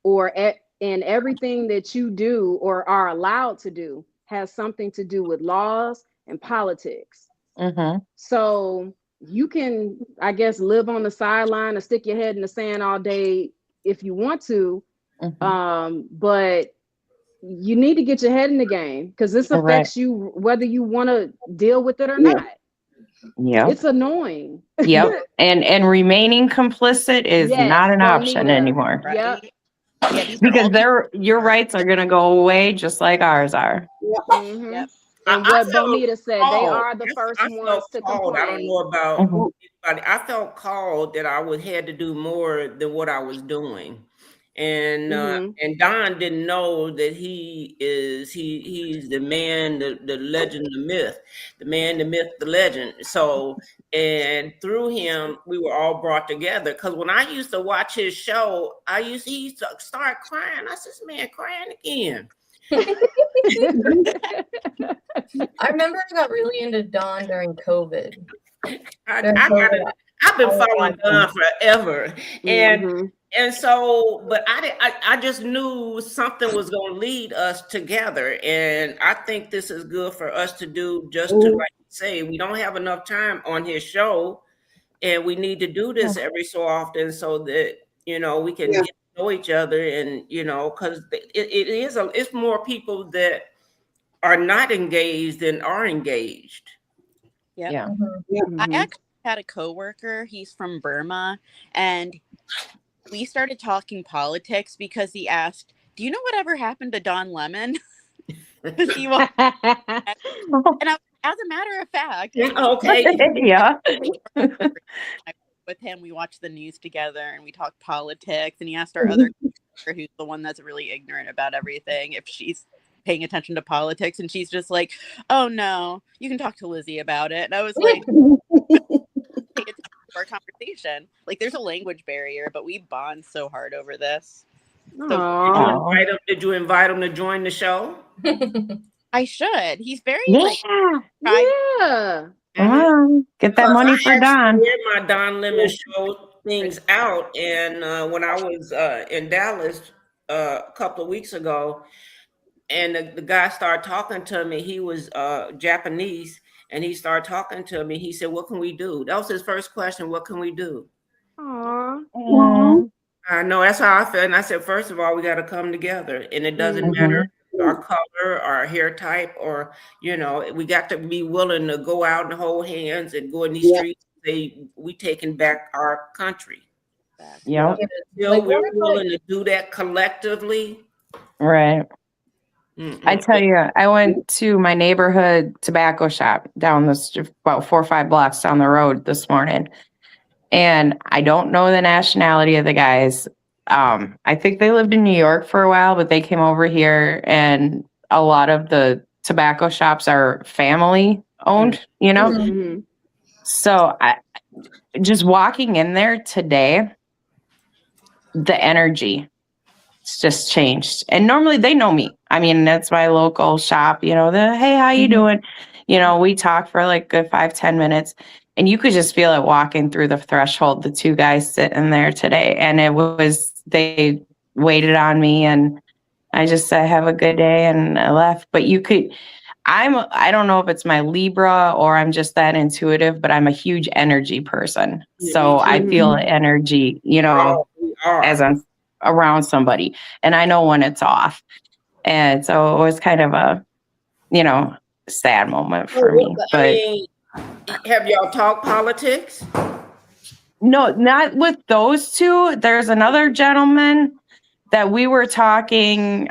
and everything that you do or are allowed to do has something to do with laws and politics. Mm-hmm. So you can, I guess, live on the sideline or stick your head in the sand all day if you want to, but you need to get your head in the game because this affects you whether you want to deal with it or not. Yep. It's annoying. Yep. And remaining complicit is not an don't option either. anymore. Yep. Yeah, these are Because all your rights are gonna go away just like ours are. Mhm. Yep. And I what felt Bonita said, they called. are the first I ones felt to called. I don't complain. know about Mhm. anybody. I felt called that I had to do more than what I was doing. And Don didn't know that he's the man, the legend, the myth, the man, the myth, the legend. So, and through him, we were all brought together. Because when I used to watch his show, he used to start crying. I said, "This man crying again." I remember I got really into Dawn during COVID. I've been following Don forever, and so, but I just knew something was going to lead us together, and I think this is good for us to do. Just to like say, we don't have enough time on his show, and we need to do this every so often so that we can get to know each other, and because it's more people that are not engaged than are engaged. Yep. Yeah. I actually had a coworker, he's from Burma, and we started talking politics because he asked, do you know whatever happened to Don Lemon? And as a matter of fact, okay. Yeah. with him, we watched the news together and we talked politics, and he asked our other coworker, who's the one that's really ignorant about everything, if she's paying attention to politics, and she's just like, oh no, you can talk to Lizzie about it. And I was like, pay attention to our conversation. Like, there's a language barrier, but we bond so hard over this. So, did you invite him to join the show? I should. He's very Get that money for Don. My Don Lemon show things out, and when I was in Dallas a couple of weeks ago, and the guy started talking to me. He was Japanese, and he started talking to me. He said, "What can we do?" That was his first question. What can we do? Aww. I know, that's how I felt. And I said, first of all, we got to come together, and it doesn't matter our color, our hair type, or we got to be willing to go out and hold hands and go in these streets. We taking back our country. Yeah. We're willing to do that collectively. Right. I tell you, I went to my neighborhood tobacco shop down about 4 or 5 blocks down the road this morning. And I don't know the nationality of the guys. I think they lived in New York for a while, but they came over here, and a lot of the tobacco shops are family owned, So just walking in there today, the energy, it's just changed. And normally they know me. I mean, that's my local shop, hey, how you doing? you know, we talked for like good 5-10 minutes, and you could just feel it walking through the threshold, the two guys sitting there today. And they waited on me, and I just said, have a good day, and I left. But I don't know if it's my Libra or I'm just that intuitive, but I'm a huge energy person. So I feel energy, you know, as I'm around somebody, and I know when it's off. And so it was kind of a, you know, sad moment for me. But have y'all talked politics? No, not with those two. There's another gentleman that we were talking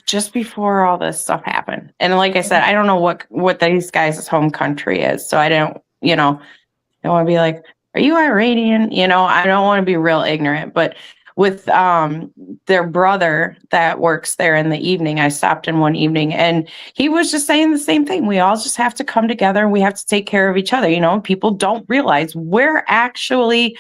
just before all this stuff happened. And like I said, I don't know what these guys' home country is. So I don't, you know, I want to be like, are you Iranian? You know, I don't want to be real ignorant. But with their brother that works there in the evening, I stopped in one evening, and he was just saying the same thing. We all just have to come together, and we have to take care of each other. You know, people don't realize we're actually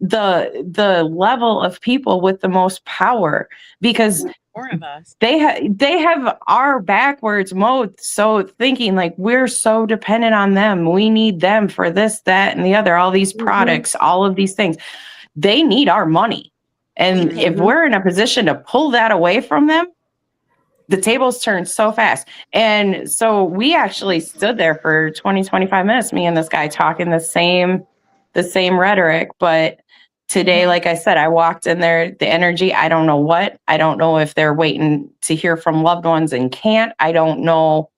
the level of people with the most power, because More of us. they have our backwards mode. So thinking like we're so dependent on them, we need them for this, that, and the other, all these products, all of these things. They need our money. And if we're in a position to pull that away from them, the tables turn so fast. And so we actually stood there for 20-25 minutes, me and this guy talking the same rhetoric. But today, like I said, I walked in there, the energy, I don't know what. I don't know if they're waiting to hear from loved ones and can't. I don't know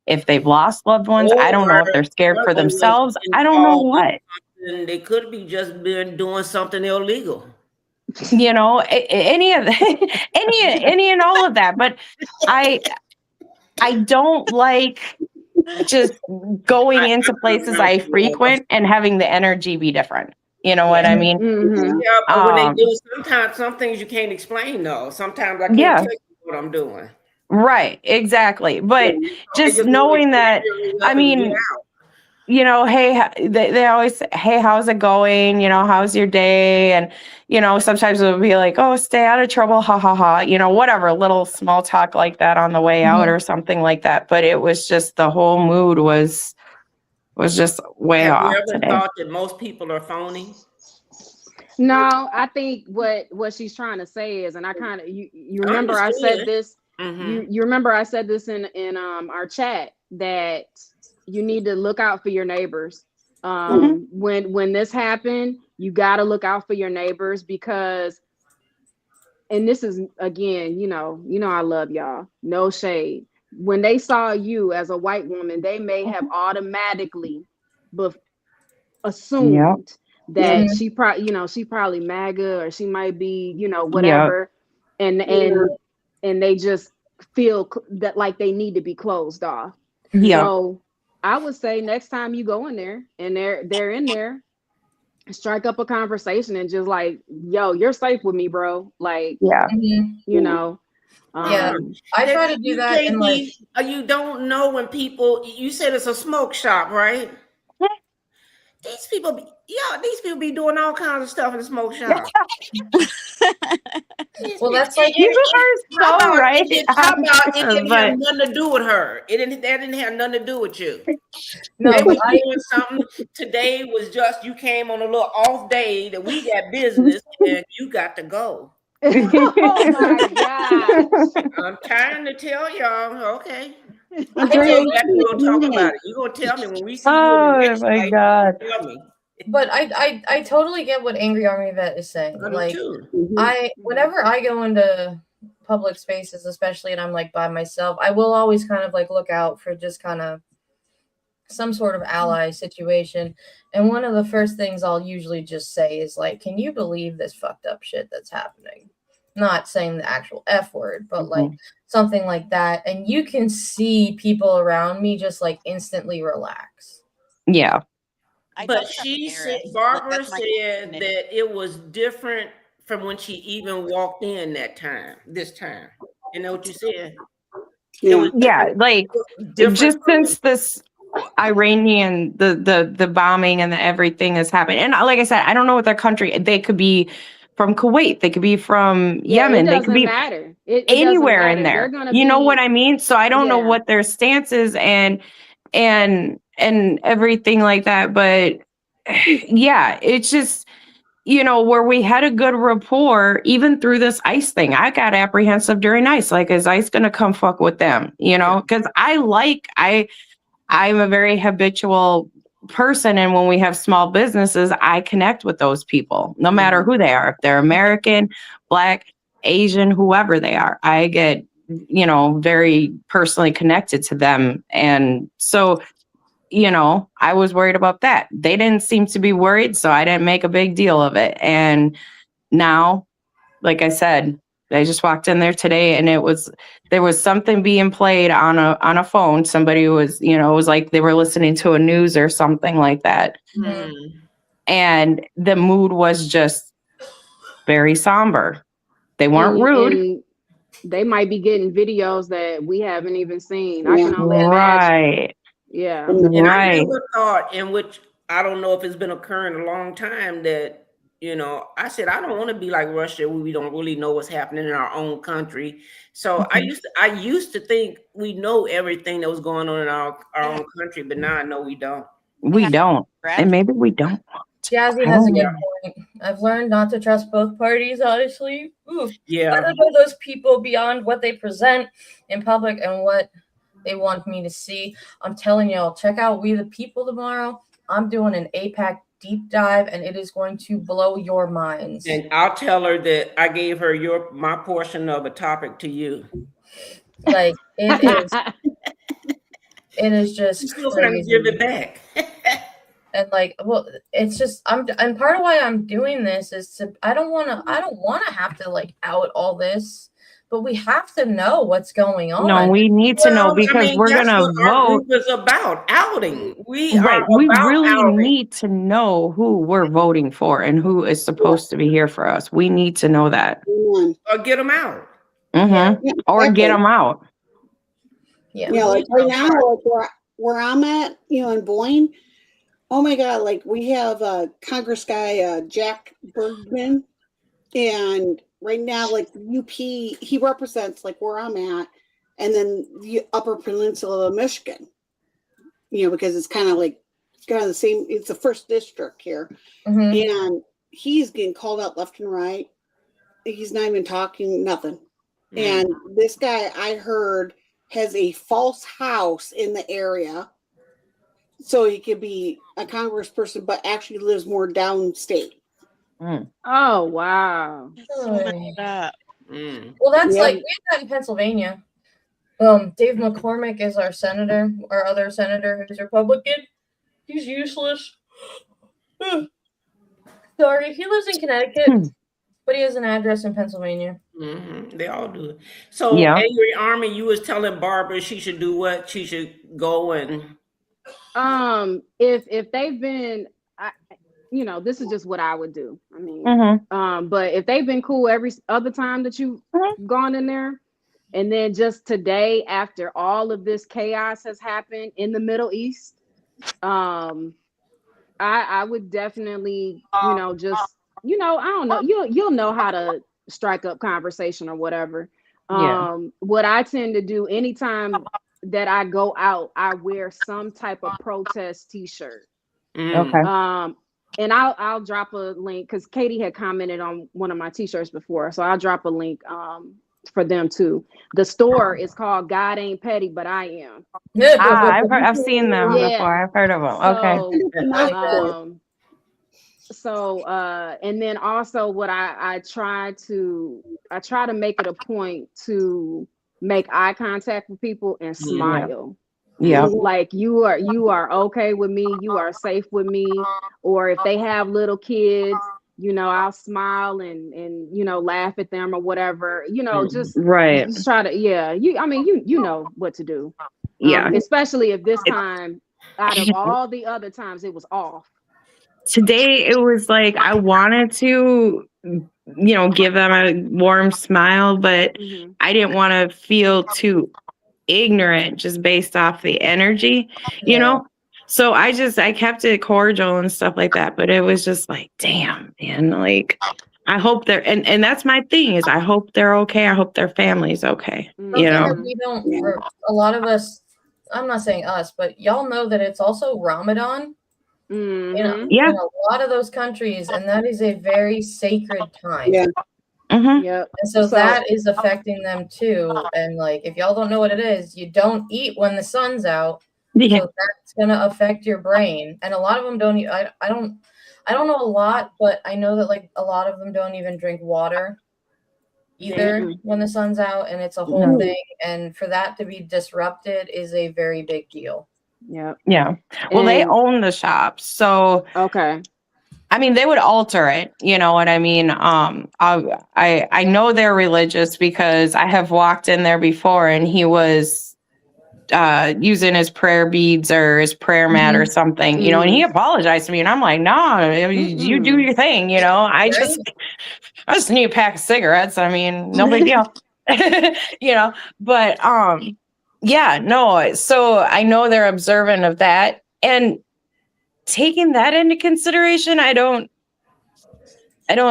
if they've lost loved ones. I don't know if they're scared for themselves. I don't know what. They could be just been doing something illegal. You know, any and all of that. But I don't like just going into places I frequent and having the energy be different. You know what I mean? Yeah, but when they do, sometimes some things you can't explain though. Sometimes I can't tell you what I'm doing. Right, exactly. But just knowing that, I mean, you know, hey, they always say, hey, how's it going? You know, how's your day? And, you know, sometimes it'll be like, oh, stay out of trouble, ha, ha, ha. You know, whatever, little small talk like that on the way out or something like that. But it was just, the whole mood was just way off Have you ever today. thought that most people are phony? No, I think what she's trying to say is, and I kind of, you remember I said this, you remember I said this in our chat, that you need to look out for your neighbors. When this happened, you got to look out for your neighbors, because, and this is again, you know, I love y'all, no shade. When they saw you as a white woman, they may have automatically assumed that she probably MAGA, or she might be, you know, whatever, and they just feel that like they need to be closed off. So I would say next time you go in there and they're in there, strike up a conversation and just like, yo, you're safe with me, bro. Like, you know. I try to do that. And like, you don't know when people. You said it's a smoke shop, right? These people be doing all kinds of stuff in the smoke shop. Well, that's like, you are so right. How about it didn't have nothing to do with her? That didn't have nothing to do with you. No, they was doing something. Today was just, you came on a little off day that we got business and you got to go. Oh my God. I'm trying to tell y'all, okay. Andrea, We'll talk about it. You're gonna tell me when we see you. Oh my God. Tell me. But I totally get what Angry Army Vet is saying. Like, whenever I go into public spaces, especially, and I'm like by myself, I will always kind of like look out for just kind of some sort of ally situation. And one of the first things I'll usually just say is like, can you believe this fucked up shit that's happening? Not saying the actual F word, but like something like that. And you can see people around me just like instantly relax. Yeah. But Barbara said that it was different from when she even walked in this time. You know what you said? Yeah, like just since this Iranian, the bombing and the everything has happened. And like I said, I don't know what their country, they could be from Kuwait. They could be from Yemen. It They could doesn't be matter. It doesn't anywhere in matter. They're there. gonna You know be- what I mean? So I don't know Yeah. what their stance is and everything like that. But yeah, it's just, you know, where we had a good rapport, even through this ICE thing. I got apprehensive during ICE. Like, is ICE gonna come fuck with them? You know, because I'm a very habitual person, and when we have small businesses, I connect with those people, no matter who they are. If they're American, Black, Asian, whoever they are, I get, you know, very personally connected to them. And so, you know, I was worried about that. They didn't seem to be worried, so I didn't make a big deal of it. And now, like I said, I just walked in there today and there was something being played on a phone. Somebody was, you know, it was like they were listening to a news or something like that. And the mood was just very somber. They weren't rude. And they might be getting videos that we haven't even seen. I can only imagine. Right. Yeah. And I Right. never thought, in which I don't know if it's been occurring a long time, that, you know, I said, I don't want to be like Russia, where we don't really know what's happening in our own country. So I used to think we know everything that was going on in our own country, but now I know we don't. We don't. And maybe we don't. Jazzy has a good point. I've learned not to trust both parties, honestly. Ooh. Yeah. I don't know those people beyond what they present in public and what they want me to see. I'm telling y'all, check out We the People tomorrow. I'm doing an APAC deep dive, and it is going to blow your minds. And I'll tell her that I gave her my portion of a topic to you. Like, it is just She's still trying to give it back. And like, well, it's just and part of why I'm doing this is to I don't want to have to like out all this, but we have to know what's going on. No, we need to know, because we're that's gonna what vote. our group is about, outing. We really outing. need to know who we're voting for and who is supposed to be here for us. We need to know that. Or get them out. Or get them out. Yeah. Yeah, like right now, like where I'm at, you know, in Boyne. Oh my God! Like we have Congress guy Jack Bergman, and right now, like UP, he represents like where I'm at, and then the Upper Peninsula of Michigan. You know, because it's kind of the same. It's the first district here, and he's getting called out left and right. He's not even talking nothing. And this guy, I heard, has a false house in the area. So he could be a congressperson, but actually lives more downstate. Oh, wow. Well, that's like, we have that in Pennsylvania. Dave McCormick is our senator, our other senator who's Republican. He's useless. Sorry, he lives in Connecticut, but he has an address in Pennsylvania. They all do it. So, Angry Army, you was telling Barbara she should do what? She should go and... if they've been, you know, this is just what I would do. I mean, but if they've been cool every other time that you've gone in there, and then just today, after all of this chaos has happened in the Middle East, I would definitely, you know, just, you know, I don't know, you'll know how to strike up conversation or whatever. What I tend to do anytime that I go out, I wear some type of protest t-shirt. And I'll drop a link, because Katie had commented on one of my t-shirts before, so I'll drop a link for them too. The store is called God Ain't Petty, But I Am. I've seen them before. I've heard of them. And then also what I try to make it a point to make eye contact with people and smile. Like you are okay with me, you are safe with me. Or if they have little kids, you know, I'll smile and you know, laugh at them or whatever, you know, just try to, you know what to do. Especially if this time, out of all the other times, it was off. Today it was like I wanted to, you know, give them a warm smile, but I didn't want to feel too ignorant just based off the energy, you know. So I kept it cordial and stuff like that, but it was just like, damn, man, like I hope they're, and that's my thing is I hope they're okay. I hope their family's okay. Something You know? that we don't, or a lot of us, I'm not saying us, but y'all know that it's also Ramadan in a lot of those countries, and that is a very sacred time. Yeah. Yep. And so that is affecting them too. And like, if y'all don't know what it is, you don't eat when the sun's out. Yeah. So that's gonna affect your brain. And a lot of them don't. I don't know a lot, but I know that like a lot of them don't even drink water either when the sun's out, and it's a whole thing. And for that to be disrupted is a very big deal. Yep. Yeah. Well, they own the shop, so okay. I mean, they would alter it. You know what I mean? I know they're religious because I have walked in there before, and he was using his prayer beads or his prayer mat or something, you know, and he apologized to me, and I'm like, no, you do your thing, you know. I just need a pack of cigarettes. I mean, no big deal. You know, but yeah, no. So I know they're observant of that, and taking that into consideration, I don't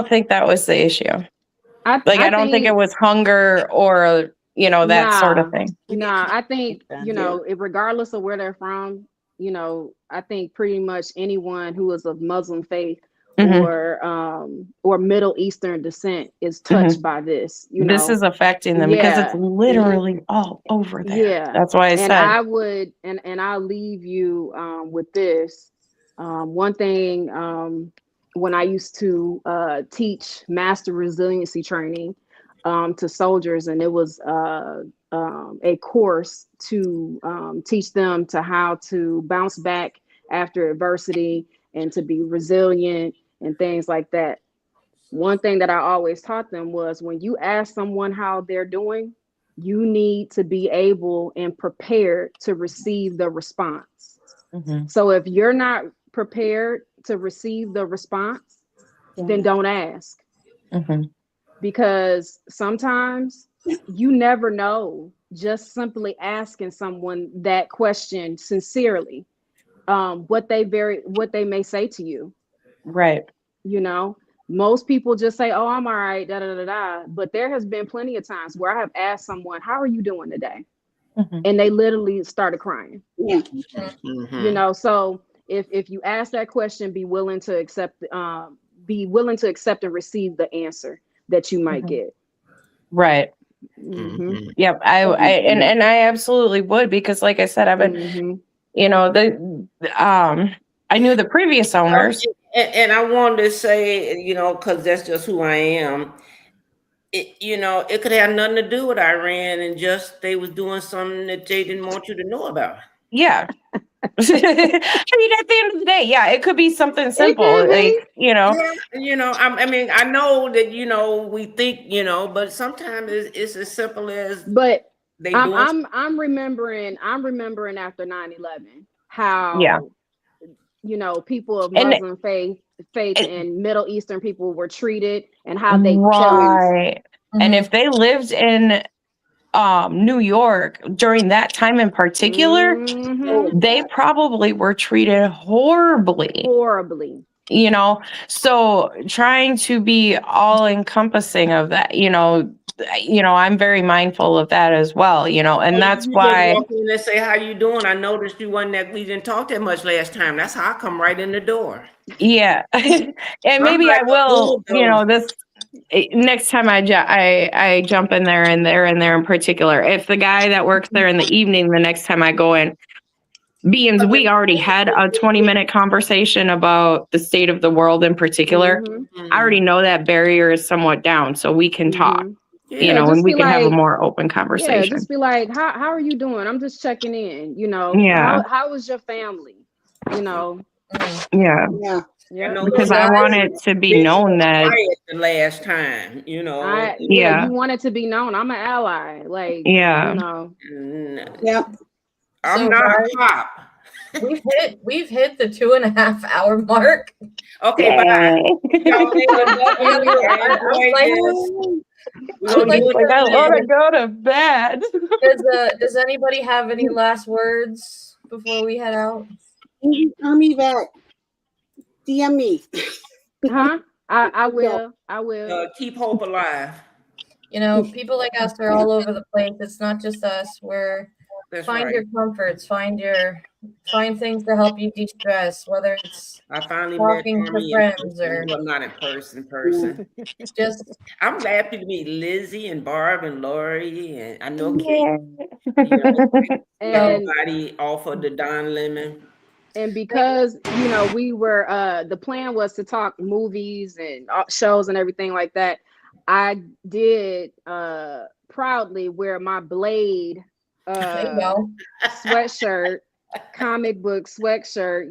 think that was the issue. I don't think it was hunger or, you know, that sort of thing. Nah, I think, you know, regardless of where they're from, you know, I think pretty much anyone who is of Muslim faith or Middle Eastern descent is touched by this. You know, this is affecting them because it's literally all over there. Yeah, that's why I said. I would, and I'll leave you with this. One thing, when I used to teach master resiliency training to soldiers, and it was a course to teach them to how to bounce back after adversity and to be resilient and things like that. One thing that I always taught them was when you ask someone how they're doing, you need to be able and prepared to receive the response. So if you're not prepared to receive the response, then don't ask. Because sometimes you never know, just simply asking someone that question sincerely, what they may say to you. Right. You know, most people just say, oh, I'm all right, da da da da. But there has been plenty of times where I have asked someone, how are you doing today? And they literally started crying. Yeah. You know, so if you ask that question, be willing to accept and receive the answer that you might get. Right. Yep. And I absolutely would, because like I said, I've been, you know, I knew the previous owners. And I wanted to say, you know, because that's just who I am. You know, it could have nothing to do with Iran, and just they was doing something that they didn't want you to know about. Yeah. I mean, at the end of the day, yeah, it could be something simple, like, you know. Yeah, you know, I mean, I know that, you know, we think, you know, but sometimes it's as simple as. But they I'm remembering after 9/11 how you know, people of Muslim faith and Middle Eastern people were treated, and how they chose. And if they lived in New York during that time in particular, they probably were treated horribly. You know, so trying to be all encompassing of that, you know, I'm very mindful of that as well, you know, and that's why. Walk in and say, how you doing? I noticed you wasn't that, we didn't talk that much last time. That's how I come right in the door. Yeah. And maybe I will, you know, this next time I jump in there and they're in there in particular. If the guy that works there in the evening, the next time I go in, being we already had a 20-minute conversation about the state of the world in particular, I already know that barrier is somewhat down, so we can talk, you know, and we can have a more open conversation. Yeah, just be like, how are you doing? I'm just checking in, you know. How is your family? You know. Yeah. Because I want it to be known that the last time, you know. You want it to be known. I'm an ally, like, you know. I'm not a cop. We've hit the 2.5 hour mark. Okay, bye. I want to go to bed. Does anybody have any last words before we head out? Army vet, DM me. I will. I will. Keep hope alive. You know, people like us are all over the place. It's not just us. That's Find right. your comforts, find things to help you de-stress, whether it's I finally met talking to Army in friends person. or Well, not in person. just. I'm happy to meet Lizzie and Barb and Lori, and I know Kate. Yeah. You know, And everybody offered the Don Lemon. and because we were the plan was to talk movies and shows and everything like that. I did proudly wear my Blade There you go. sweatshirt, comic book sweatshirt.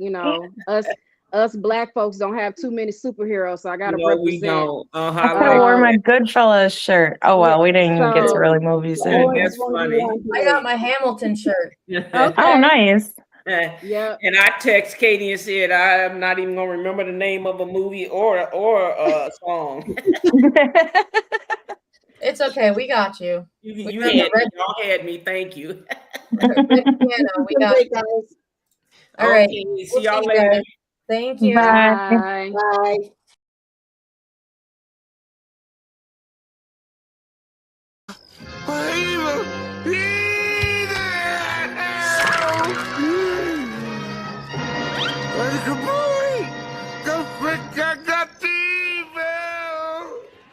Us black folks don't have too many superheroes, so I gotta No, we represent. don't. I could have wore my Goodfellas shirt. Oh well, we didn't even get to So- really movies. did we? That's funny. I got my Hamilton shirt. Okay. Oh, nice. Yep. And I text Katie and said I'm not even gonna remember the name of a movie or a song. It's okay. We got you. You got had the red- y'all had me. Thank you. red piano. We got you. guys. All right. Okay, We'll see y'all you later. guys. Thank you. Bye. Bye. Bye.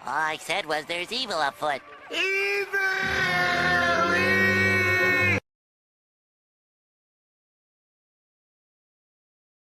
All I said was there's evil afoot. Evil!